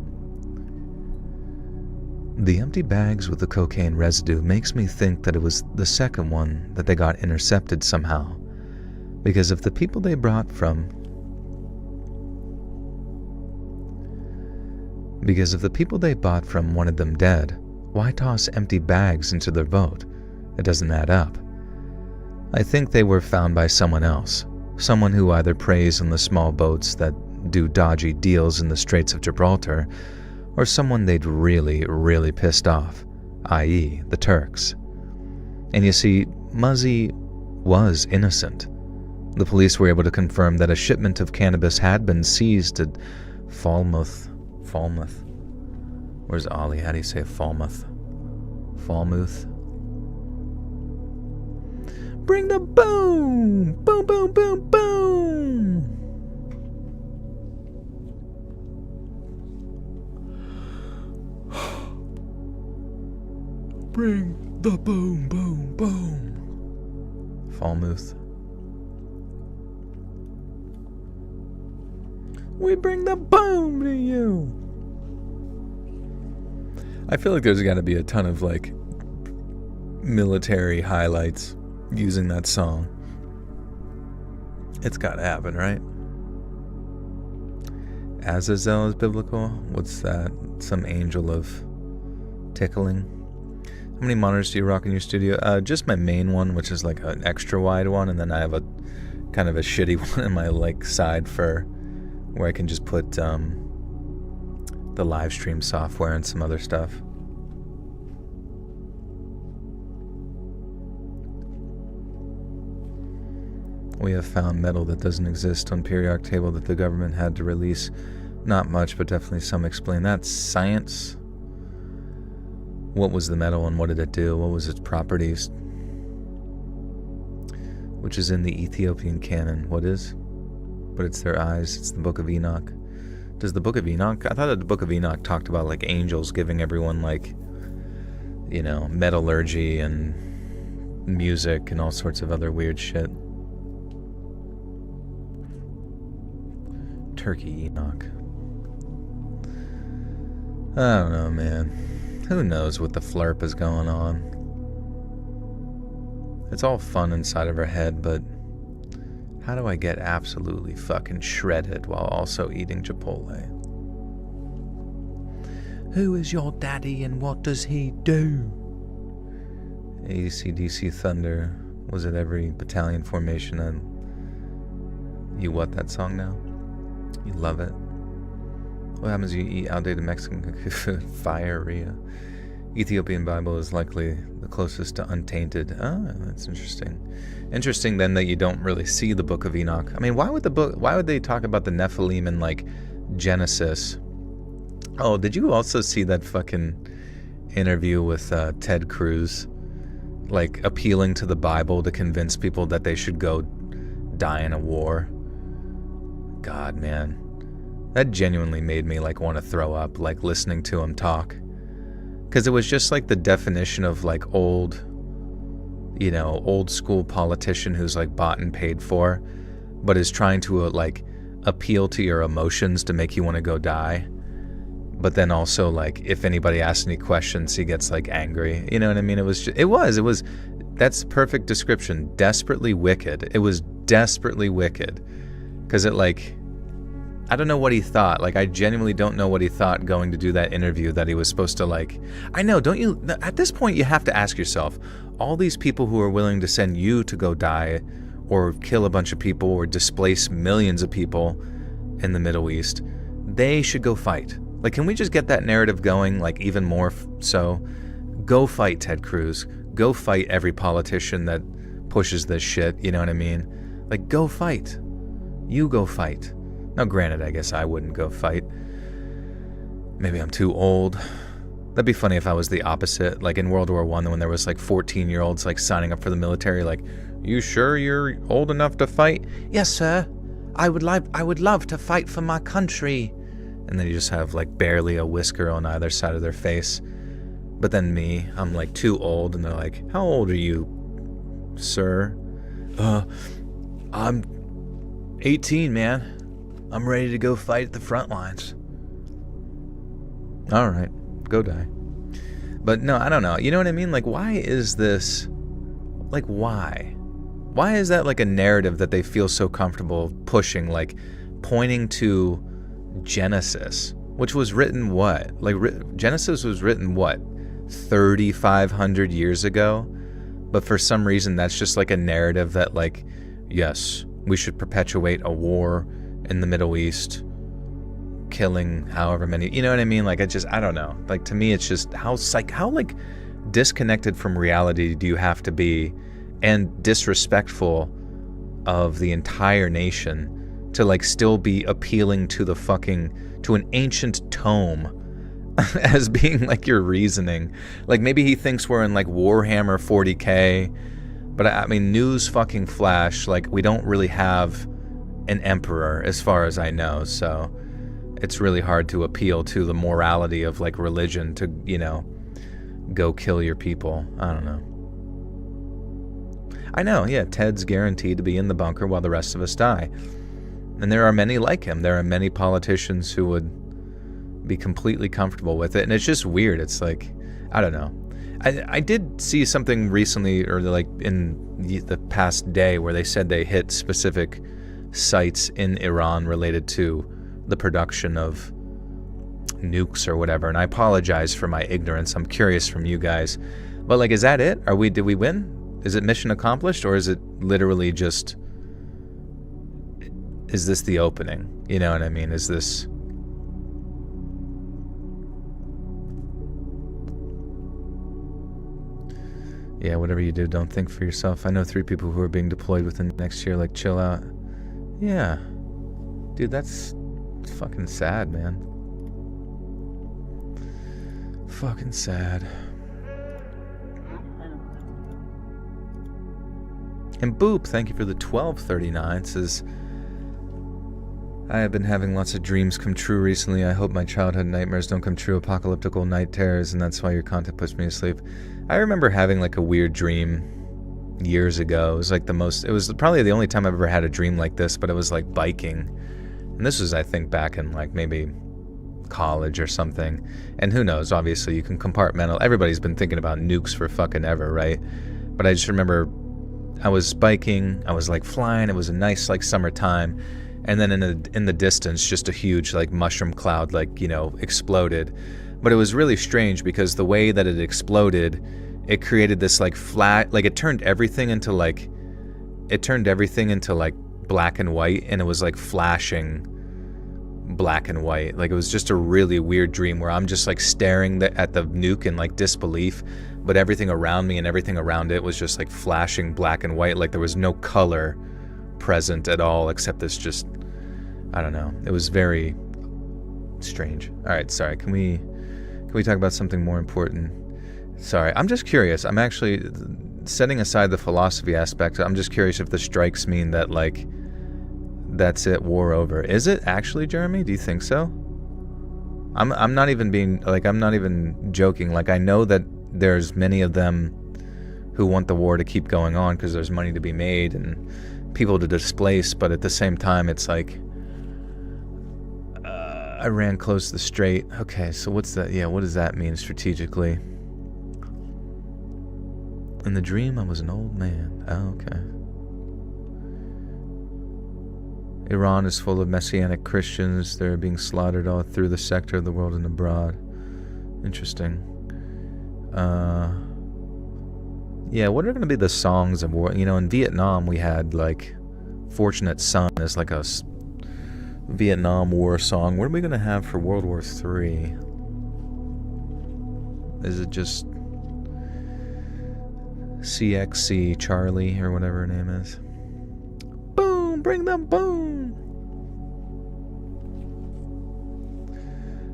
Speaker 1: The empty bags with the cocaine residue makes me think that it was the second one that they got intercepted somehow. Because if the people they bought from wanted them dead, why toss empty bags into their boat? It doesn't add up. I think they were found by someone else. Someone who either preys on the small boats that do dodgy deals in the Straits of Gibraltar, or someone they'd really, really pissed off, i.e. the Turks. And you see, Muzzy was innocent. The police were able to confirm that a shipment of cannabis had been seized at Falmouth. Where's Ollie? How do you say Falmouth? Falmouth? Bring the boom! Boom, boom, boom, boom! Bring the boom, boom, boom. Falmouth. We bring the boom to you. I feel like there's got to be a ton of like military highlights using that song. It's got to happen, right? Azazel is biblical. What's that? Some angel of tickling. How many monitors do you rock in your studio? Just my main one, which is like an extra wide one, and then I have a kind of a shitty one in my like side for where I can just put the live stream software and some other stuff. We have found metal that doesn't exist on periodic table that the government had to release. Not much, but definitely some. Explain that. Science. What was the metal and what did it do? What was its properties? Which is in the Ethiopian canon. What is? But it's their eyes. It's the Book of Enoch. Does the Book of Enoch? I thought that the Book of Enoch talked about like angels giving everyone like, you know, metallurgy and music and all sorts of other weird shit. Turkey Enoch. I don't know, man. Who knows what the flurp is going on? It's all fun inside of our head, but how do I get absolutely fucking shredded while also eating Chipotle?
Speaker 2: Who is your daddy and what does he do?
Speaker 1: AC/DC Thunder was at every battalion formation, and you what that song now? You love it. What happens if you eat outdated Mexican food? Firea. Ethiopian Bible is likely the closest to untainted. Ah, that's interesting. Interesting then that you don't really see the Book of Enoch. I mean, why would they talk about the Nephilim in like Genesis? Oh, did you also see that fucking interview with Ted Cruz? Like appealing to the Bible to convince people that they should go die in a war. God, man. That genuinely made me like want to throw up, like listening to him talk. Because it was just like the definition of like old school politician who's like bought and paid for, but is trying to like appeal to your emotions to make you want to go die. But then also like if anybody asks any questions, he gets like angry. You know what I mean? That's perfect description. Desperately wicked. It was desperately wicked. Because it like, I don't know what he thought. Like, I genuinely don't know what he thought going to do that interview that he was supposed to like. I know, don't you? At this point, you have to ask yourself, all these people who are willing to send you to go die or kill a bunch of people or displace millions of people in the Middle East, they should go fight. Like, can we just get that narrative going, like, even more so? Go fight Ted Cruz. Go fight every politician that pushes this shit, you know what I mean? Like, go fight. You go fight. Now, granted, I guess I wouldn't go fight. Maybe I'm too old. That'd be funny if I was the opposite, like in World War I, when there was like 14-year-olds like signing up for the military, like, you sure you're old enough to fight?
Speaker 2: Yes, sir. I would love to fight for my country.
Speaker 1: And then you just have like barely a whisker on either side of their face. But then me, I'm like too old, and they're like, how old are you, sir? I'm 18, man. I'm ready to go fight at the front lines. All right, go die. But no, I don't know. You know what I mean? Like, why is this? Like, why? Why is that like a narrative that they feel so comfortable pushing, like pointing to Genesis, which was written what? Like, Genesis was written what? 3,500 years ago? But for some reason, that's just like a narrative that like, yes, we should perpetuate a war in the Middle East, killing however many, you know what I mean? Like, I don't know. Like, to me, it's just how like disconnected from reality do you have to be, and disrespectful of the entire nation to like still be appealing to to an ancient tome as being like your reasoning. Like, maybe he thinks we're in like Warhammer 40K, but I mean, news fucking flash, like, we don't really have an emperor as far as I know, so it's really hard to appeal to the morality of like religion to, you know, go kill your people. I don't know. I know, yeah, Ted's guaranteed to be in the bunker while the rest of us die. And there are many like him. There are many politicians who would be completely comfortable with it. And it's just weird. It's like, I don't know. I did see something recently, or like in the past day, where they said they hit specific sites in Iran related to the production of nukes or whatever. And I apologize for my ignorance. I'm curious from you guys. But like, is that it? Did we win? Is it mission accomplished, or is it literally just, is this the opening? You know what I mean? Is this... Yeah, whatever you do, don't think for yourself. I know 3 people who are being deployed within the next year. Like, chill out. Yeah. Dude, that's fucking sad, man. Fucking sad. And Boop, thank you for the 1239. Says, I have been having lots of dreams come true recently. I hope my childhood nightmares don't come true. Apocalyptical night terrors, and that's why your content puts me to sleep. I remember having like a weird dream years ago. It was probably the only time I've ever had a dream like this, but it was like biking. And this was, I think, back in like maybe college or something. And who knows, obviously you can compartmentalize. Everybody's been thinking about nukes for fucking ever, right? But I just remember I was biking, I was like flying, it was a nice like summertime, and then in the distance just a huge like mushroom cloud like, you know, exploded. But it was really strange because the way that it exploded, it created this like flat, like it turned everything into like black and white, and it was like flashing black and white. Like it was just a really weird dream where I'm just like staring at the nuke in like disbelief, but everything around me and everything around it was just like flashing black and white, like there was no color present at all except this just, I don't know, it was very strange. All right, sorry, can we talk about something more important? Sorry, I'm just curious. I'm actually, setting aside the philosophy aspect, I'm just curious if the strikes mean that like that's it, war over. Is it actually, Jeremy? Do you think so? I'm not even being like, I'm not even joking. Like I know that there's many of them who want the war to keep going on because there's money to be made and people to displace, but at the same time it's like I ran close to the strait. Okay, so what's that? Yeah, what does that mean strategically? In the dream I was an old man. Oh, okay. Iran is full of Messianic Christians. They're being slaughtered all through the sector of the world and abroad. Interesting. Yeah, what are going to be the songs of war? You know, in Vietnam we had like Fortunate Son as like a Vietnam War song. What are we going to have for World War III? Is it just CXC Charlie or whatever her name is? Boom! Bring them boom!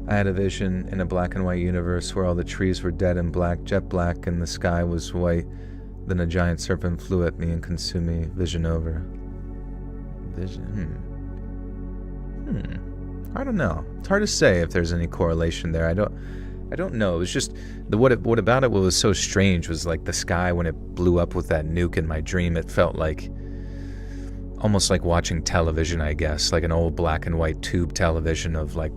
Speaker 1: I had a vision in a black and white universe where all the trees were dead and black, jet black, and the sky was white. Then a giant serpent flew at me and consumed me. Vision over. Vision. I don't know. It's hard to say if there's any correlation there. I don't know. It was just what about it? What was so strange was like the sky when it blew up with that nuke in my dream. It felt like almost like watching television, I guess, like an old black and white tube television of like,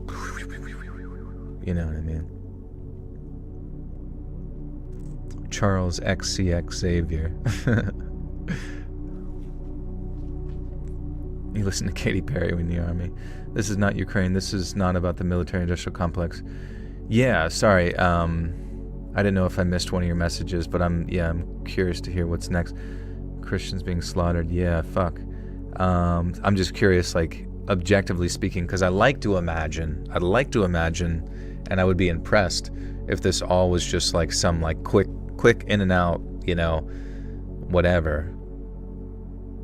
Speaker 1: you know what I mean? Charles XCX Xavier. You listen to Katy Perry when you're in the army. This is not Ukraine. This is not about the military-industrial complex. Yeah, sorry. I didn't know if I missed one of your messages, but I'm curious to hear what's next. Christians being slaughtered. Yeah, fuck. I'm just curious, like, objectively speaking, because I'd like to imagine, and I would be impressed if this all was just like some like quick in and out, you know, whatever.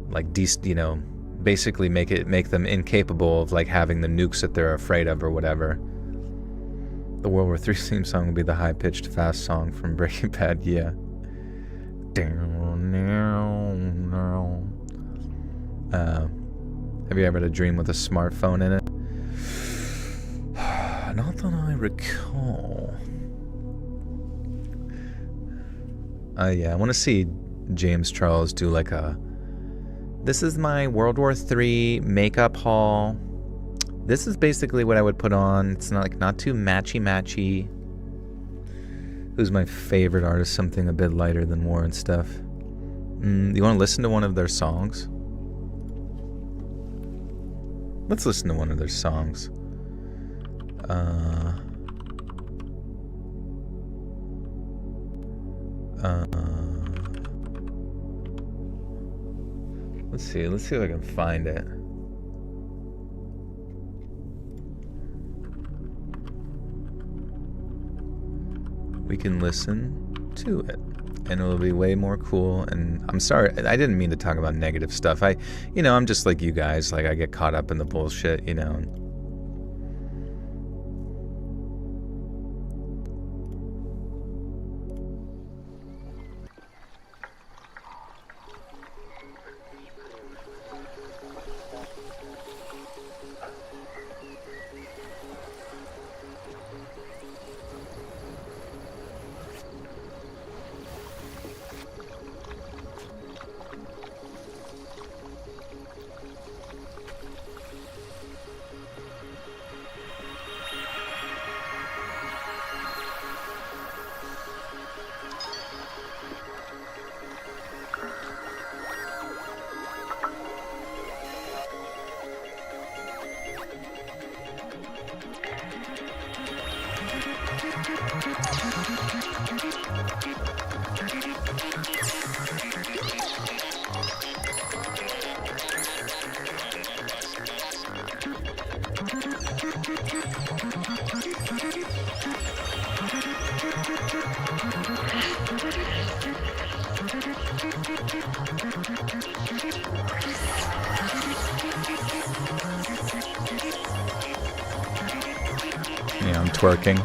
Speaker 1: Like, you know, basically make them incapable of like having the nukes that they're afraid of or whatever. The World War III theme song would be the high-pitched fast song from Breaking Bad. Yeah. Have you ever had a dream with a smartphone in it? Not that I recall. Yeah, I want to see James Charles do like a, this is my World War III makeup haul. This is basically what I would put on. It's not too matchy. Who's my favorite artist? Something a bit lighter than war and stuff. You want to listen to one of their songs? Let's listen to one of their songs. Let's see if I can find it. We can listen to it, and it'll be way more cool. And I'm sorry, I didn't mean to talk about negative stuff. I'm just like you guys. Like, I get caught up in the bullshit, you know. twerking.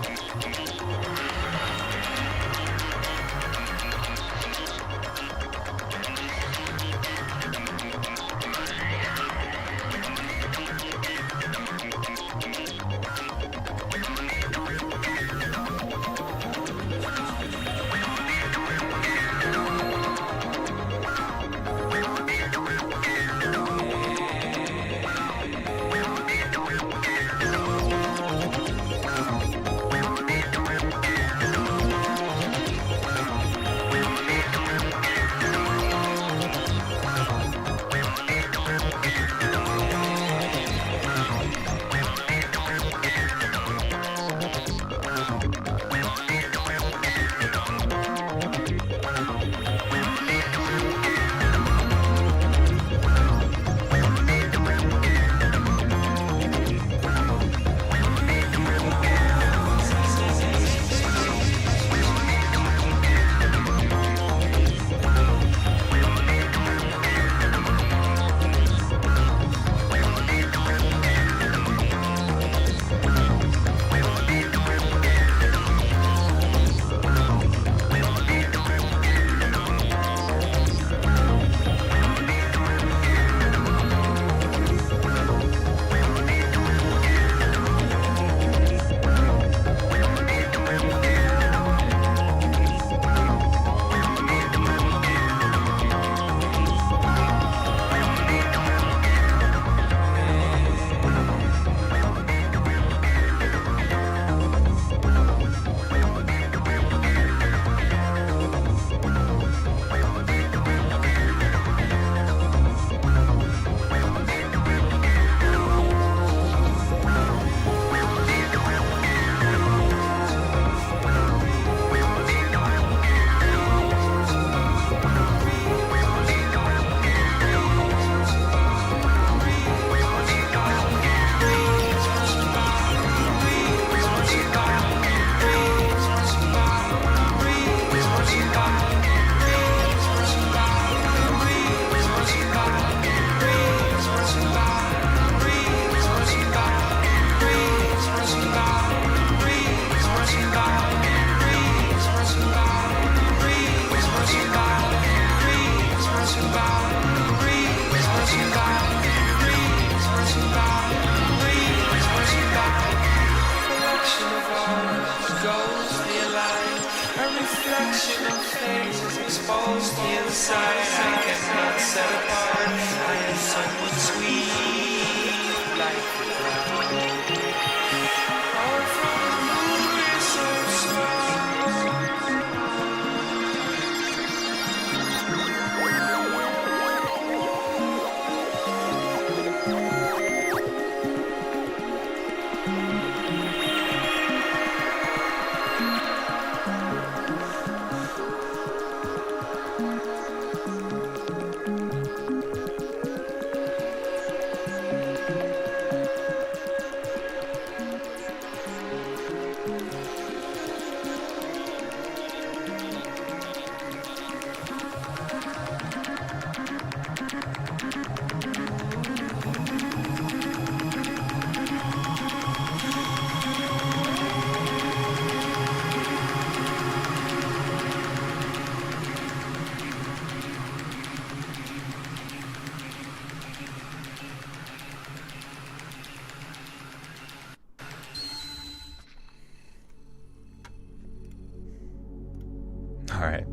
Speaker 1: All right.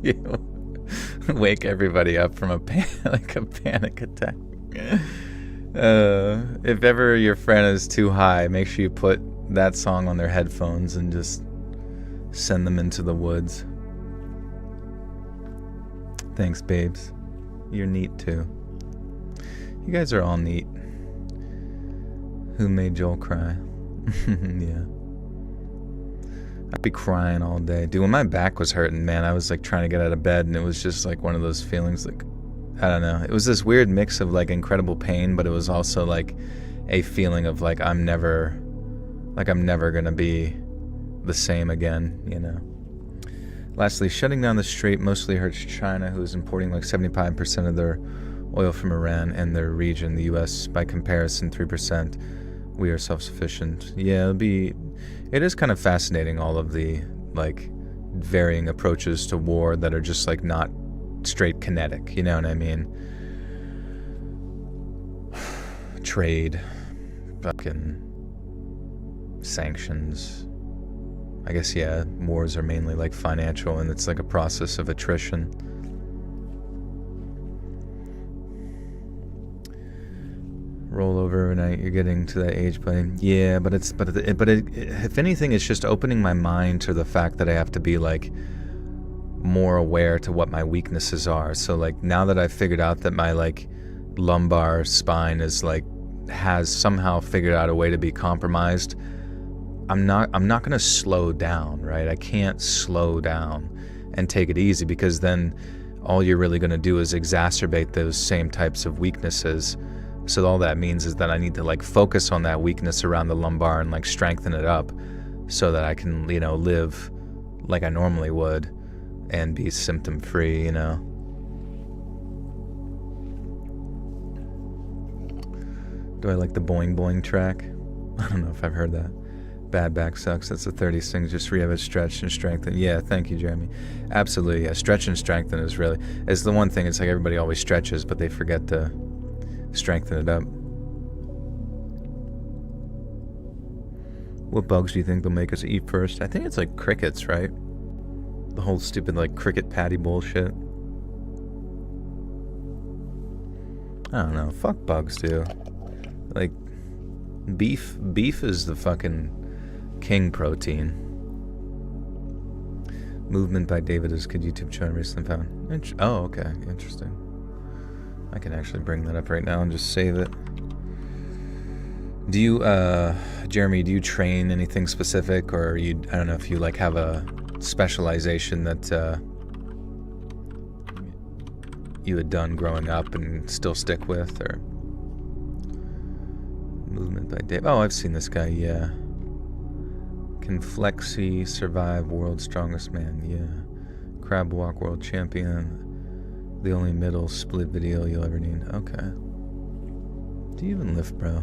Speaker 1: You wake everybody up from a panic attack. If ever your friend is too high, make sure you put that song on their headphones and just send them into the woods. Thanks, babes. You're neat too. You guys are all neat. Who made Joel cry? Yeah. I'd be crying all day. Dude, when my back was hurting, man, I was like trying to get out of bed, and it was just like one of those feelings, like, I don't know. It was this weird mix of like incredible pain, but it was also like a feeling of like I'm never gonna be the same again, you know. Lastly, shutting down the strait mostly hurts China, who is importing like 75% of their oil from Iran and their region. The U.S. by comparison 3%. We are self-sufficient. Yeah, it is kind of fascinating, all of the like varying approaches to war that are just like not straight kinetic, you know what I mean? Trade, fucking sanctions. I guess, yeah, wars are mainly like financial, and it's like a process of attrition. Roll over overnight, you're getting to that age, buddy. Yeah, but if anything, it's just opening my mind to the fact that I have to be like more aware to what my weaknesses are. So like now that I've figured out that my like lumbar spine is like has somehow figured out a way to be compromised, I'm not going to slow down, right? I can't slow down and take it easy, because then all you're really going to do is exacerbate those same types of weaknesses. So all that means is that I need to like focus on that weakness around the lumbar and like strengthen it up so that I can, you know, live like I normally would and be symptom free, you know. Do I like the boing boing track? I don't know if I've heard that. Bad back sucks. That's the 30s thing. Just rehab it, stretch and strengthen. Yeah, thank you, Jeremy. Absolutely, yeah. Stretch and strengthen is the one thing. It's like everybody always stretches, but they forget to strengthen it up. What bugs do you think they'll make us eat first? I think it's like crickets, right? The whole stupid like cricket patty bullshit. I don't know. Fuck bugs, dude. Like beef is the fucking king protein. Movement by David is good YouTube channel recently found. Oh, okay, interesting. I can actually bring that up right now and just save it. Do you, Jeremy, do you train anything specific, or I don't know if you like have a specialization that you had done growing up and still stick with, or? Movement by Dave. Oh, I've seen this guy, yeah. Can Flexi survive World's Strongest Man? Yeah. Crab Walk World Champion. The only middle split video you'll ever need. Okay. Do you even lift, bro?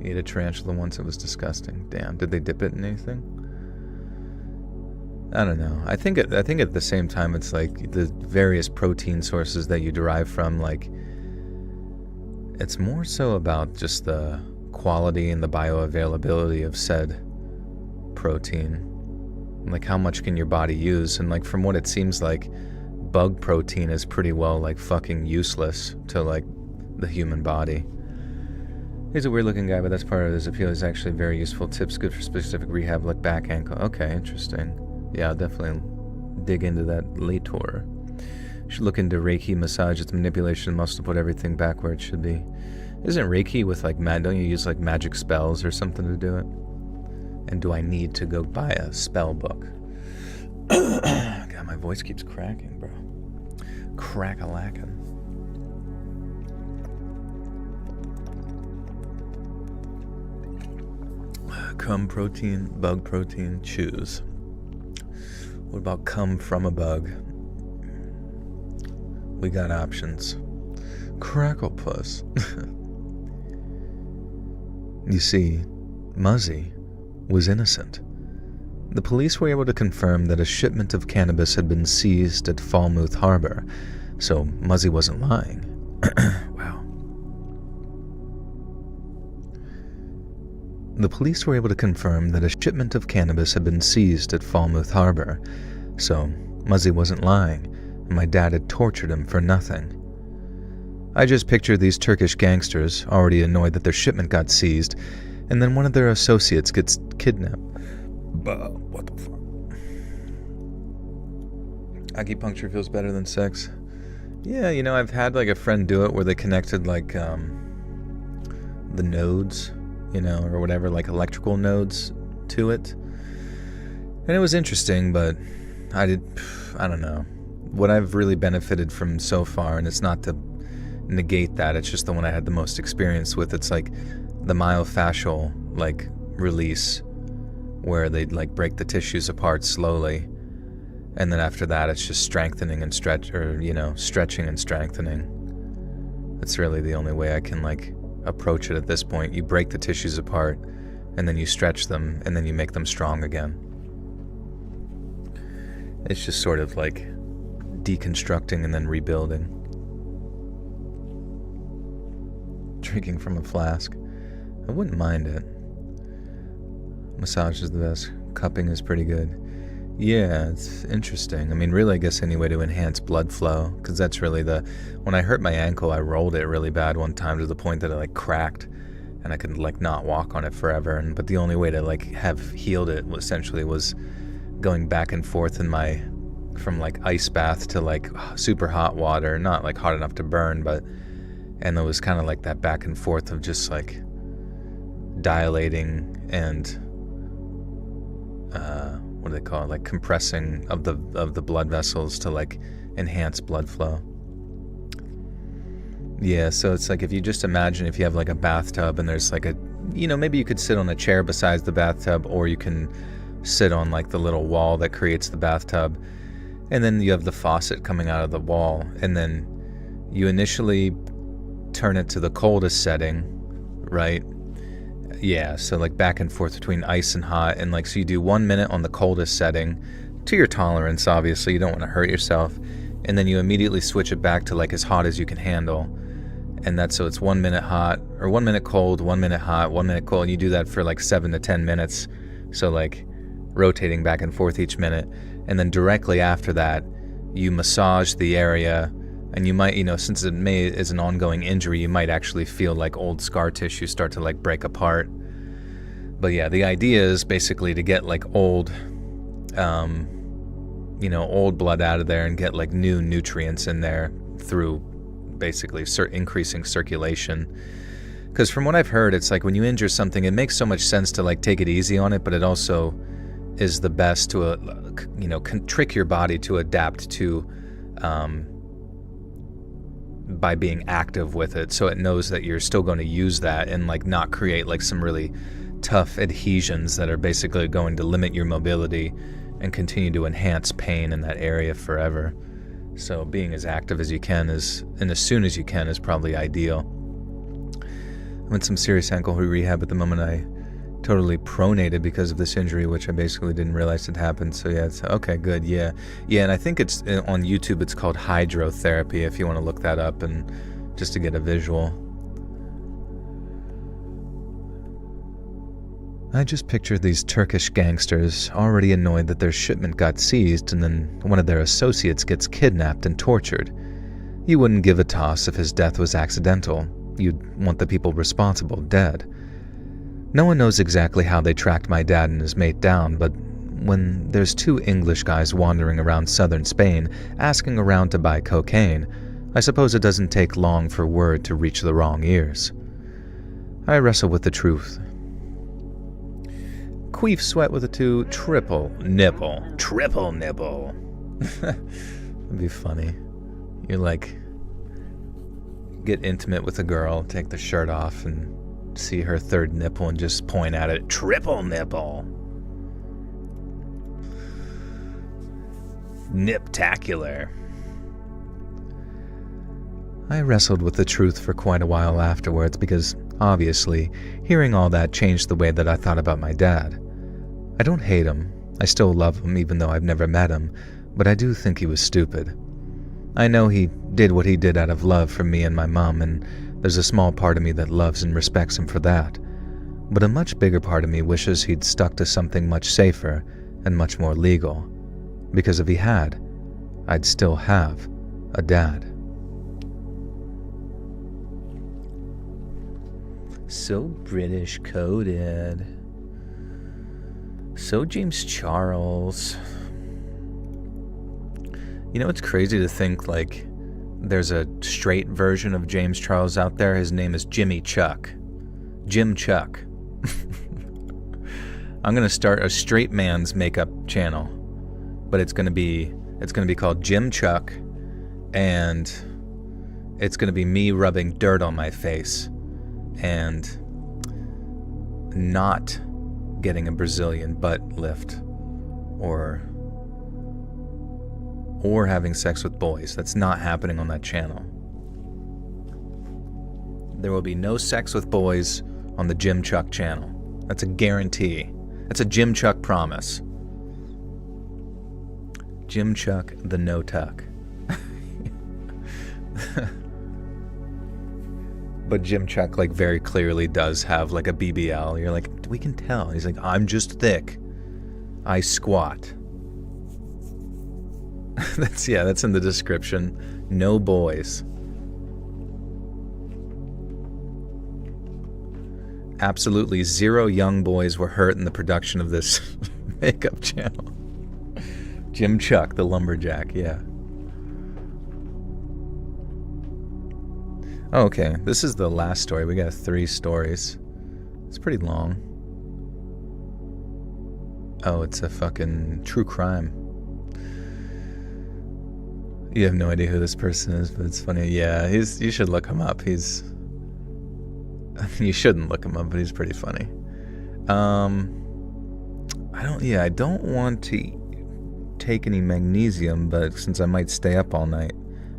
Speaker 1: I ate a tarantula once. It was disgusting. Damn. Did they dip it in anything? I don't know. I think at the same time, it's like the various protein sources that you derive from, like, it's more so about just the quality and the bioavailability of said protein. Like, how much can your body use? And like, from what it seems like, bug protein is pretty well like fucking useless to like the human body. He's a weird looking guy, but that's part of his appeal. He's actually very useful tips, good for specific rehab like back, ankle. Okay, interesting. Yeah, I'll definitely dig into that later. Should look into Reiki massage. It's manipulation of muscle to put everything back where it should be. Isn't Reiki with like don't you use like magic spells or something to do it? And do I need to go buy a spell book? God, my voice keeps cracking, bro. Crack-a-lackin'. Cum protein, bug protein, choose. What about cum from a bug? We got options. Crackle puss. You see, Muzzy was innocent. The police were able to confirm that a shipment of cannabis had been seized at Falmouth Harbor, so Muzzy wasn't lying. Wow. The police were able to confirm that a shipment of cannabis had been seized at Falmouth Harbor, so Muzzy wasn't lying, and my dad had tortured him for nothing. I just pictured these Turkish gangsters, already annoyed that their shipment got seized, and then one of their associates gets kidnapped. What the fuck? Acupuncture feels better than sex. Yeah, you know, I've had like a friend do it where they connected like the nodes, you know, or whatever, like electrical nodes to it. And it was interesting, but I don't know. What I've really benefited from so far, and it's not to negate that, it's just the one I had the most experience with, it's like the myofascial like release, where they'd like break the tissues apart slowly And then after that, it's just strengthening and stretching and strengthening. That's really the only way I can like approach it at this point. You break the tissues apart, and then you stretch them, and then you make them strong again. It's just sort of like deconstructing and then rebuilding. Drinking from a flask. I wouldn't mind it. Massage is the best. Cupping is pretty good. Yeah, it's interesting. I mean, really, I guess any way to enhance blood flow, because that's really when I hurt my ankle, I rolled it really bad one time to the point that it like cracked, and I could like not walk on it forever. But the only way to like have healed it essentially was going back and forth from like ice bath to like super hot water, not like hot enough to burn, and it was kind of like that back and forth of just like dilating and what do they call it, like compressing of the blood vessels to like enhance blood flow. Yeah, so it's like if you just imagine if you have like a bathtub and there's like maybe you could sit on a chair besides the bathtub, or you can sit on like the little wall that creates the bathtub, and then you have the faucet coming out of the wall, and then you initially turn it to the coldest setting, right? Yeah, so like back and forth between ice and hot, and like so you do 1 minute on the coldest setting to your tolerance, obviously you don't want to hurt yourself, and then you immediately switch it back to like as hot as you can handle, and that's so it's 1 minute hot, or 1 minute cold, 1 minute hot, 1 minute cold, and you do that for like 7 to 10 minutes, so like rotating back and forth each minute, and then directly after that you massage the area. And you might, since it is an ongoing injury, you might actually feel like old scar tissue start to like break apart. But yeah, the idea is basically to get like old blood out of there and get like new nutrients in there through basically increasing circulation. Because from what I've heard, it's like when you injure something, it makes so much sense to like take it easy on it, but it also is the best to, trick your body to adapt to, by being active with it, so it knows that you're still going to use that and like not create like some really tough adhesions that are basically going to limit your mobility and continue to enhance pain in that area forever. So being as active as you can and as soon as you can is probably ideal. I'm in some serious ankle rehab at the moment. I totally pronated because of this injury, which I basically didn't realize had happened. So yeah, it's okay, good. Yeah, and I think it's on YouTube. It's called hydrotherapy. If you want to look that up and just to get a visual. I just pictured these Turkish gangsters already annoyed that their shipment got seized, and then one of their associates gets kidnapped and tortured. You wouldn't give a toss if his death was accidental. You'd want the people responsible dead. No one knows exactly how they tracked my dad and his mate down, but when there's 2 English guys wandering around southern Spain asking around to buy cocaine, I suppose it doesn't take long for word to reach the wrong ears. I wrestle with the truth. Queef sweat with a 2, triple nipple. That'd be funny. You like get intimate with a girl, take the shirt off, and see her 3rd nipple and just point at it. Triple nipple. Niptacular. I wrestled with the truth for quite a while afterwards because, obviously, hearing all that changed the way that I thought about my dad. I don't hate him. I still love him even though I've never met him, but I do think he was stupid. I know he did what he did out of love for me and my mom, and there's a small part of me that loves and respects him for that. But a much bigger part of me wishes he'd stuck to something much safer and much more legal. Because if he had, I'd still have a dad. So British coded. So James Charles. It's crazy to think, like, there's a straight version of James Charles out there. His name is Jimmy Chuck. Jim Chuck. I'm going to start a straight man's makeup channel, but it's going to be called Jim Chuck, and it's going to be me rubbing dirt on my face and not getting a Brazilian butt lift or or having sex with boys. That's not happening on that channel. There will be no sex with boys on the Jim Chuck channel. That's a guarantee. That's a Jim Chuck promise. Jim Chuck the no tuck. But Jim Chuck like very clearly does have like a BBL. You're like, we can tell. He's like, I'm just thick. I squat. That's in the description. No boys. Absolutely zero young boys were hurt in the production of this makeup channel. Jim Chuck, the lumberjack, yeah. Oh, okay, this is the last story. We got 3 stories. It's pretty long. Oh, it's a fucking true crime. You have no idea who this person is, but it's funny. Yeah, you should look him up. You shouldn't look him up, but he's pretty funny. I don't want to take any magnesium, but since I might stay up all night.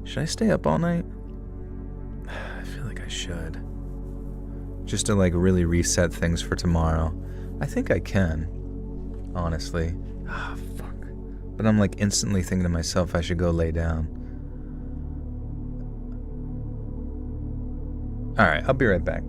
Speaker 1: Should I stay up all night? I feel like I should. Just to like really reset things for tomorrow. I think I can, honestly. Fuck. But I'm like instantly thinking to myself I should go lay down. Alright, I'll be right back.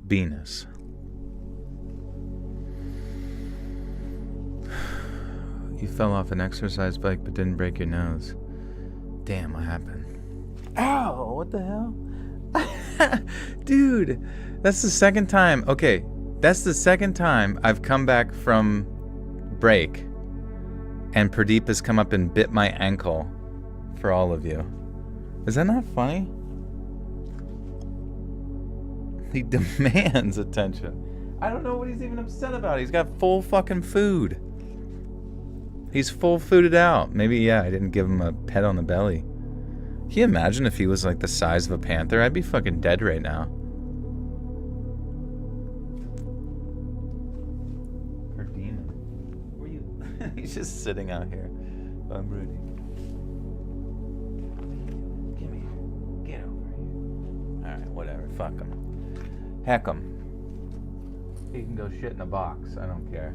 Speaker 1: Venus. You fell off an exercise bike but didn't break your nose. Damn, what happened? Ow, what the hell? Dude, that's the second time. Okay, that's the second time I've come back from break and Pradeep has come up and bit my ankle for all of you. Is that not funny? He demands attention. I don't know what he's even upset about. He's got full fucking food. He's full fooded out. Maybe, yeah, I didn't give him a pet on the belly. Can you imagine if he was like the size of a panther? I'd be fucking dead right now. Cardina. Where you? He's just sitting out here. I'm ready. Give me here. Get over here. Alright, whatever. Fuck him. Heck him. He can go shit in a box. I don't care.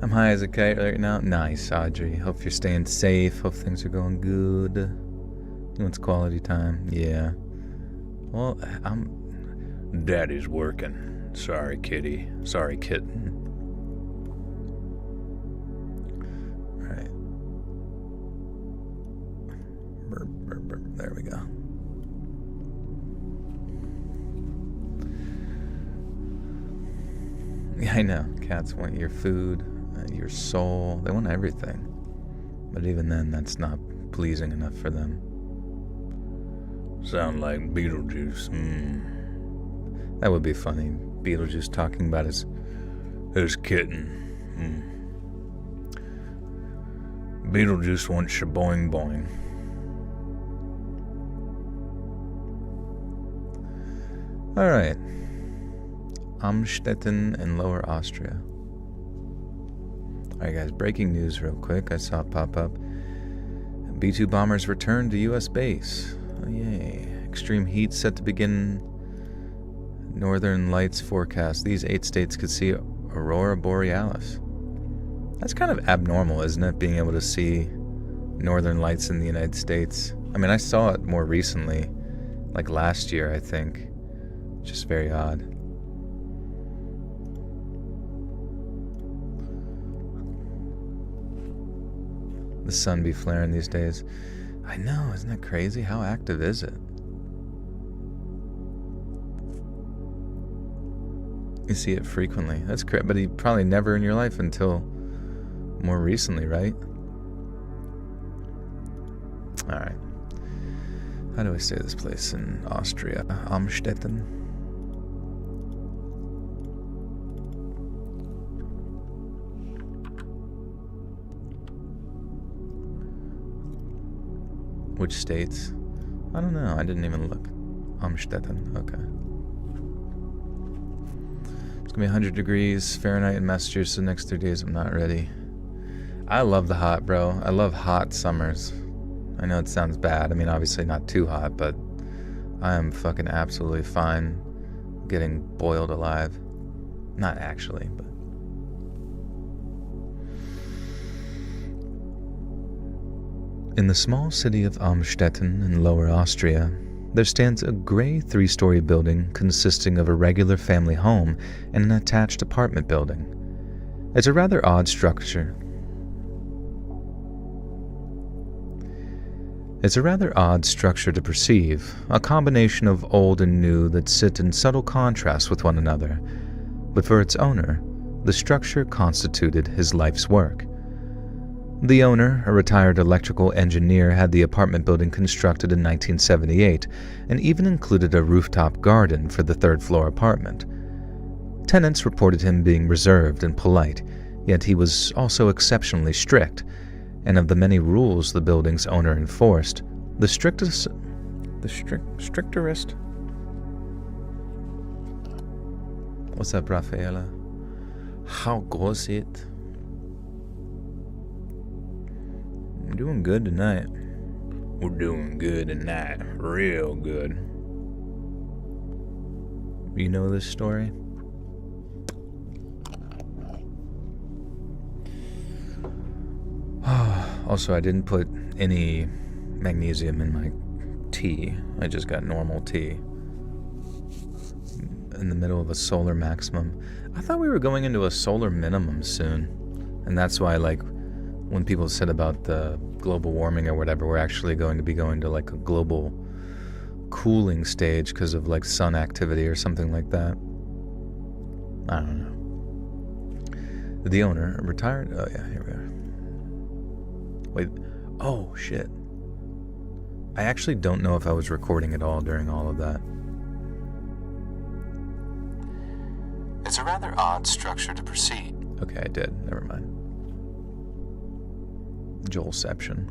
Speaker 1: I'm high as a kite right now. Nice, Audrey. Hope you're staying safe. Hope things are going good. He wants quality time. Yeah. Well, Daddy's working. Sorry, kitty. Sorry, kitten. Alright. Burp, burp, burp. There we go. Yeah, I know. Cats want your food. Your soul. They want everything. But even then, that's not pleasing enough for them. Sound like Beetlejuice. That would be funny. Beetlejuice talking about his kitten. Beetlejuice wants shaboing boing. Alright. Amstetten in Lower Austria. Alright guys, breaking news real quick. I saw it pop up. B-2 bombers returned to U.S. base. Oh, yay. Extreme heat set to begin. Northern lights forecast. These 8 states could see Aurora Borealis. That's kind of abnormal, isn't it? Being able to see northern lights in the United States. I mean, I saw it more recently. Like last year, I think. Just very odd. The sun be flaring these days. I know, isn't that crazy? How active is it? You see it frequently. That's crazy, but probably never in your life until more recently, right? Alright. How do I say this place in Austria? Amstetten? Which states? I don't know. I didn't even look. Amstetten. Okay. It's gonna be 100 degrees Fahrenheit in Massachusetts the next 3 days. I'm not ready. I love the hot, bro. I love hot summers. I know it sounds bad. I mean, obviously not too hot, but I am fucking absolutely fine getting boiled alive. Not actually, but. In the small city of Amstetten in Lower Austria, there stands a gray 3-story building consisting of a regular family home and an attached apartment building. It's a rather odd structure. It's a rather odd structure to perceive, a combination of old and new that sit in subtle contrast with one another. But for its owner, the structure constituted his life's work. The owner, a retired electrical engineer, had the apartment building constructed in 1978 and even included a rooftop garden for the 3rd-floor apartment. Tenants reported him being reserved and polite, yet he was also exceptionally strict, and of the many rules the building's owner enforced, the strictest... What's up, Rafaela? How goes it? I'm doing good tonight. We're doing good tonight. Real good. You know this story? Also, I didn't put any magnesium in my tea. I just got normal tea. In the middle of a solar maximum. I thought we were going into a solar minimum soon. And that's why, like, when people said about the global warming or whatever, we're actually going to be going to, like, a global cooling stage because of, like, sun activity or something like that. I don't know. The owner retired? Oh, yeah, here we are. Wait. Oh, shit. I actually don't know if I was recording at all during all of that.
Speaker 3: It's a rather odd structure to proceed.
Speaker 1: Okay, I did. Never mind. Joelception.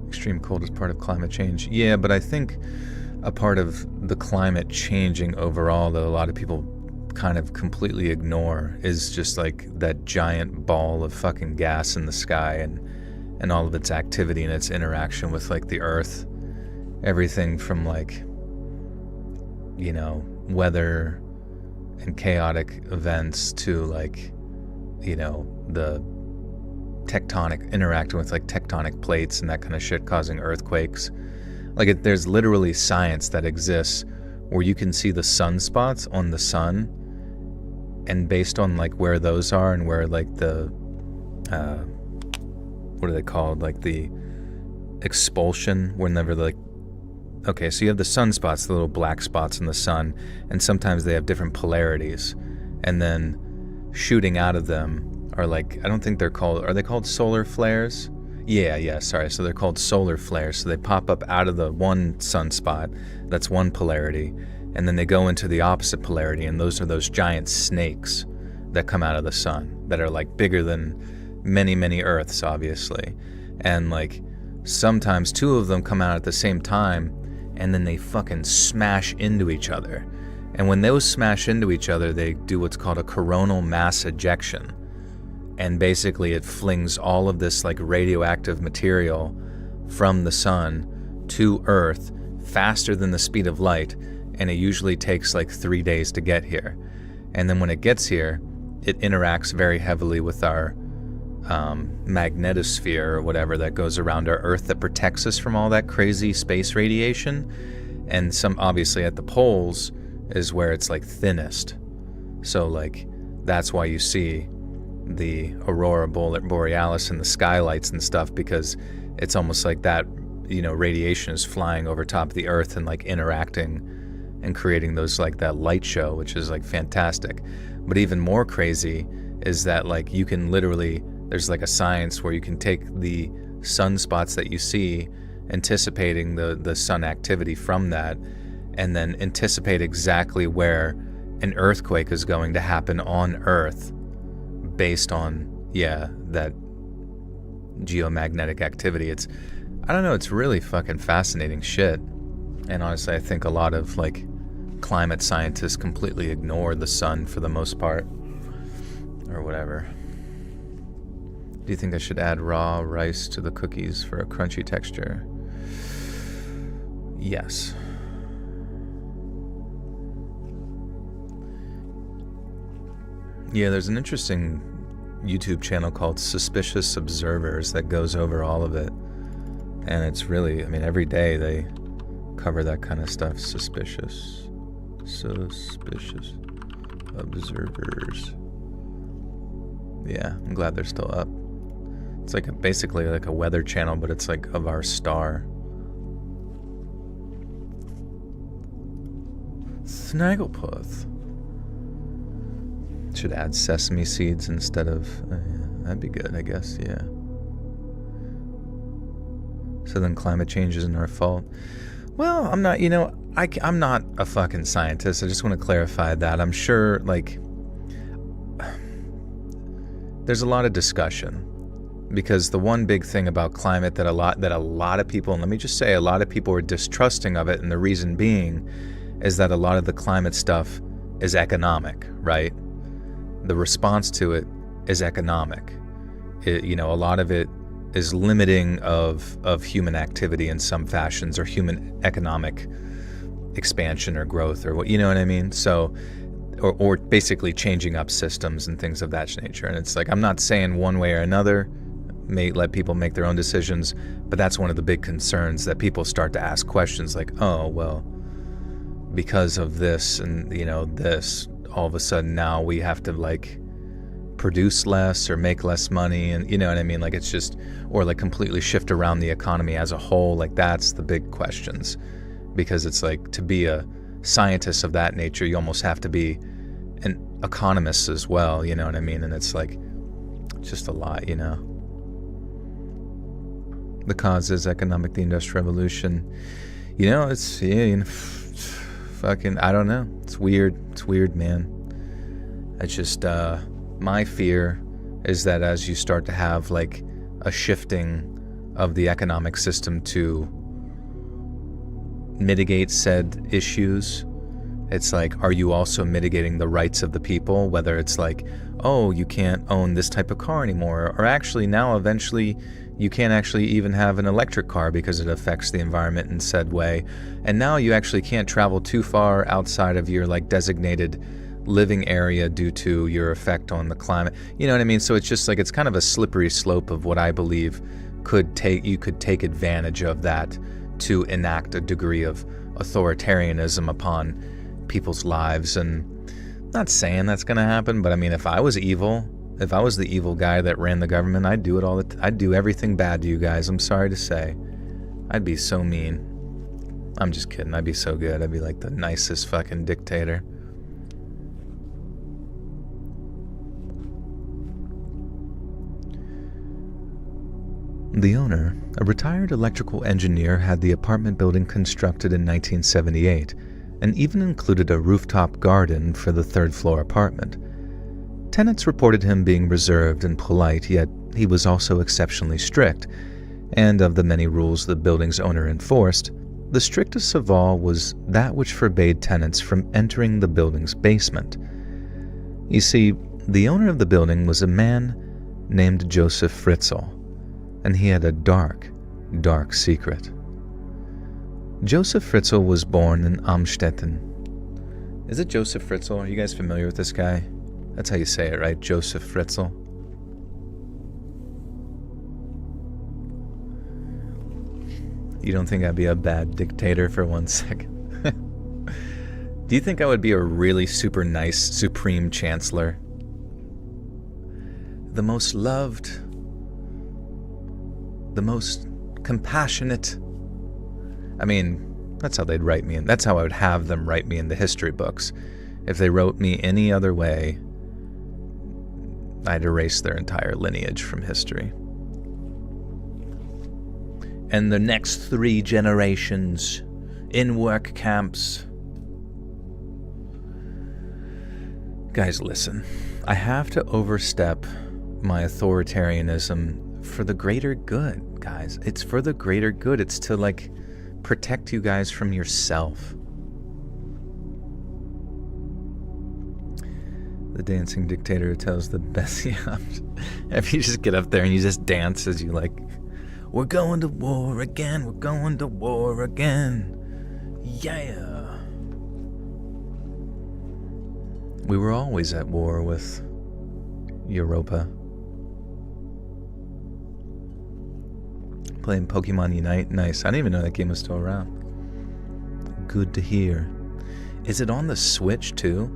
Speaker 1: Extreme cold is part of climate change. Yeah, but I think a part of the climate changing overall that a lot of people kind of completely ignore is just like that giant ball of fucking gas in the sky and all of its activity and its interaction with like the earth. Everything from like, you know, weather and chaotic events to like, you know, the tectonic, interacting with like tectonic plates and that kind of shit causing earthquakes. Like there's literally science that exists where you can see the sunspots on the sun, and based on like where those are and where like the what are they called, like the expulsion, whenever like, okay, so you have the sunspots, the little black spots in the sun, and sometimes they have different polarities, and then shooting out of them are like, I don't think they're called, are they called solar flares? Yeah, sorry. So they're called solar flares. So they pop up out of the one sunspot, that's one polarity, and then they go into the opposite polarity, and those are those giant snakes that come out of the sun that are like bigger than many, many Earths, obviously. And like sometimes two of them come out at the same time, and then they fucking smash into each other. And when those smash into each other, they do what's called a coronal mass ejection. And basically it flings all of this like radioactive material from the sun to Earth faster than the speed of light, and it usually takes like 3 days to get here. And then when it gets here, it interacts very heavily with our magnetosphere or whatever that goes around our Earth that protects us from all that crazy space radiation. And some, obviously at the poles is where it's like thinnest. So like that's why you see the aurora borealis and the skylights and stuff, because it's almost like that, you know, radiation is flying over top of the Earth and like interacting and creating those like that light show, which is like fantastic. But even more crazy is that like you can literally, there's like a science where you can take the sunspots that you see, anticipating the sun activity from that, and then anticipate exactly where an earthquake is going to happen on Earth based on, yeah, that geomagnetic activity. It's, I don't know, it's really fucking fascinating shit. And honestly, I think a lot of like climate scientists completely ignore the sun for the most part, or whatever. Do you think I should add raw rice to the cookies for a crunchy texture? Yes. Yeah, there's an interesting YouTube channel called Suspicious Observers that goes over all of it. And it's really, I mean, every day they cover that kind of stuff. Suspicious Observers. Yeah, I'm glad they're still up. It's like basically like a weather channel, but it's like of our star. Snagglepuss. Should add sesame seeds instead of, yeah, that'd be good, I guess, yeah. So then climate change isn't our fault. Well, I'm not, you know, I'm not a fucking scientist. I just want to clarify that. I'm sure, like, there's a lot of discussion, because the one big thing about climate that a lot of people, and let me just say, a lot of people are distrusting of it, and the reason being is that a lot of the climate stuff is economic, right? The response to it is economic. You know, a lot of it is limiting of human activity in some fashions, or human economic expansion or growth, or what, you know what I mean? So or basically changing up systems and things of that nature. And it's like, I'm not saying one way or another, may let people make their own decisions, but that's one of the big concerns, that people start to ask questions like, oh, well, because of this and, this, all of a sudden now we have to like produce less or make less money, and you know what I mean? Like, it's just, or like completely shift around the economy as a whole. Like, that's the big questions, because it's like, to be a scientist of that nature, you almost have to be an economist as well, you know what I mean? And it's like, just a lot, The cause is economic, the Industrial Revolution. It's, fucking, I don't know. It's weird, man. It's just, my fear is that as you start to have like a shifting of the economic system to mitigate said issues, it's like, are you also mitigating the rights of the people? Whether it's like, oh, you can't own this type of car anymore, or actually now eventually you can't actually even have an electric car because it affects the environment in said way. And now you actually can't travel too far outside of your like designated living area due to your effect on the climate. You know what I mean? So it's just like, it's kind of a slippery slope of what I believe you could take advantage of that to enact a degree of authoritarianism upon people's lives. And I'm not saying that's going to happen, but I mean, if I was evil, if I was the evil guy that ran the government, I'd do it all. I'd do everything bad to you guys. I'm sorry to say. I'd be so mean. I'm just kidding. I'd be so good. I'd be like the nicest fucking dictator. The owner, a retired electrical engineer, had the apartment building constructed in 1978 and even included a rooftop garden for the third-floor apartment. Tenants reported him being reserved and polite, yet he was also exceptionally strict, and of the many rules the building's owner enforced, the strictest of all was that which forbade tenants from entering the building's basement. You see, the owner of the building was a man named Joseph Fritzell, and he had a dark, dark secret. Joseph Fritzell was born in Amstetten. Is it Joseph Fritzell? Are you guys familiar with this guy? That's how you say it, right? Joseph Fritzell. You don't think I'd be a bad dictator for 1 second? Do you think I would be a really super nice supreme chancellor? The most loved, the most compassionate. I mean, that's how they'd write me, and that's how I would have them write me in the history books. If they wrote me any other way, I'd erase their entire lineage from history. And the next 3 generations in work camps. Guys, listen. I have to overstep my authoritarianism for the greater good, guys. It's for the greater good. It's to, like, protect you guys from yourself. The dancing dictator tells the best. Yeah, if you just get up there and you just dance as you like, we're going to war again, we're going to war again. Yeah. We were always at war with Europa. Playing Pokemon Unite, nice. I didn't even know that game was still around. Good to hear. Is it on the Switch too?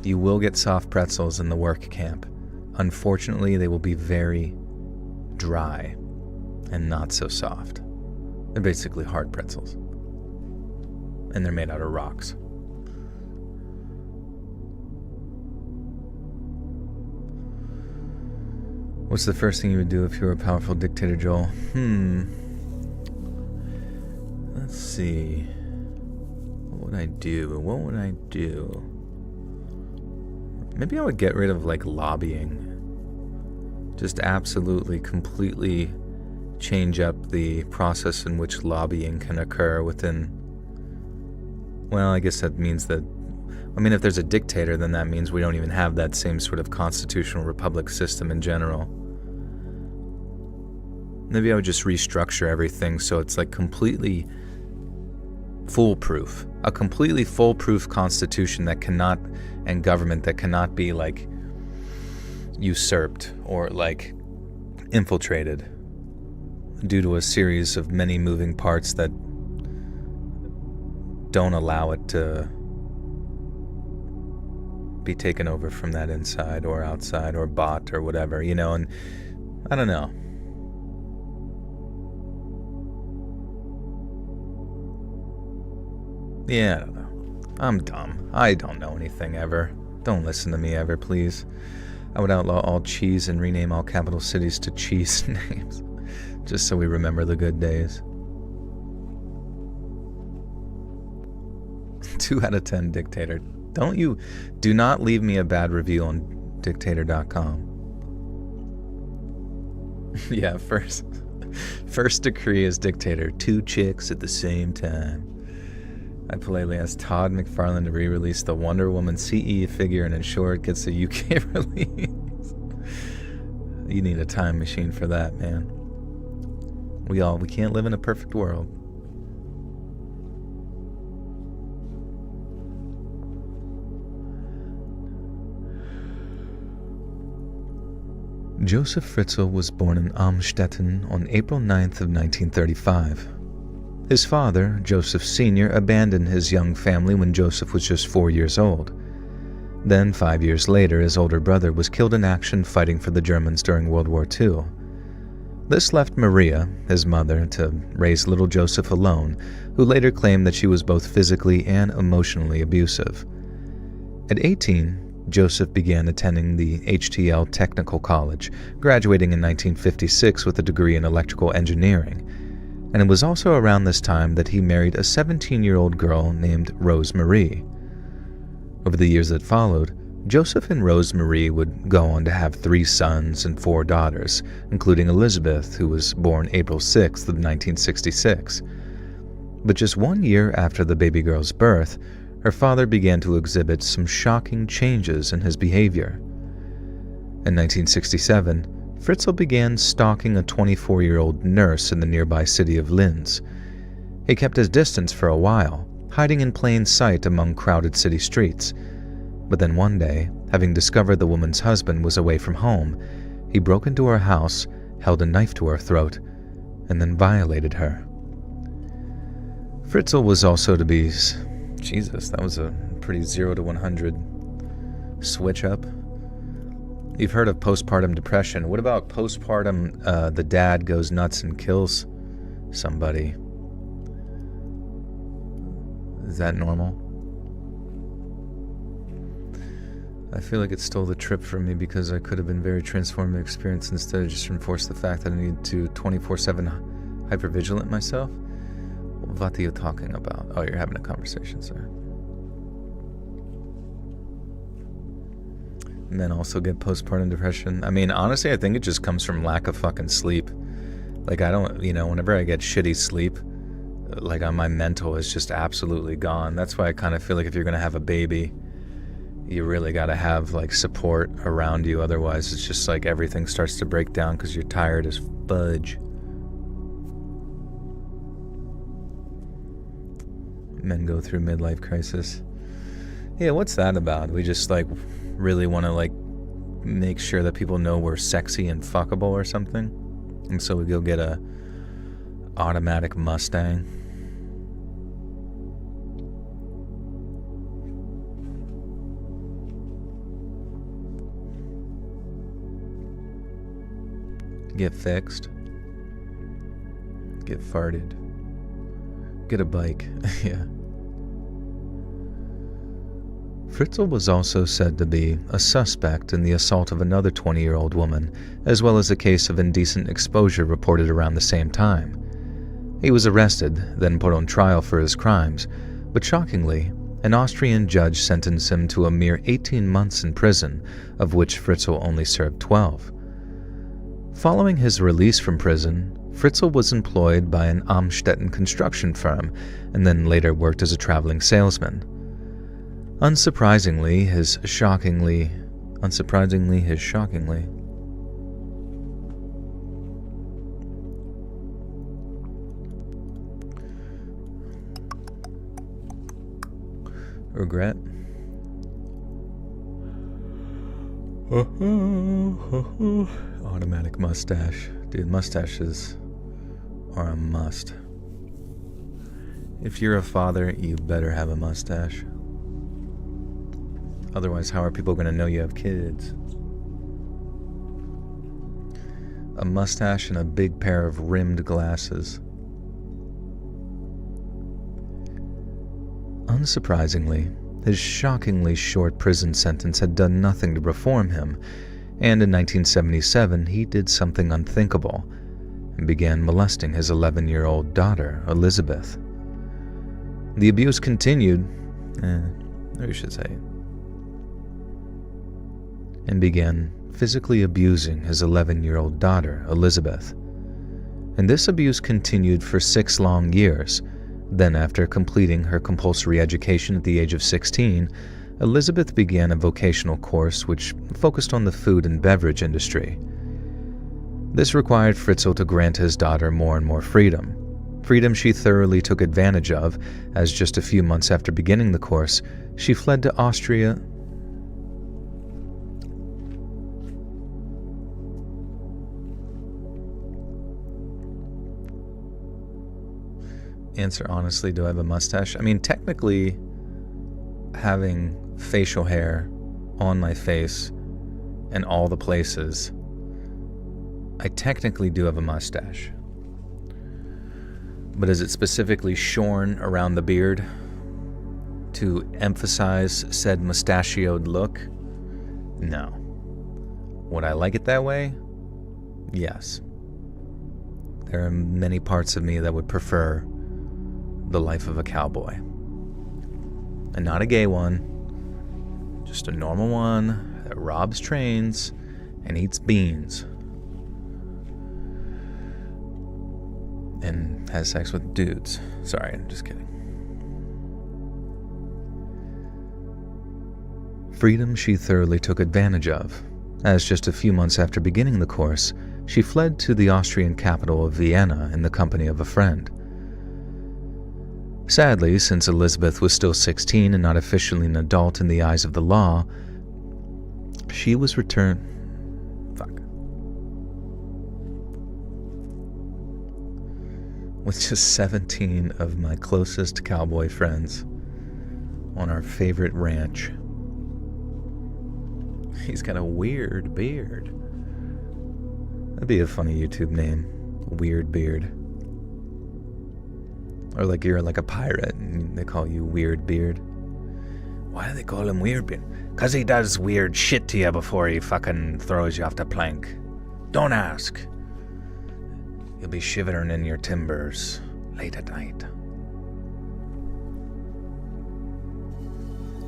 Speaker 1: You will get soft pretzels in the work camp. Unfortunately, they will be very dry and not so soft. They're basically hard pretzels. And they're made out of rocks. What's the first thing you would do if you were a powerful dictator, Joel? Let's see. What would I do? Maybe I would get rid of, like, lobbying. Just absolutely, completely change up the process in which lobbying can occur within... Well, I guess that means that... I mean, if there's a dictator, then that means we don't even have that same sort of constitutional republic system in general. Maybe I would just restructure everything so it's, like, completely foolproof. A completely foolproof constitution that cannot, and government that cannot be like usurped or like infiltrated due to a series of many moving parts that don't allow it to be taken over from that inside or outside or bought or whatever, you know, and I don't know. Yeah, I don't know. I'm dumb. I don't know anything ever. Don't listen to me ever, please. I would outlaw all cheese and rename all capital cities to cheese names, just so we remember the good days. 2 out of 10 dictator. Do not leave me a bad review on dictator.com. Yeah, first decree as dictator, 2 chicks at the same time. I politely asked Todd McFarlane to re-release the Wonder Woman CE figure and ensure it gets a UK release. You need a time machine for that, man. We can't live in a perfect world. Joseph Fritzell was born in Amstetten on April 9th of 1935. His father, Joseph Sr., abandoned his young family when Joseph was just 4 years old. Then, 5 years later, his older brother was killed in action fighting for the Germans during World War II. This left Maria, his mother, to raise little Joseph alone, who later claimed that she was both physically and emotionally abusive. At 18, Joseph began attending the HTL Technical College, graduating in 1956 with a degree in electrical engineering. And it was also around this time that he married a 17-year-old girl named Rose Marie. Over the years that followed, Joseph and Rose Marie would go on to have 3 sons and 4 daughters, including Elizabeth, who was born April 6th of 1966. But just 1 year after the baby girl's birth, her father began to exhibit some shocking changes in his behavior. In 1967, Fritzell began stalking a 24-year-old nurse in the nearby city of Linz. He kept his distance for a while, hiding in plain sight among crowded city streets. But then one day, having discovered the woman's husband was away from home, he broke into her house, held a knife to her throat, and then violated her. Fritzell was also to be... Jesus, that was a pretty 0 to 100 switch up. You've heard of postpartum depression. What about postpartum, the dad goes nuts and kills somebody? Is that normal? I feel like it stole the trip from me because I could have been very transformative experience instead of just reinforce the fact that I need to 24/7 hypervigilant myself. What are you talking about? Oh, you're having a conversation, sir. Men also get postpartum depression. I mean, honestly, I think it just comes from lack of fucking sleep. Like, I don't, whenever I get shitty sleep, like, my mental is just absolutely gone. That's why I kind of feel like if you're going to have a baby, you really got to have, like, support around you. Otherwise, it's just like everything starts to break down because you're tired as fudge. Men go through midlife crisis. Yeah, what's that about? We just, like, really want to, like, make sure that people know we're sexy and fuckable or something, and so we go get a automatic Mustang. Get fixed. Get farted. Get a bike. Yeah. Fritzell was also said to be a suspect in the assault of another 20-year-old woman, as well as a case of indecent exposure reported around the same time. He was arrested, then put on trial for his crimes, but shockingly, an Austrian judge sentenced him to a mere 18 months in prison, of which Fritzell only served 12. Following his release from prison, Fritzell was employed by an Amstetten construction firm and then later worked as a traveling salesman. Unsurprisingly, his shockingly. Regret? Automatic mustache. Dude, mustaches are a must. If you're a father, you better have a mustache. Otherwise, how are people going to know you have kids? A mustache and a big pair of rimmed glasses. Unsurprisingly, his shockingly short prison sentence had done nothing to reform him, and in 1977 he did something unthinkable and began molesting his 11-year-old daughter, Elizabeth. The abuse continued, or you should say, and began physically abusing his 11-year-old daughter, Elizabeth. And this abuse continued for 6 long years. Then, after completing her compulsory education at the age of 16, Elizabeth began a vocational course which focused on the food and beverage industry. This required Fritzell to grant his daughter more and more freedom. Freedom she thoroughly took advantage of, as just a few months after beginning the course, she fled to Austria. Answer honestly, do I have a mustache? I mean, technically, having facial hair on my face and all the places, I technically do have a mustache. But is it specifically shorn around the beard to emphasize said mustachioed look? No. Would I like it that way? Yes. There are many parts of me that would prefer the life of a cowboy. And not a gay one, just a normal one that robs trains and eats beans and has sex with dudes. Sorry, I'm just kidding. Freedom she thoroughly took advantage of, as just a few months after beginning the course, she fled to the Austrian capital of Vienna in the company of a friend. Sadly, since Elizabeth was still 16 and not officially an adult in the eyes of the law, she was returned. With just 17 of my closest cowboy friends on our favorite ranch. He's got a weird beard. That'd be a funny YouTube name, Weird Beard. Or like you're like a pirate and they call you Weird Beard. Why do they call him Weird Beard? 'Cause he does weird shit to you before he fucking throws you off the plank. Don't ask. You'll be shivering in your timbers late at night.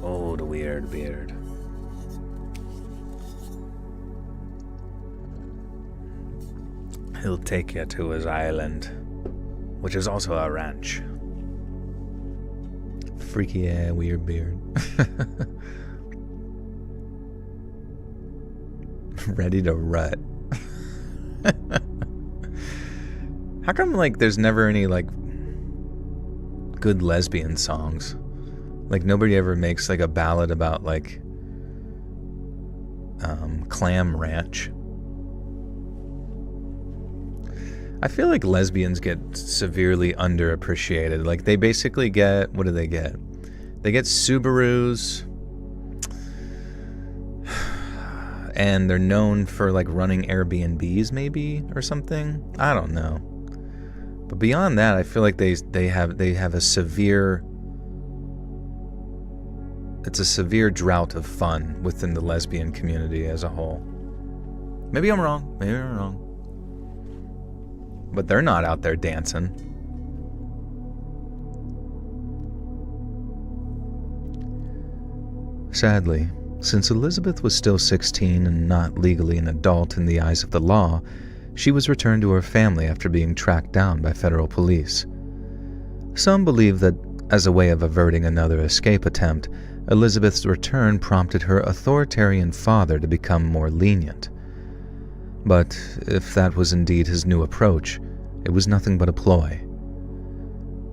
Speaker 1: Oh, the Weird Beard. He'll take you to his island, which is also a ranch. Freaky Weird Beard. Ready to rut. How come, like, there's never any, like, good lesbian songs? Like, nobody ever makes, like, a ballad about, like, Clam Ranch. I feel like lesbians get severely underappreciated. Like, they basically get, what do they get? They get Subarus, and they're known for, like, running Airbnbs, maybe, or something. I don't know. But beyond that, I feel like they have a severe, it's a severe drought of fun within the lesbian community as a whole. Maybe I'm wrong. But they're not out there dancing. Sadly, since Elizabeth was still 16 and not legally an adult in the eyes of the law, she was returned to her family after being tracked down by federal police. Some believe that, as a way of averting another escape attempt, Elizabeth's return prompted her authoritarian father to become more lenient. But if that was indeed his new approach, it was nothing but a ploy.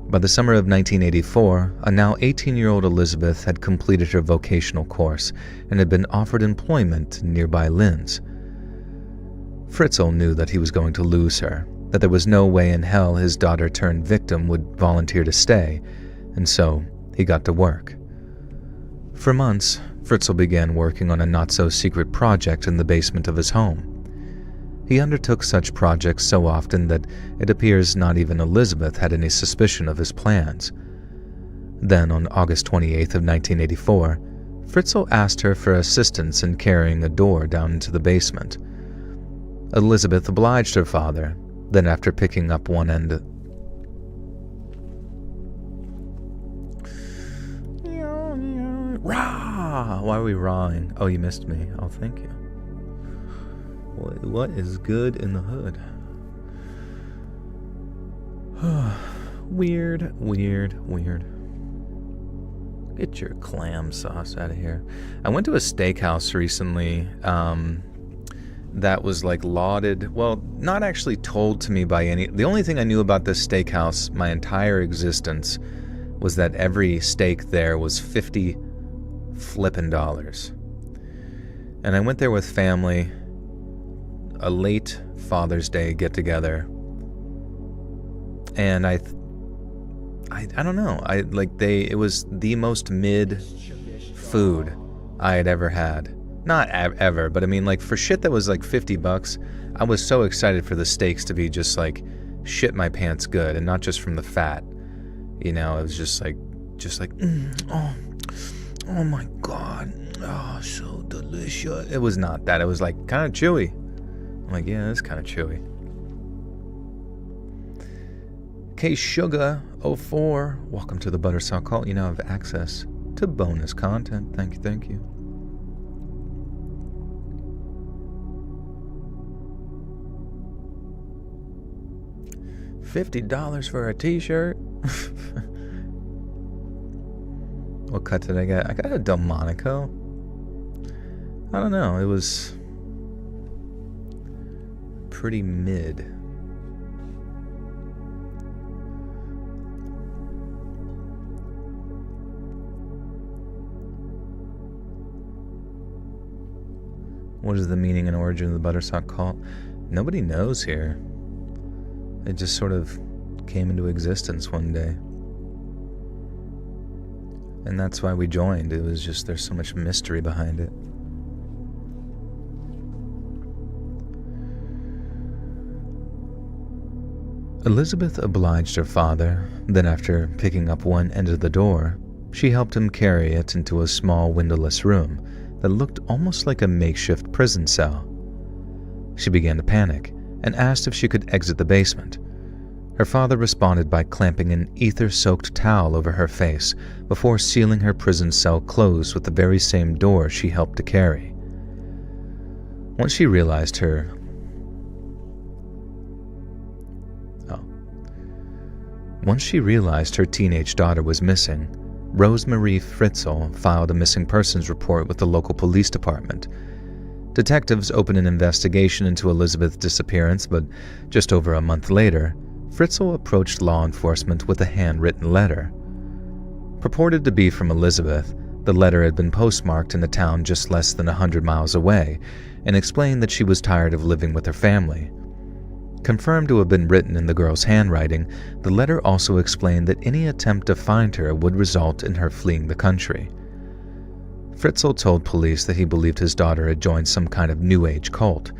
Speaker 1: By the summer of 1984, a now 18-year-old Elizabeth had completed her vocational course and had been offered employment in nearby Linz. Fritzell knew that he was going to lose her, that there was no way in hell his daughter-turned-victim would volunteer to stay, and so he got to work. For months, Fritzell began working on a not-so-secret project in the basement of his home. He undertook such projects so often that it appears not even Elizabeth had any suspicion of his plans. Then, on August 28th of 1984, Fritzell asked her for assistance in carrying a door down into the basement. Elizabeth obliged her father, then after picking up one end... Rah! Why are we rawing? Oh, you missed me. Oh, thank you. What is good in the hood? Weird. Get your clam sauce out of here. I went to a steakhouse recently that was like lauded, well, not actually told to me by any... The only thing I knew about this steakhouse my entire existence was that every steak there was $50 flippin' dollars. And I went there with family, a late Father's Day get-together, and I don't know, it was the most mid food I had ever had. Not ever, but I mean, like, for shit that was like $50, I was so excited for the steaks to be just like shit my pants good, and not just from the fat. You know, it was just like, oh my god, oh, so delicious. It was not that. It was like kind of chewy. I'm like, yeah, it's kind of chewy. K Sugar 04, welcome to the Buttersalt Cult. You now have access to bonus content. Thank you. $50 for a t-shirt? What cut did I get? I got a Delmonico. I don't know, it was pretty mid. What is the meaning and origin of the Buttersalt Cult? Nobody knows here. It just sort of came into existence one day. And that's why we joined. It was just, there's so much mystery behind it. Elizabeth obliged her father, then after picking up one end of the door, she helped him carry it into a small windowless room that looked almost like a makeshift prison cell. She began to panic and asked if she could exit the basement. Her father responded by clamping an ether-soaked towel over her face before sealing her prison cell closed with the very same door she helped to carry. Once she realized her teenage daughter was missing, Rosemarie Fritzell filed a missing persons report with the local police department. Detectives opened an investigation into Elizabeth's disappearance, but just over a month later, Fritzell approached law enforcement with a handwritten letter. Purported to be from Elizabeth, the letter had been postmarked in a town just less than 100 miles away and explained that she was tired of living with her family. Confirmed to have been written in the girl's handwriting, the letter also explained that any attempt to find her would result in her fleeing the country. Fritzell told police that he believed his daughter had joined some kind of New Age cult.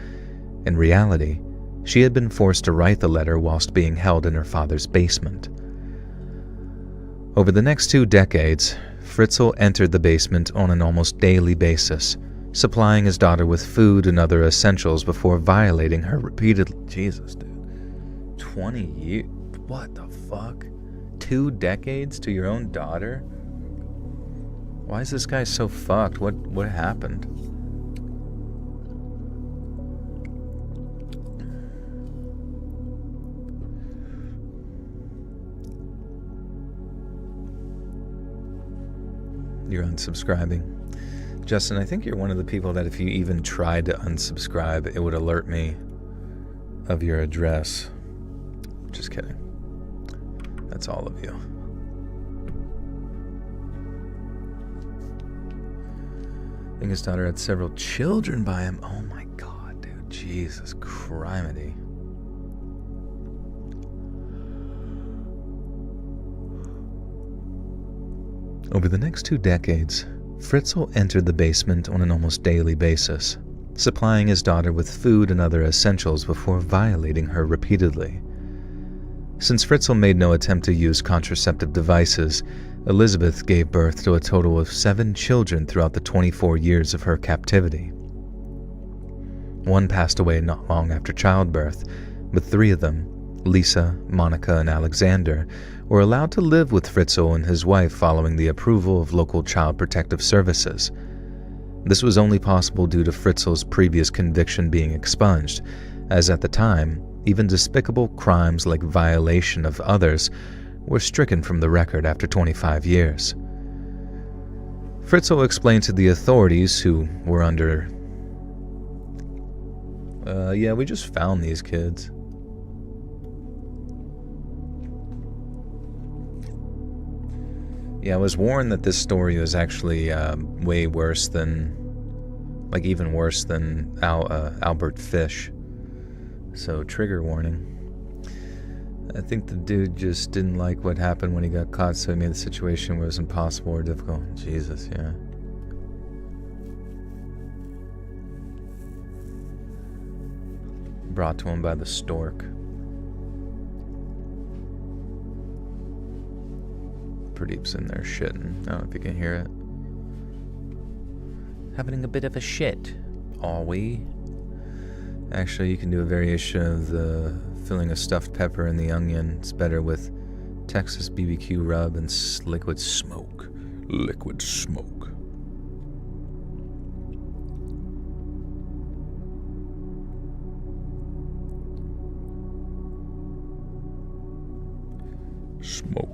Speaker 1: In reality, she had been forced to write the letter whilst being held in her father's basement. Over the next 2 decades, Fritzell entered the basement on an almost daily basis, supplying his daughter with food and other essentials before violating her repeatedly. Jesus, dude. 20 years? What the fuck? 2 decades to your own daughter? Why is this guy so fucked? What happened? You're unsubscribing. Justin, I think you're one of the people that if you even tried to unsubscribe, it would alert me of your address. Just kidding. That's all of you. I think his daughter had several children by him. Oh my God, dude. Jesus criminy. Over the next 2 decades, Fritzell entered the basement on an almost daily basis, supplying his daughter with food and other essentials before violating her repeatedly. Since Fritzell made no attempt to use contraceptive devices, Elizabeth gave birth to a total of 7 children throughout the 24 years of her captivity. One passed away not long after childbirth, but 3 of them, Lisa, Monica, and Alexander, were allowed to live with Fritzell and his wife following the approval of local child protective services. This was only possible due to Fritzell's previous conviction being expunged, as at the time, even despicable crimes like violation of others were stricken from the record after 25 years. Fritzell explained to the authorities, who were under, yeah, we just found these kids. Yeah, I was warned that this story was actually way worse than, like even worse than Albert Fish. So, trigger warning. I think the dude just didn't like what happened when he got caught, so he made the situation where it was impossible or difficult. Jesus, yeah. Brought to him by the stork. Pradeep's in there shitting. I don't know if you can hear it.
Speaker 2: Having a bit of a shit.
Speaker 1: Are we? Actually, you can do a variation of the filling a stuffed pepper in the onion. It's better with Texas BBQ rub and liquid smoke. Liquid smoke. Smoke.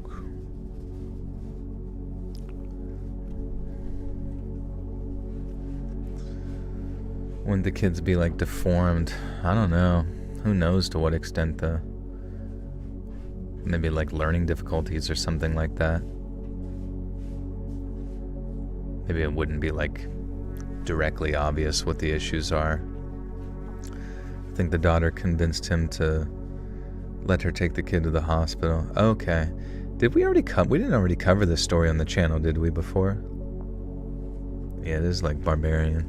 Speaker 1: Wouldn't the kids be like deformed? I don't know. Who knows to what extent though? Maybe like learning difficulties or something like that. Maybe it wouldn't be like directly obvious what the issues are. I think the daughter convinced him to let her take the kid to the hospital. Okay. Did we already we didn't already cover this story on the channel, did we, before? Yeah, it is like barbarian.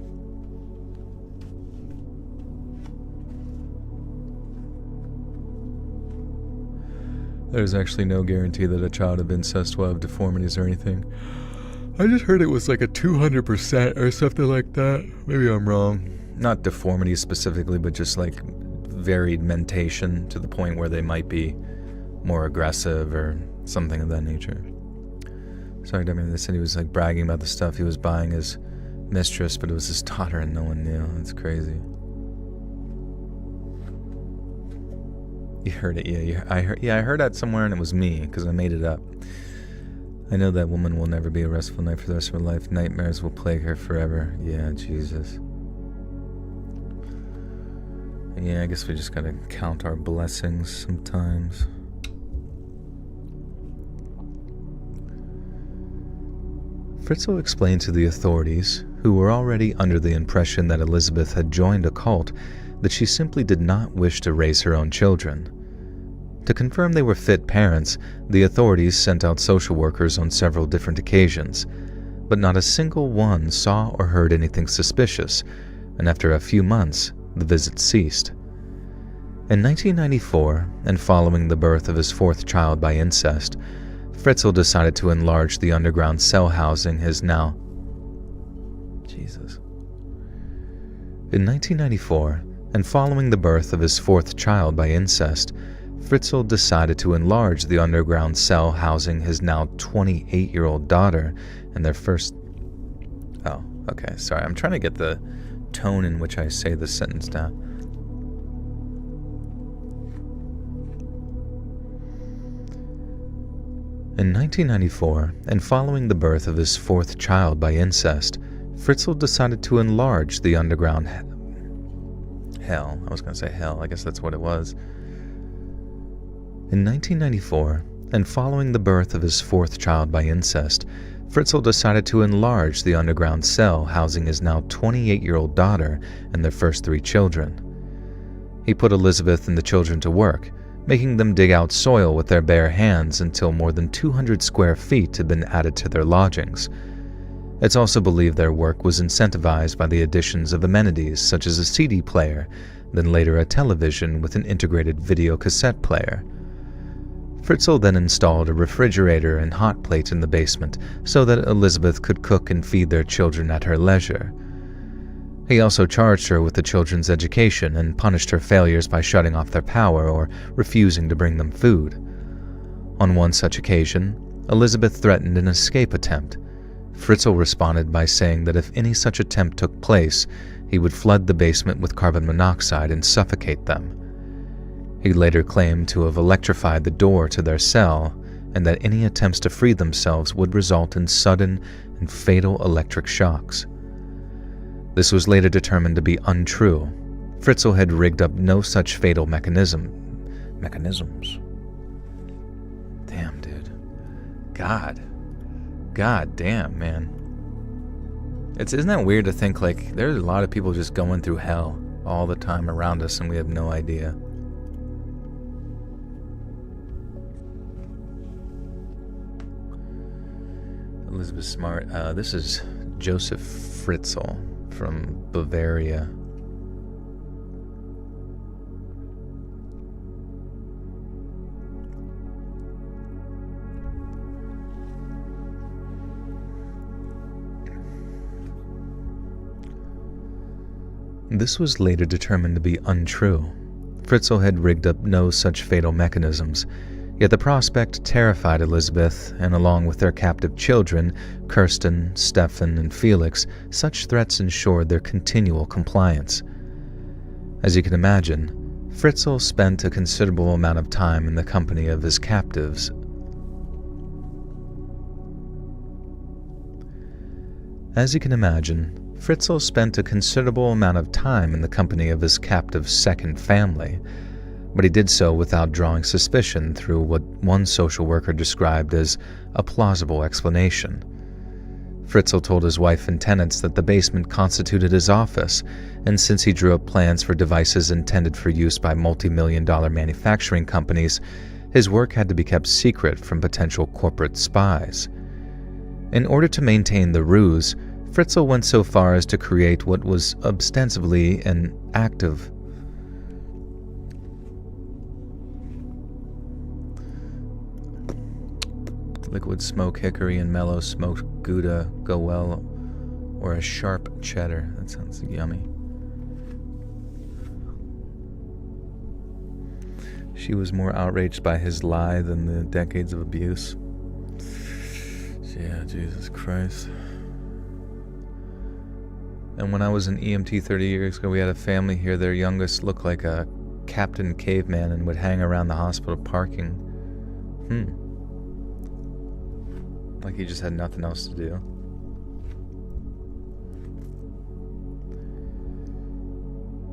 Speaker 1: There's actually no guarantee that a child of incest will have deformities or anything. I just heard it was like a 200% or something like that. Maybe I'm wrong. Not deformities specifically, but just like varied mentation to the point where they might be more aggressive or something of that nature. Sorry, I mean, they said he was like bragging about the stuff he was buying his mistress, but it was his daughter and no one knew. That's crazy. You heard it, yeah. I heard that somewhere, and it was me because I made it up. I know that woman will never be a restful night for the rest of her life. Nightmares will plague her forever. Yeah, Jesus. Yeah, I guess we just gotta count our blessings sometimes. Fritzell explained to the authorities, who were already under the impression that Elizabeth had joined a cult, that she simply did not wish to raise her own children. To confirm they were fit parents, the authorities sent out social workers on several different occasions, but not a single one saw or heard anything suspicious, and after a few months, the visits ceased. In 1994, and following the birth of his 4th child by incest, Fritzell decided to enlarge the underground cell housing his now... Jesus. In 1994, and following the birth of his 4th child by incest, Fritzell decided to enlarge the underground cell housing his now 28-year-old daughter and their first... Oh, okay, sorry. I'm trying to get the tone in which I say this sentence down. In 1994, and following the birth of his 4th child by incest, Fritzell decided to enlarge the underground hell. I was going to say hell. I guess that's what it was. In 1994, and following the birth of his fourth child by incest, Fritzell decided to enlarge the underground cell housing his now 28-year-old daughter and their first 3 children. He put Elizabeth and the children to work, making them dig out soil with their bare hands until more than 200 square feet had been added to their lodgings. It's also believed their work was incentivized by the additions of amenities such as a CD player, then later a television with an integrated video cassette player. Fritzell then installed a refrigerator and hot plate in the basement so that Elizabeth could cook and feed their children at her leisure. He also charged her with the children's education and punished her failures by shutting off their power or refusing to bring them food. On one such occasion, Elizabeth threatened an escape attempt. Fritzell responded by saying that if any such attempt took place, he would flood the basement with carbon monoxide and suffocate them. He later claimed to have electrified the door to their cell and that any attempts to free themselves would result in sudden and fatal electric shocks. This was later determined to be untrue. Fritzell had rigged up no such fatal mechanisms. Damn, dude. God damn, man. Isn't that weird to think, like, there's a lot of people just going through hell all the time around us and we have no idea. Elizabeth Smart. This is Joseph Fritzell from Bavaria. This was later determined to be untrue. Fritzell had rigged up no such fatal mechanisms, yet the prospect terrified Elizabeth, and along with their captive children, Kirsten, Stefan, and Felix, such threats ensured their continual compliance. As you can imagine, Fritzell spent a considerable amount of time in the company of his captives. Fritzell spent a considerable amount of time in the company of his captive's second family, but he did so without drawing suspicion through what one social worker described as a plausible explanation. Fritzell told his wife and tenants that the basement constituted his office, and since he drew up plans for devices intended for use by multi-million-dollar manufacturing companies, his work had to be kept secret from potential corporate spies. In order to maintain the ruse, Fritzell went so far as to create what was ostensibly an active liquid smoke hickory and mellow smoked Gouda go well, or a sharp cheddar. That sounds yummy. She was more outraged by his lie than the decades of abuse. Yeah, Jesus Christ. And when I was an EMT 30 years ago, we had a family here. Their youngest looked like a Captain Caveman and would hang around the hospital parking. Like he just had nothing else to do.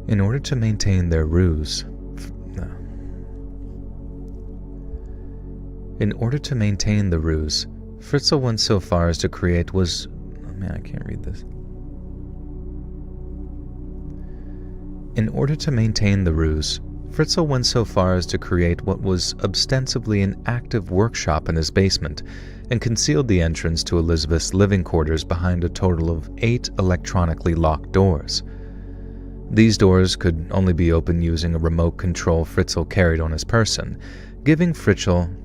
Speaker 1: In order to maintain their ruse, Fritzell went so far as to create I can't read this. In order to maintain the ruse, Fritzell went so far as to create what was ostensibly an active workshop in his basement and concealed the entrance to Elizabeth's living quarters behind a total of 8 electronically locked doors. These doors could only be opened using a remote control Fritzell carried on his person, giving Fritzell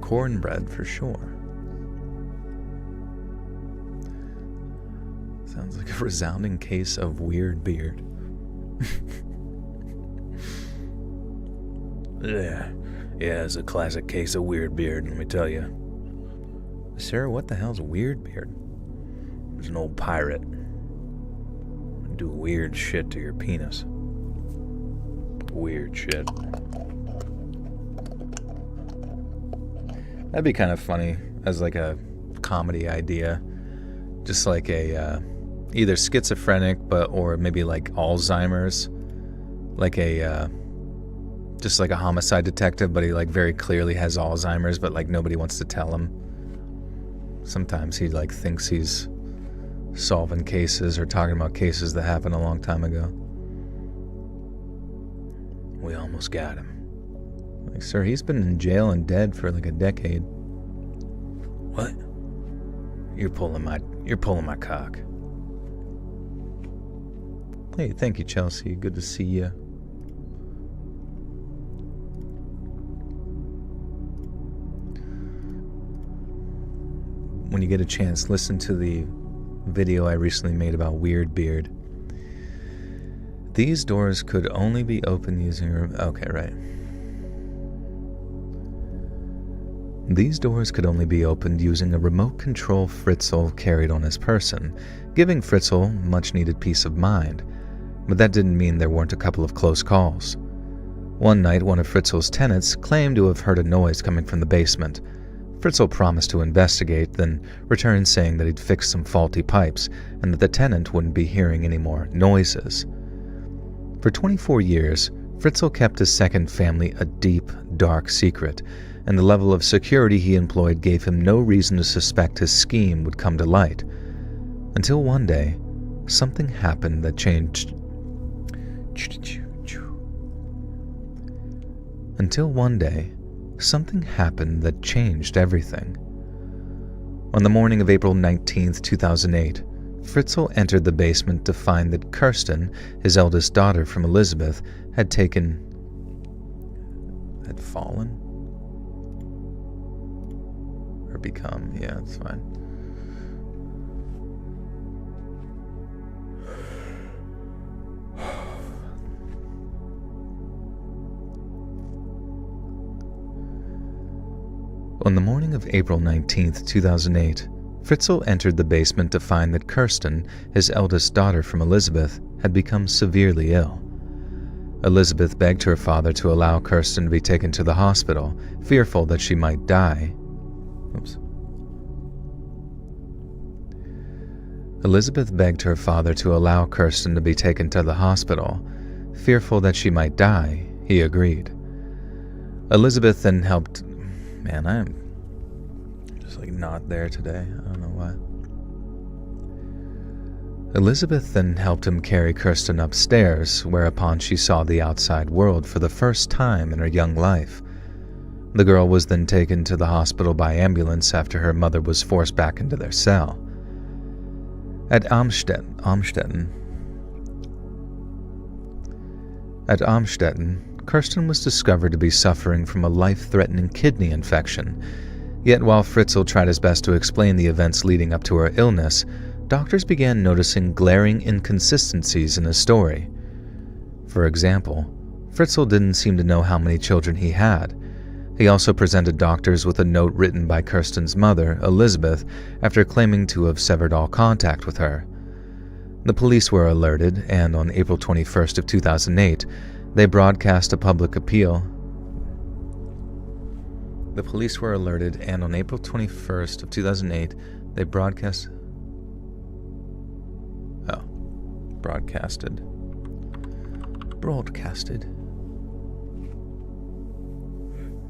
Speaker 1: cornbread for sure. Sounds like a resounding case of weird beard. Yeah, it's a classic case of weird beard, let me tell you. Sir, what the hell's weird beard? There's an old pirate. Do weird shit to your penis. Weird shit. That'd be kind of funny as like a comedy idea. Just like a either schizophrenic or maybe like Alzheimer's, like a just like a homicide detective, but he like very clearly has Alzheimer's, but like nobody wants to tell him. Sometimes he like thinks he's solving cases or talking about cases that happened a long time ago. We almost got him. Like, sir, he's been in jail and dead for like a decade. What? You're pulling my cock. Hey, thank you, Chelsea. Good to see you. When you get a chance, listen to the video I recently made about Weird Beard. These doors could only be opened using... Okay, right. These doors could only be opened using a remote control Fritzell carried on his person, giving Fritzell much-needed peace of mind. But that didn't mean there weren't a couple of close calls. One night, one of Fritzell's tenants claimed to have heard a noise coming from the basement. Fritzell promised to investigate, then returned saying that he'd fixed some faulty pipes and that the tenant wouldn't be hearing any more noises. For 24 years, Fritzell kept his second family a deep, dark secret, and the level of security he employed gave him no reason to suspect his scheme would come to light. Until one day, something happened that changed... Until one day, something happened that changed everything. On the morning of April 19th, 2008, Fritzell entered the basement to find that Kirsten, his eldest daughter from Elizabeth, had fallen? Or become, yeah, it's fine. On the morning of April 19th, 2008, Fritzell entered the basement to find that Kirsten, his eldest daughter from Elizabeth, had become severely ill. Elizabeth begged her father to allow Kirsten to be taken to the hospital, fearful that she might die. Elizabeth begged her father to allow Kirsten to be taken to the hospital, fearful that she might die. He agreed. Elizabeth then helped... Man, I'm just like not there today. I don't know why. Elizabeth then helped him carry Kirsten upstairs, whereupon she saw the outside world for the first time in her young life. The girl was then taken to the hospital by ambulance after her mother was forced back into their cell. At Amstetten, Kirsten was discovered to be suffering from a life-threatening kidney infection. Yet while Fritzell tried his best to explain the events leading up to her illness, doctors began noticing glaring inconsistencies in his story. For example, Fritzell didn't seem to know how many children he had. He also presented doctors with a note written by Kirsten's mother, Elizabeth, after claiming to have severed all contact with her. The police were alerted, and on April 21st of 2008, they broadcast a public appeal. The police were alerted, and on April 21st of 2008, they broadcasted.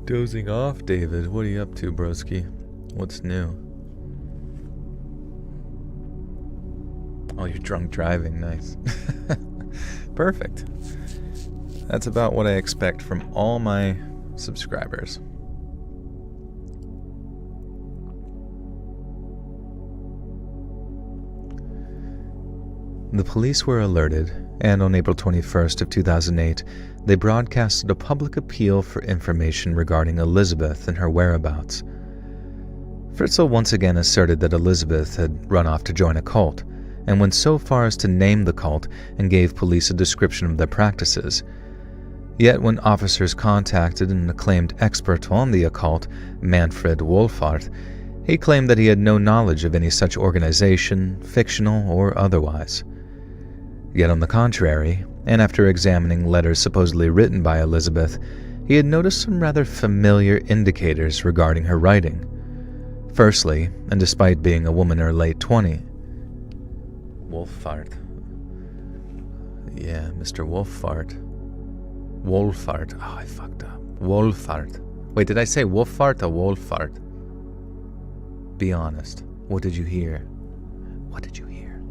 Speaker 1: Dozing off, David. What are you up to, broski? What's new? Oh, you're drunk driving. Nice. Perfect. That's about what I expect from all my subscribers. The police were alerted, and on April 21st of 2008, they broadcasted a public appeal for information regarding Elizabeth and her whereabouts. Fritzell once again asserted that Elizabeth had run off to join a cult, and went so far as to name the cult and gave police a description of their practices. Yet when officers contacted an acclaimed expert on the occult, Manfred Wolfart, he claimed that he had no knowledge of any such organization, fictional or otherwise. Yet on the contrary, and after examining letters supposedly written by Elizabeth, he had noticed some rather familiar indicators regarding her writing. Firstly, and despite being a woman in her late 20s, Wolfart. Yeah, Mr. Wolfart. Wolfart. Oh, I fucked up. Wolfart. Wait, did I say wolfart or wolfart? Be honest. What did you hear? What did you hear?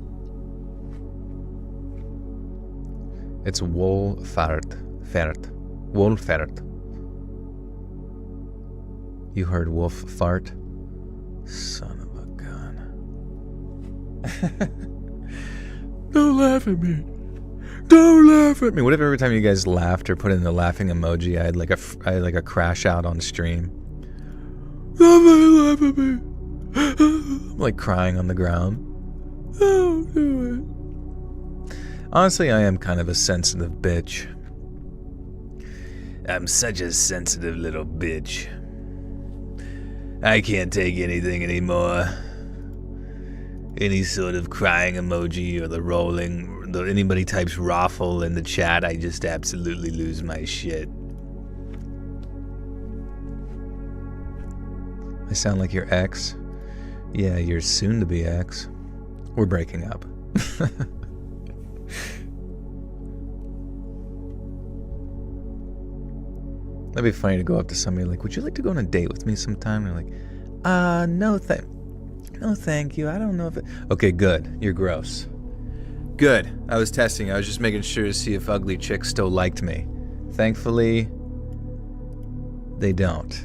Speaker 1: It's wolfart. Fert. Wolfert. You heard wolf fart? Son of a gun. Don't laugh at me. Don't laugh at me. What if every time you guys laughed or put in the laughing emoji, I had like a crash out on stream? Somebody laugh at me. I'm like crying on the ground. Don't do it. Honestly, I am kind of a sensitive bitch. I'm such a sensitive little bitch. I can't take anything anymore. Any sort of crying emoji or the rolling, anybody types raffle in the chat, I just absolutely lose my shit. I sound like your ex? Yeah, your soon-to-be ex. We're breaking up. That'd be funny to go up to somebody like, would you like to go on a date with me sometime? And they're like, no thank you. I don't know if it... Okay, good. You're gross. Good. I was testing. I was just making sure to see if ugly chicks still liked me. Thankfully, they don't.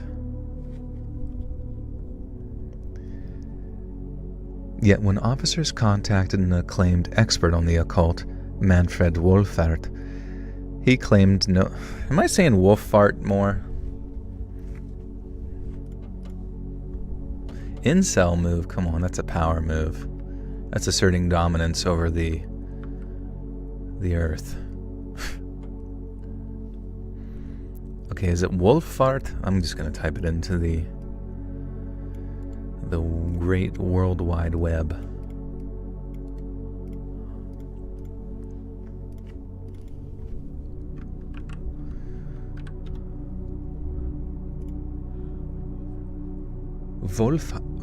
Speaker 1: Yet when officers contacted an acclaimed expert on the occult, Manfred Wolfart, he claimed no... Am I saying wolfart more? Incel move? Come on, that's a power move. That's asserting dominance over the earth. Okay, is it wolfart? I'm just going to type it into the great World Wide Web.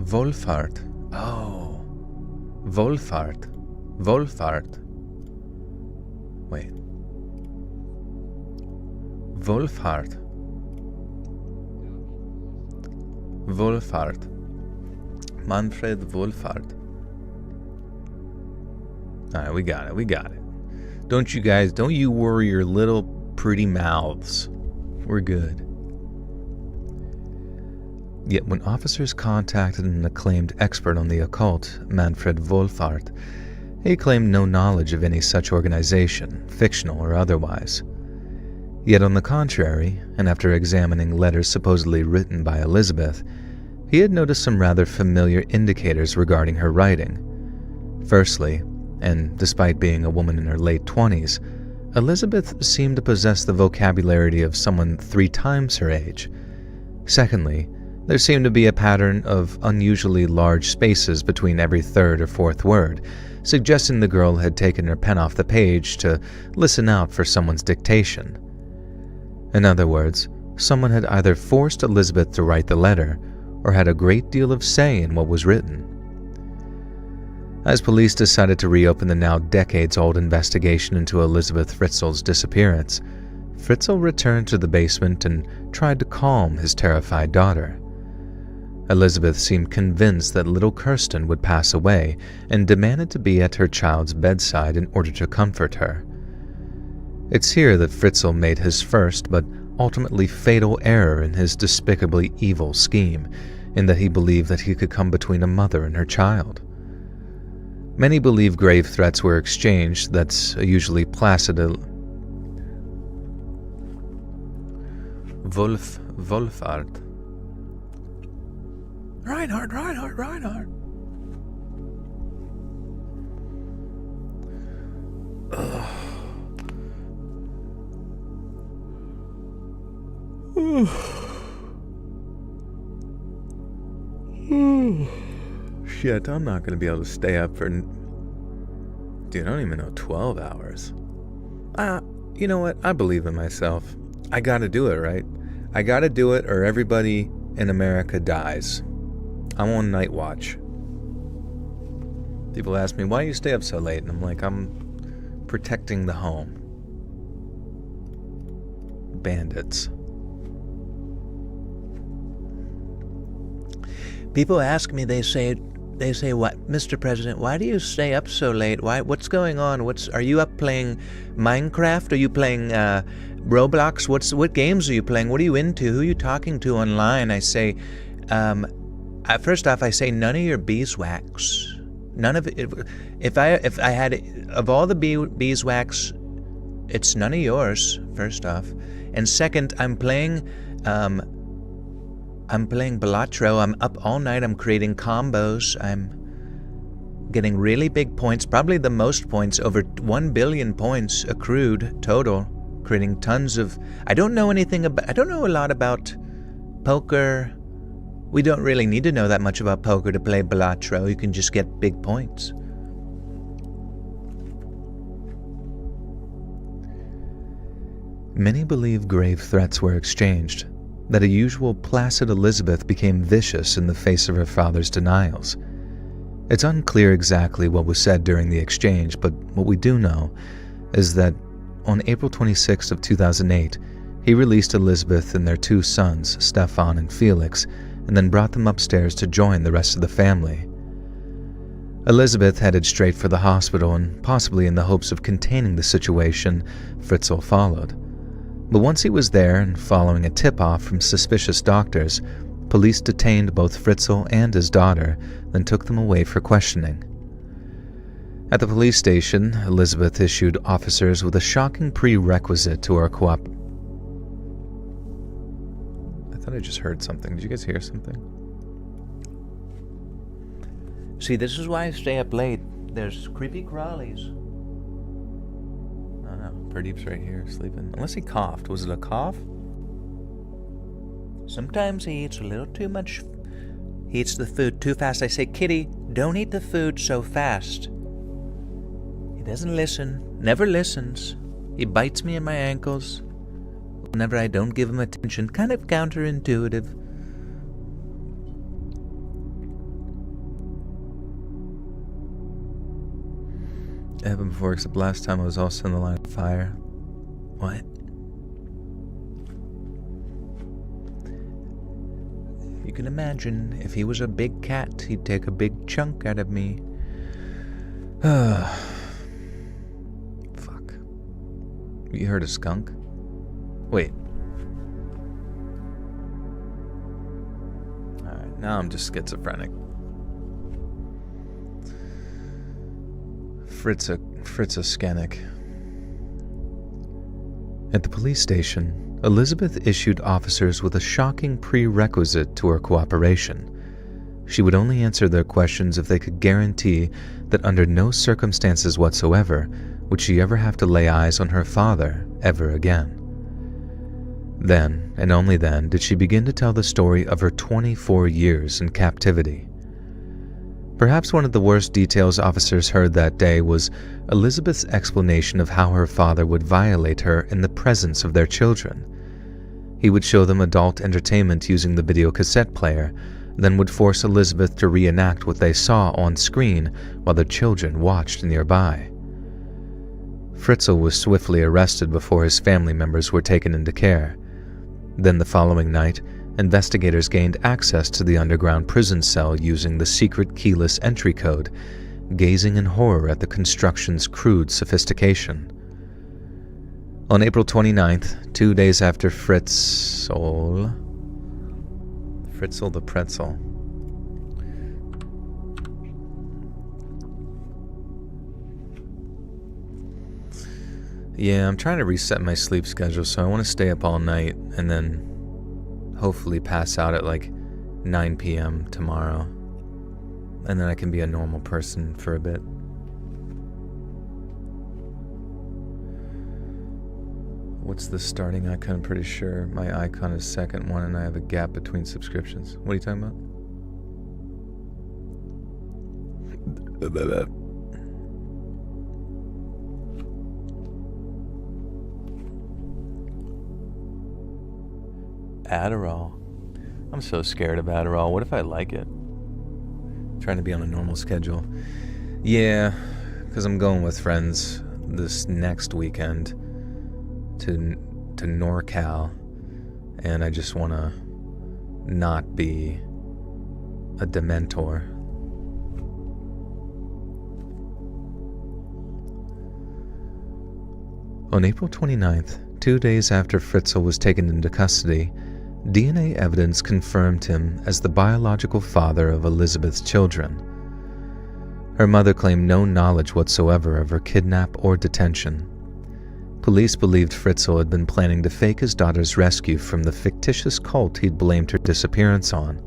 Speaker 1: Wolfart. Oh. Wolfart. Wolfart. Wait. Wolfart. Wolfart. Manfred Wolfart. Alright, we got it. Don't you worry your little pretty mouths. We're good. Yet when officers contacted an acclaimed expert on the occult, Manfred Wolfart, he claimed no knowledge of any such organization, fictional or otherwise. Yet on the contrary, and after examining letters supposedly written by Elizabeth, he had noticed some rather familiar indicators regarding her writing. Firstly, and despite being a woman in her late 20s, Elizabeth seemed to possess the vocabulary of someone 3 times her age. Secondly, there seemed to be a pattern of unusually large spaces between every 3rd or 4th word, suggesting the girl had taken her pen off the page to listen out for someone's dictation. In other words, someone had either forced Elizabeth to write the letter, or had a great deal of say in what was written. As police decided to reopen the now decades-old investigation into Elizabeth Fritzell's disappearance, Fritzell returned to the basement and tried to calm his terrified daughter. Elizabeth seemed convinced that little Kirsten would pass away and demanded to be at her child's bedside in order to comfort her. It's here that Fritzell made his first but ultimately fatal error in his despicably evil scheme, in that he believed that he could come between a mother and her child. Many believe grave threats were exchanged. That's usually placid. Wolfart. Reinhardt. Shit, I'm not gonna be able to stay up for... Dude, I don't even know, 12 hours. You know what? I believe in myself. I gotta do it, right? I gotta do it or everybody in America dies. I'm on night watch. People ask me, why do you stay up so late? And I'm like, I'm protecting the home. bandits.
Speaker 2: People ask me, they say, "What, Mr. President, why do you stay up so late? What's going on? Are you up playing Minecraft? Are you playing Roblox? What games are you playing? What are you into? Who are you talking to online?" I say, first off, I say none of your beeswax. None of it. If I had, of all the beeswax, it's none of yours, first off. And second, I'm playing Balatro. I'm up all night. I'm creating combos. I'm getting really big points, probably the most points, over 1 billion points accrued total, creating tons of... I don't know a lot about poker. We don't really need to know that much about poker to play Balatro. You can just get big points.
Speaker 1: Many believe grave threats were exchanged, that a usual placid Elizabeth became vicious in the face of her father's denials. It's unclear exactly what was said during the exchange, but what we do know is that on April 26th of 2008, he released Elizabeth and their 2 sons, Stefan and Felix, and then brought them upstairs to join the rest of the family. Elizabeth headed straight for the hospital, and possibly in the hopes of containing the situation, Fritzell followed. But once he was there, and following a tip-off from suspicious doctors, police detained both Fritzell and his daughter, then took them away for questioning. At the police station, Elizabeth issued officers with a shocking prerequisite to her I thought I just heard something. Did you guys hear something?
Speaker 2: See, this is why I stay up late. There's creepy crawlies.
Speaker 1: Oh no, Pradeep's right here, sleeping. Unless he coughed. Was it a cough?
Speaker 2: Sometimes he eats a little too much. He eats the food too fast. I say, "Kitty, don't eat the food so fast." He doesn't listen. Never listens. He bites me in my ankles whenever I don't give him attention. Kind of counterintuitive.
Speaker 1: It happened before, except last time I was also in the line of fire.
Speaker 2: What? You can imagine, if he was a big cat, he'd take a big chunk out of me.
Speaker 1: Fuck. You heard a skunk? Wait. Alright, now I'm just schizophrenic. Fritza Scannick. At the police station, Elizabeth issued officers with a shocking prerequisite to her cooperation. She would only answer their questions if they could guarantee that under no circumstances whatsoever would she ever have to lay eyes on her father ever again. Then, and only then, did she begin to tell the story of her 24 years in captivity. Perhaps one of the worst details officers heard that day was Elizabeth's explanation of how her father would violate her in the presence of their children. He would show them adult entertainment using the videocassette player, then would force Elizabeth to reenact what they saw on screen while the children watched nearby. Fritzell was swiftly arrested before his family members were taken into care. Then the following night, investigators gained access to the underground prison cell using the secret keyless entry code, gazing in horror at the construction's crude sophistication. On April 29th, 2 days after Fritzell the Pretzel. Yeah, I'm trying to reset my sleep schedule, so I want to stay up all night and then hopefully pass out at like 9 p.m. tomorrow. And then I can be a normal person for a bit. What's the starting icon? I'm pretty sure my icon is second one and I have a gap between subscriptions. What are you talking about? Adderall. I'm so scared of Adderall. What if I like it? Trying to be on a normal schedule. Yeah, because I'm going with friends this next weekend to to NorCal, and I just want to not be a dementor. On April 29th, 2 days after Fritzell was taken into custody, DNA evidence confirmed him as the biological father of Elizabeth's children. Her mother claimed no knowledge whatsoever of her kidnap or detention. Police believed Fritzell had been planning to fake his daughter's rescue from the fictitious cult he'd blamed her disappearance on.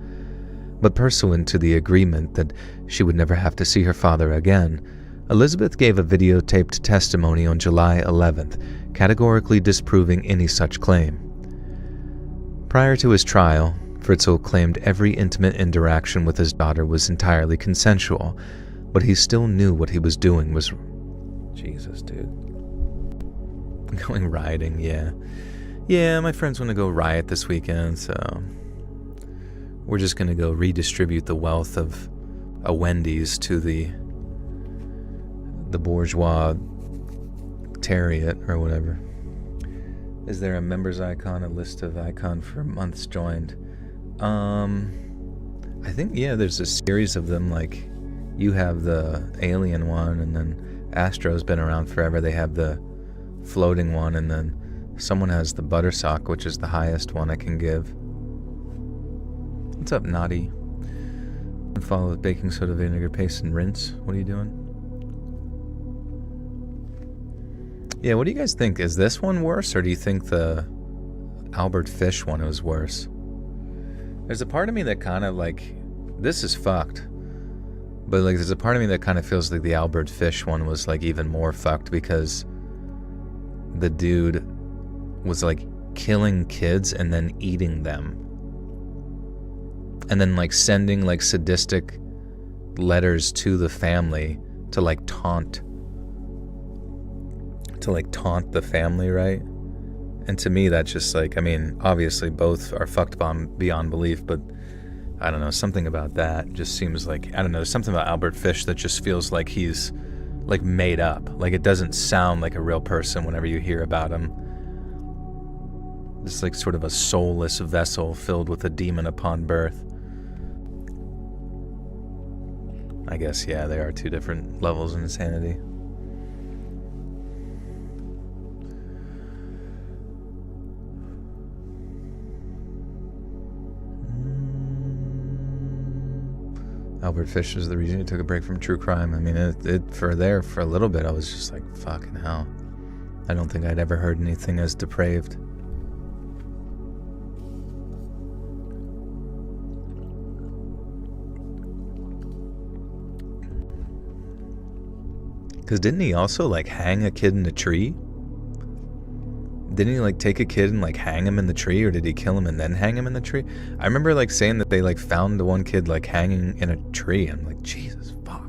Speaker 1: But pursuant to the agreement that she would never have to see her father again, Elizabeth gave a videotaped testimony on July 11th, categorically disproving any such claim. Prior to his trial, Fritzell claimed every intimate interaction with his daughter was entirely consensual, but he still knew what he was doing was... Jesus, dude. Going riding, yeah. Yeah, my friends want to go riot this weekend, so... we're just going to go redistribute the wealth of a Wendy's to the bourgeois Terriot or whatever. Is there a members icon, a list of icon for months joined? I think, yeah, there's a series of them. Like, you have the alien one, and then Astro's been around forever. They have the floating one, and then someone has the Buttersock, which is the highest one I can give. What's up, Naughty? And follow with baking soda, vinegar paste, and rinse. What are you doing? Yeah, what do you guys think? Is this one worse, or do you think the Albert Fish one was worse? There's a part of me that kind of like, this is fucked. But like, there's a part of me that kind of feels like the Albert Fish one was like even more fucked, because the dude was like killing kids and then eating them. And then like sending like sadistic letters to the family to like taunt the family, right? And to me, that's just like, I mean, obviously both are fucked beyond belief, but I don't know, something about that just seems like, I don't know, something about Albert Fish that just feels like he's like made up. Like, it doesn't sound like a real person whenever you hear about him. Just like sort of a soulless vessel filled with a demon upon birth. I guess, yeah, there are two different levels of insanity. Albert Fish is the reason he took a break from true crime. I mean, for a little bit, I was just like, fucking hell. I don't think I'd ever heard anything as depraved. Because didn't he also, like, hang a kid in a tree? Didn't he, like, take a kid and, like, hang him in the tree? Or did he kill him and then hang him in the tree? I remember, like, saying that they, like, found the one kid, like, hanging in a tree. I'm like, Jesus, fuck.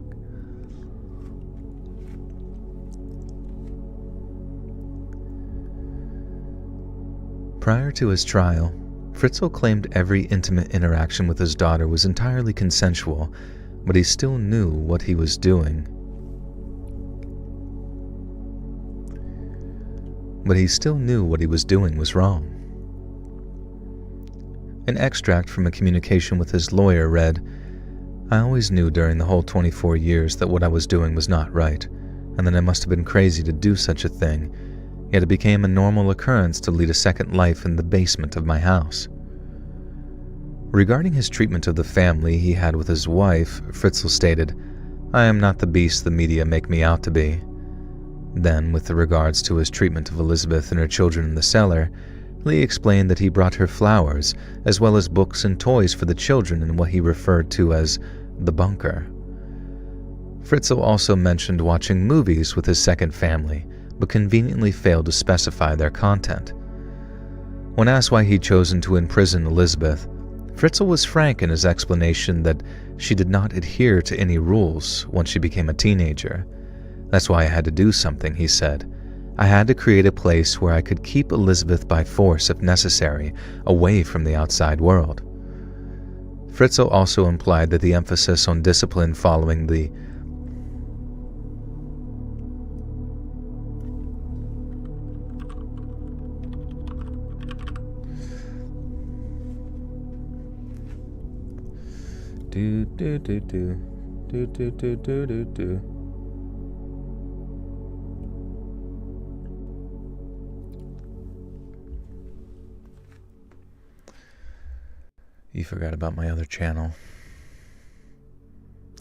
Speaker 1: Prior to his trial, Fritzell claimed every intimate interaction with his daughter was entirely consensual, but he still knew what he was doing. But he still knew what he was doing was wrong. An extract from a communication with his lawyer read, "I always knew during the whole 24 years that what I was doing was not right, and that I must have been crazy to do such a thing, yet it became a normal occurrence to lead a second life in the basement of my house." Regarding his treatment of the family he had with his wife, Fritzell stated, "I am not the beast the media make me out to be." Then, with regards to his treatment of Elizabeth and her children in the cellar, Lee explained that he brought her flowers, as well as books and toys for the children in what he referred to as the bunker. Fritzell also mentioned watching movies with his second family, but conveniently failed to specify their content. When asked why he'd chosen to imprison Elizabeth, Fritzell was frank in his explanation that she did not adhere to any rules once she became a teenager. "That's why I had to do something," he said. "I had to create a place where I could keep Elizabeth by force if necessary, away from the outside world." Fritzell also implied that the emphasis on discipline following the do do do do do do do do do do. You forgot about my other channel.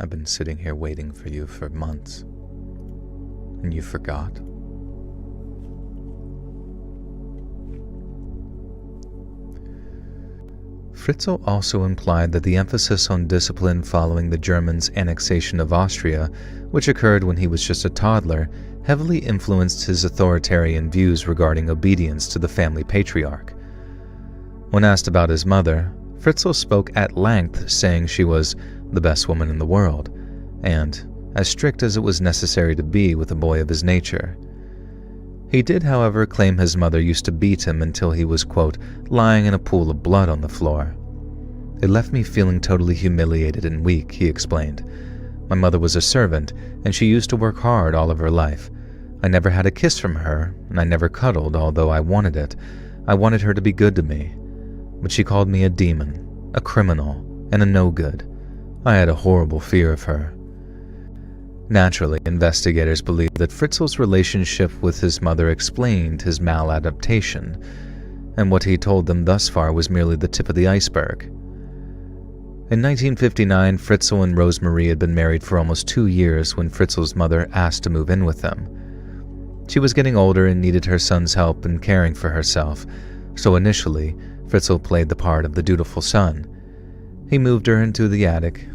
Speaker 1: I've been sitting here waiting for you for months. And you forgot? Fritzell also implied that the emphasis on discipline following the Germans' annexation of Austria, which occurred when he was just a toddler, heavily influenced his authoritarian views regarding obedience to the family patriarch. When asked about his mother, Fritzell spoke at length, saying she was the best woman in the world, and as strict as it was necessary to be with a boy of his nature. He did, however, claim his mother used to beat him until he was, quote, lying in a pool of blood on the floor. It left me feeling totally humiliated and weak, he explained. My mother was a servant, and she used to work hard all of her life. I never had a kiss from her, and I never cuddled, although I wanted it. I wanted her to be good to me. But she called me a demon, a criminal, and a no-good. I had a horrible fear of her. Naturally, investigators believe that Fritzell's relationship with his mother explained his maladaptation, and what he told them thus far was merely the tip of the iceberg. In 1959, Fritzell and Rosemarie had been married for almost 2 years when Fritzell's mother asked to move in with them. She was getting older and needed her son's help in caring for herself, so initially, Fritzell played the part of the dutiful son. He moved her into the attic.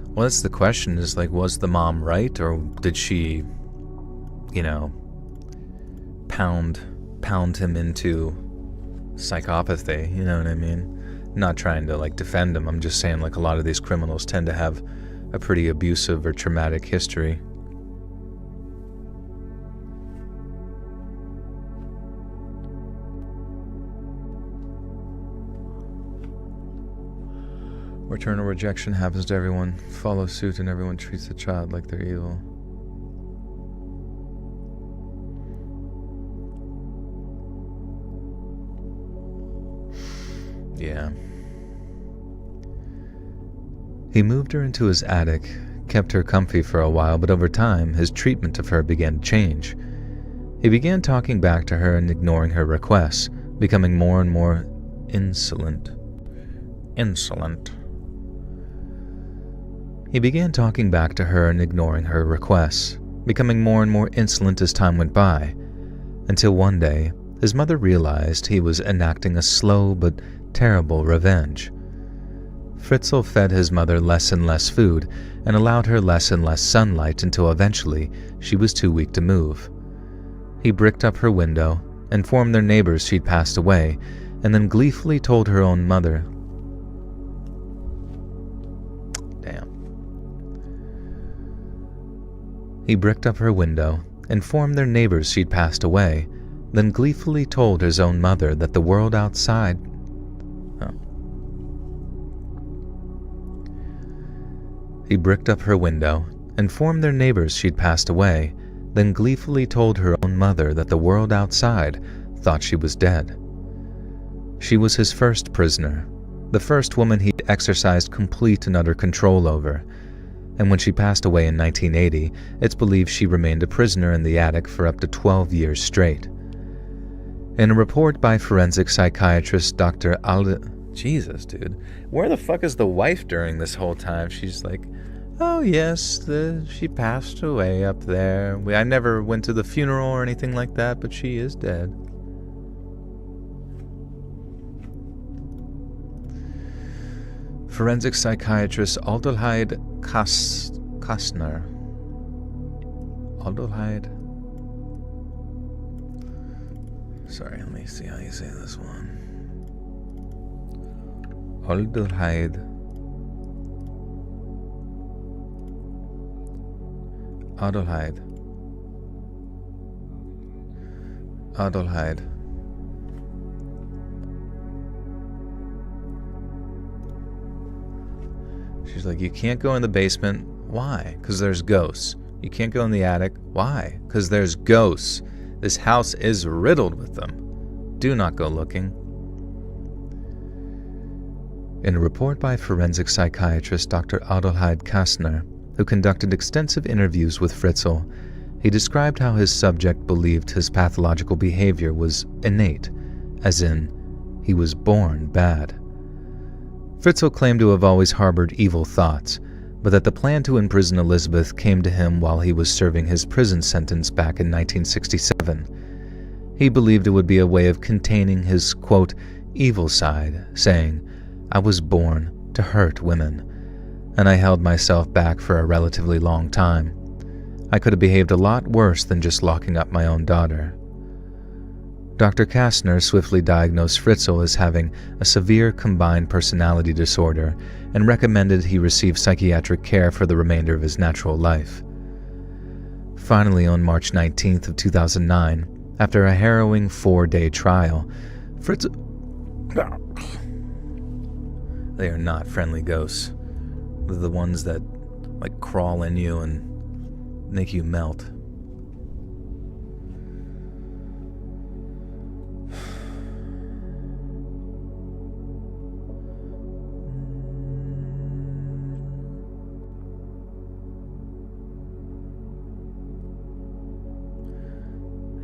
Speaker 1: Well, that's the question, is like, was the mom right, or did she, pound him into psychopathy, you know what I mean? Not trying to, defend him, I'm just saying, a lot of these criminals tend to have a pretty abusive or traumatic history. Return or rejection happens to everyone. Follow suit and everyone treats the child like they're evil. Yeah. He moved her into his attic, kept her comfy for a while, but over time, his treatment of her began to change. He began talking back to her and ignoring her requests, becoming more and more insolent. He began talking back to her and ignoring her requests, becoming more and more insolent as time went by, until one day, his mother realized he was enacting a slow but terrible revenge. Fritzell fed his mother less and less food and allowed her less and less sunlight until eventually she was too weak to move. He bricked up her window, informed their neighbors she'd passed away, and then gleefully told her own mother. He bricked up her window, informed their neighbors she'd passed away, then gleefully told his own mother that the world outside... He bricked up her window, informed their neighbors she'd passed away, then gleefully told her own mother that the world outside thought she was dead. She was his first prisoner, the first woman he'd exercised complete and utter control over, and when she passed away in 1980, it's believed she remained a prisoner in the attic for up to 12 years straight. In a report by forensic psychiatrist Dr. Jesus, dude. Where the fuck is the wife during this whole time? She's like, oh yes, she passed away up there. I never went to the funeral or anything like that, but she is dead. Forensic psychiatrist Adelheid Kastner. Adelheid. Sorry, let me see how you say this one. Adelheid. Adelheid. Adelheid. She's like, you can't go in the basement. Why? Because there's ghosts. You can't go in the attic. Why? Because there's ghosts. This house is riddled with them. Do not go looking. In a report by forensic psychiatrist Dr. Adelheid Kastner, who conducted extensive interviews with Fritzell, he described how his subject believed his pathological behavior was innate, as in, he was born bad. Fritzell claimed to have always harbored evil thoughts, but that the plan to imprison Elizabeth came to him while he was serving his prison sentence back in 1967. He believed it would be a way of containing his, quote, evil side, saying, "I was born to hurt women, and I held myself back for a relatively long time. I could have behaved a lot worse than just locking up my own daughter." Dr. Kastner swiftly diagnosed Fritzell as having a severe combined personality disorder and recommended he receive psychiatric care for the remainder of his natural life. Finally, on March 19th of 2009, after a harrowing 4-day trial, Fritzell... They are not friendly ghosts. They're the ones that, crawl in you and make you melt.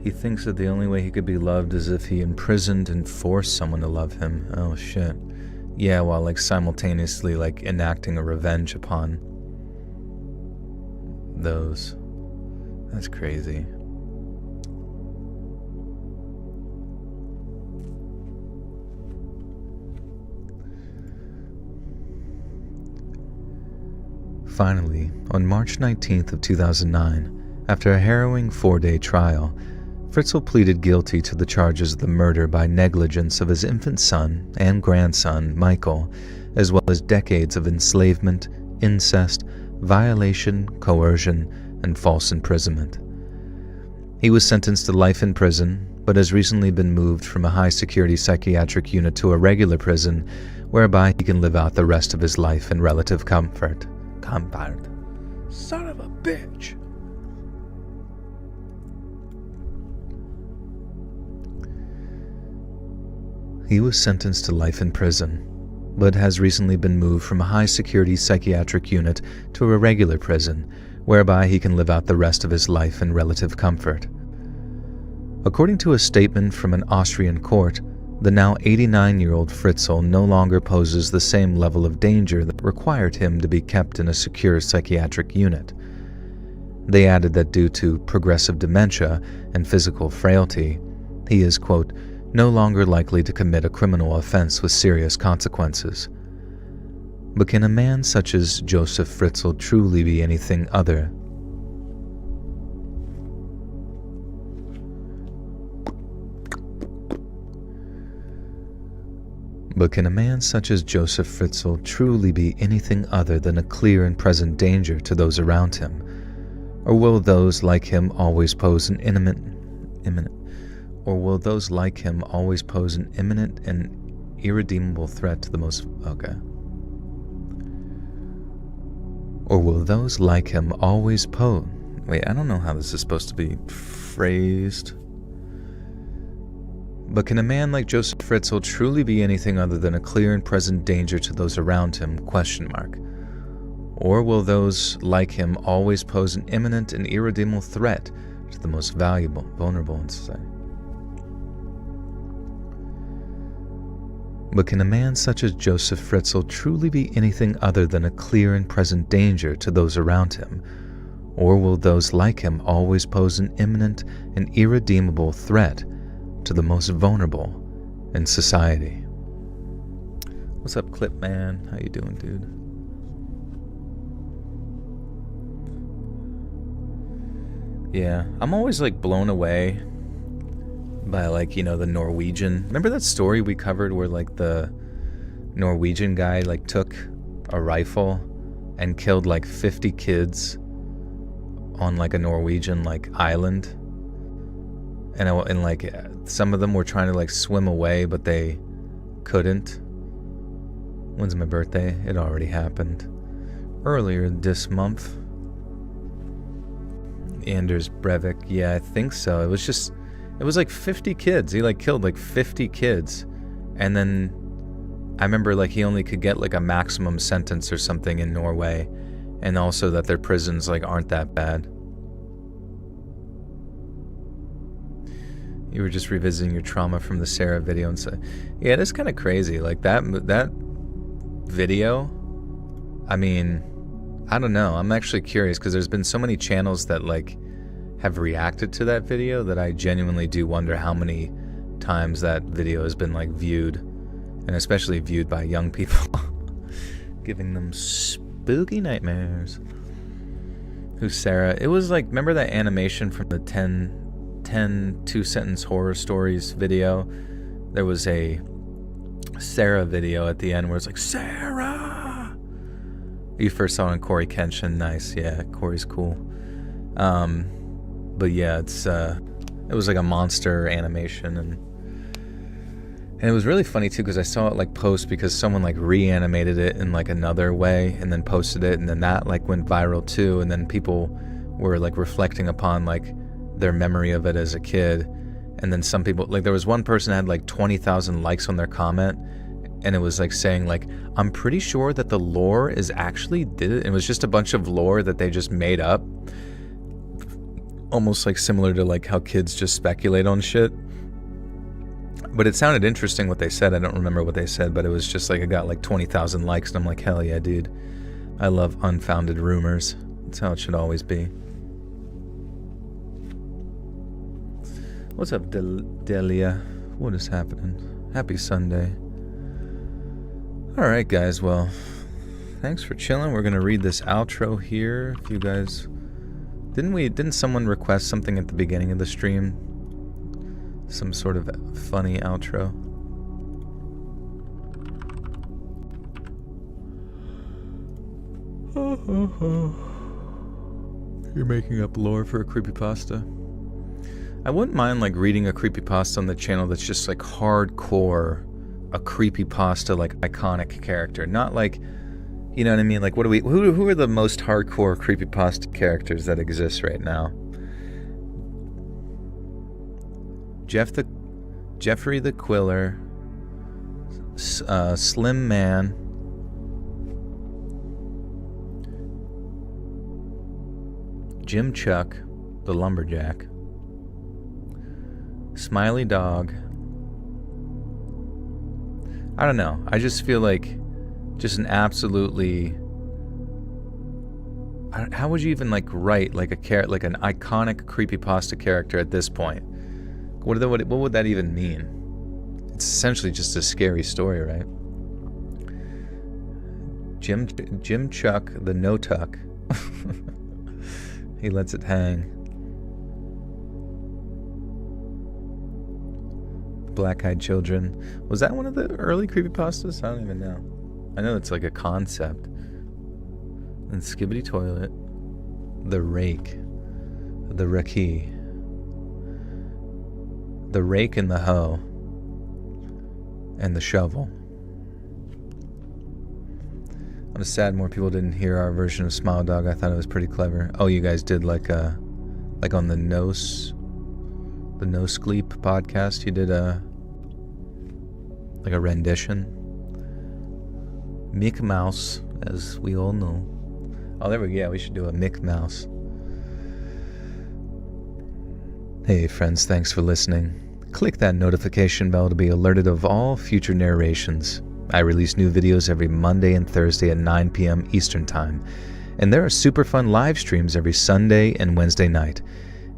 Speaker 1: He thinks that the only way he could be loved is if he imprisoned and forced someone to love him. Oh shit. Yeah, while simultaneously enacting a revenge upon those. That's crazy. Finally, on March 19th of 2009, after a harrowing 4-day trial, Fritzell pleaded guilty to the charges of the murder by negligence of his infant son and grandson, Michael, as well as decades of enslavement, incest, violation, coercion, and false imprisonment. He was sentenced to life in prison, but has recently been moved from a high-security psychiatric unit to a regular prison, whereby he can live out the rest of his life in relative comfort. Son of a bitch! He was sentenced to life in prison, but has recently been moved from a high-security psychiatric unit to a regular prison, whereby he can live out the rest of his life in relative comfort. According to a statement from an Austrian court, the now 89-year-old Fritzell no longer poses the same level of danger that required him to be kept in a secure psychiatric unit. They added that due to progressive dementia and physical frailty, he is, quote, no longer likely to commit a criminal offense with serious consequences. But can a man such as Joseph Fritzell truly be anything other? But can a man such as Joseph Fritzell truly be anything other than a clear and present danger to those around him? Or will those like him always pose an imminent and irredeemable threat to the most... Or will those like him always pose... Wait, I don't know how this is supposed to be phrased. But can a man like Joseph Fritzell truly be anything other than a clear and present danger to those around him? Or will those like him always pose an imminent and irredeemable threat to the most vulnerable in society? But can a man such as Joseph Fritzell truly be anything other than a clear and present danger to those around him? Or will those like him always pose an imminent and irredeemable threat to the most vulnerable in society? What's up, Clip Man? How you doing, dude? Yeah, I'm always blown away by the Norwegian. Remember that story we covered where the Norwegian guy took a rifle and killed 50 kids on a Norwegian island? And some of them were trying to swim away, but they couldn't. When's my birthday? It already happened. Earlier this month. Anders Breivik, yeah, I think so. It was 50 kids. He killed 50 kids, and then I remember like he only could get like a maximum sentence or something in Norway, and also that their prisons like aren't that bad. You were just revisiting your trauma from the Sarah video and say, yeah, that's kind of crazy. Like that video, I mean, I don't know. I'm actually curious because there's been so many channels that like have reacted to that video that I genuinely do wonder how many times that video has been like viewed, and especially viewed by young people, giving them spooky nightmares. Who's Sarah? It was like, remember that animation from the 10 two-sentence horror stories video? There was a Sarah video at the end where it's like, Sarah! You first saw it on Corey Kenshin. Nice, yeah, Corey's cool. But yeah, it was like a monster animation, and it was really funny too because I saw it like post because someone like reanimated it in like another way and then posted it, and then that like went viral too, and then people were like reflecting upon like their memory of it as a kid, and then some people, like there was one person that had like 20,000 likes on their comment, and it was like saying like, I'm pretty sure that the lore is actually did it. It was just a bunch of lore that they just made up, almost like similar to like how kids just speculate on shit. But it sounded interesting what they said. I don't remember what they said, but it was just like it got like 20,000 likes, and I'm like, hell yeah, dude. I love unfounded rumors. That's how it should always be. What's up, Delia? What is happening? Happy Sunday. Alright, guys, well, thanks for chilling. We're gonna read this outro here. If you guys... Didn't someone request something at the beginning of the stream? Some sort of funny outro? You're making up lore for a creepypasta? I wouldn't mind like reading a creepypasta on the channel that's just like hardcore a creepypasta like iconic character, not like, you know what I mean? Like who are the most hardcore creepypasta characters that exist right now? Jeffrey the Quiller, Slim Man, Jim Chuck, the Lumberjack, Smiley Dog. I don't know. I just feel like just an absolutely... How would you even like write like like an iconic creepypasta character at this point? What would that even mean? It's essentially just a scary story, right? Jim Chuck, the No Tuck. He lets it hang. Black-Eyed Children. Was that one of the early creepypastas? I don't even know. I know it's like a concept. And Skibbity Toilet. The Rake. The Raki. The Rake and the Hoe. And the Shovel. I'm just sad more people didn't hear our version of Smile Dog. I thought it was pretty clever. Oh, you guys did like on the No Skleep podcast, you did a rendition. Mick Mouse, as we all know. Oh, there we go. Yeah, we should do a Mick Mouse. Hey friends, thanks for listening. Click that notification bell to be alerted of all future narrations. I release new videos every Monday and Thursday at 9 p.m. Eastern Time. And there are super fun live streams every Sunday and Wednesday night.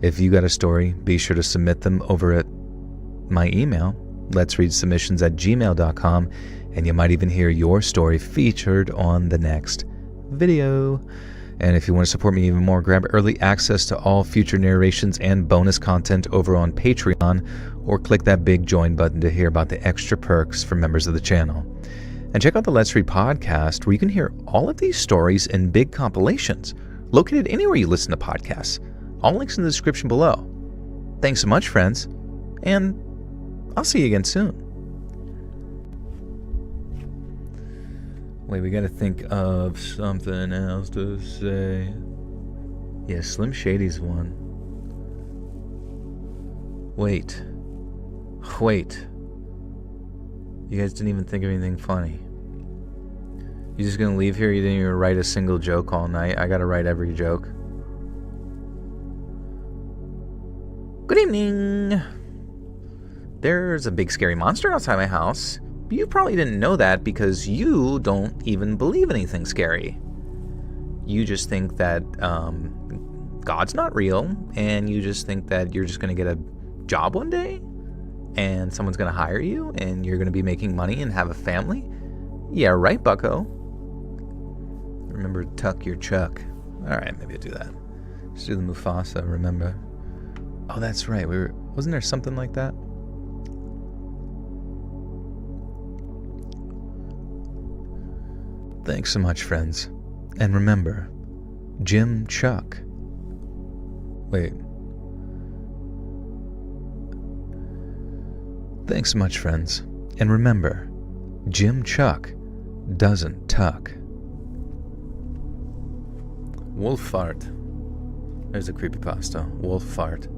Speaker 1: If you got a story, be sure to submit them over at my email, letsreadsubmissions@gmail.com, and you might even hear your story featured on the next video. And if you want to support me even more, grab early access to all future narrations and bonus content over on Patreon, or click that big join button to hear about the extra perks for members of the channel. And check out the Let's Read podcast, where you can hear all of these stories in big compilations, located anywhere you listen to podcasts. All links in the description below. Thanks so much, friends, and I'll see you again soon. Wait, we gotta think of something else to say. Yeah, Slim Shady's one. Wait. You guys didn't even think of anything funny. You just gonna leave here? You didn't even write a single joke all night? I gotta write every joke. Good evening. There's a big scary monster outside my house. You probably didn't know that because you don't even believe anything scary. You just think that God's not real, and you just think that you're just gonna get a job one day, and someone's gonna hire you, and you're gonna be making money and have a family. Yeah, right, bucko. Remember to tuck your chuck. All right, maybe I'll do that. Let's do the Mufasa, remember? Oh, that's right. Wasn't there something like that? Thanks so much, friends. And remember, Jim Chuck. Wait. Thanks so much, friends. And remember, Jim Chuck doesn't tuck. Wolf fart. There's a creepypasta. Wolf fart.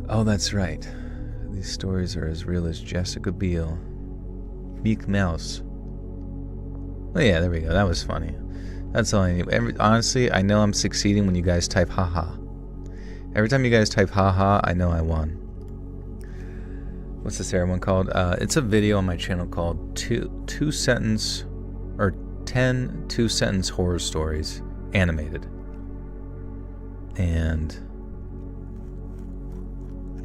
Speaker 1: Oh, that's right. These stories are as real as Jessica Biel. Meek Mouse. Oh yeah, there we go. That was funny. That's all I need. Honestly, I know I'm succeeding when you guys type haha. Every time you guys type haha, I know I won. What's this other one called? It's a video on my channel called 10 2-sentence horror stories animated. And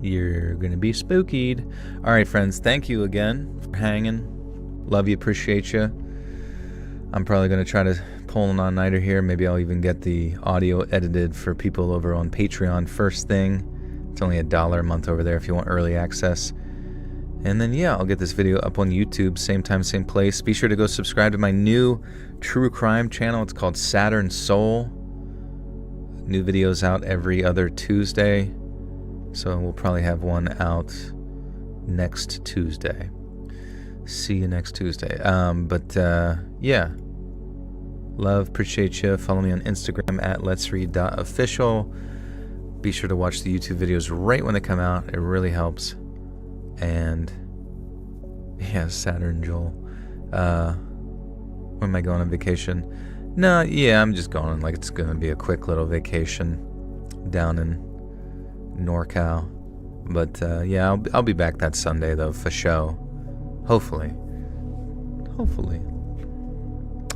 Speaker 1: you're gonna be spookied. Alright, friends, thank you again for hanging. Love you, appreciate you. I'm probably gonna try to pull an all-nighter here. Maybe I'll even get the audio edited for people over on Patreon first thing. It's only $1 a month over there if you want early access. And then, yeah, I'll get this video up on YouTube, same time, same place. Be sure to go subscribe to my new true crime channel. It's called Saturn Soul. New videos out every other Tuesday. So we'll probably have one out next Tuesday. See you next Tuesday. Yeah. Love, appreciate you. Follow me on Instagram at letsread.official. Be sure to watch the YouTube videos right when they come out. It really helps. And yeah, Saturn Joel. When am I going on vacation? No, yeah, I'm just going. Like, it's gonna be a quick little vacation down in NorCal. But yeah, I'll be back that Sunday though for show. Hopefully.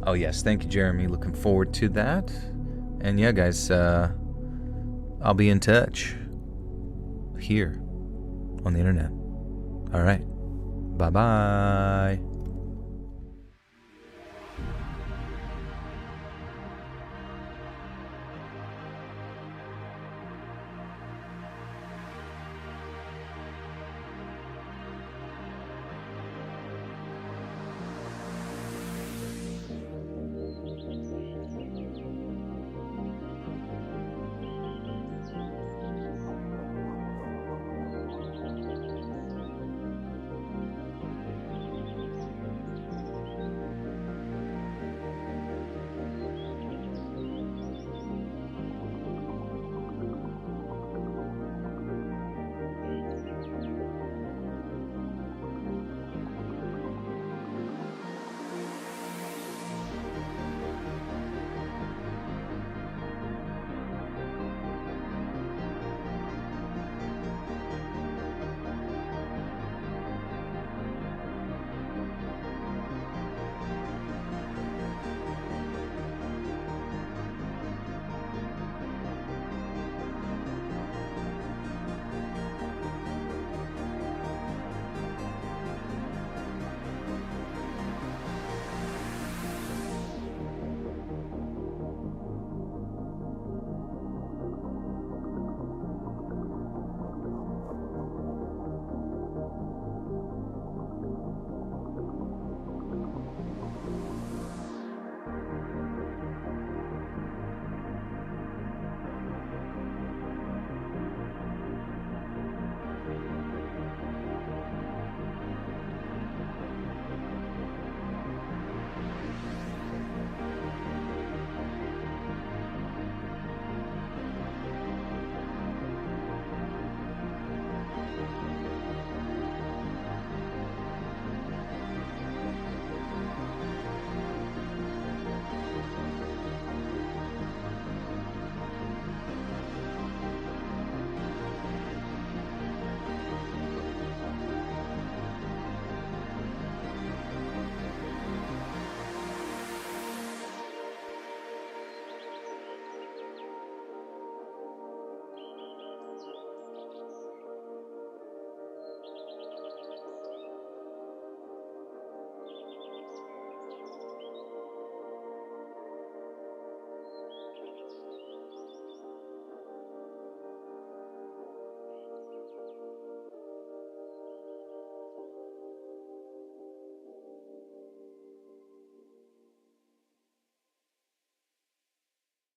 Speaker 1: Oh yes, thank you, Jeremy. Looking forward to that. And yeah, guys, I'll be in touch here on the internet. All right. Bye-bye.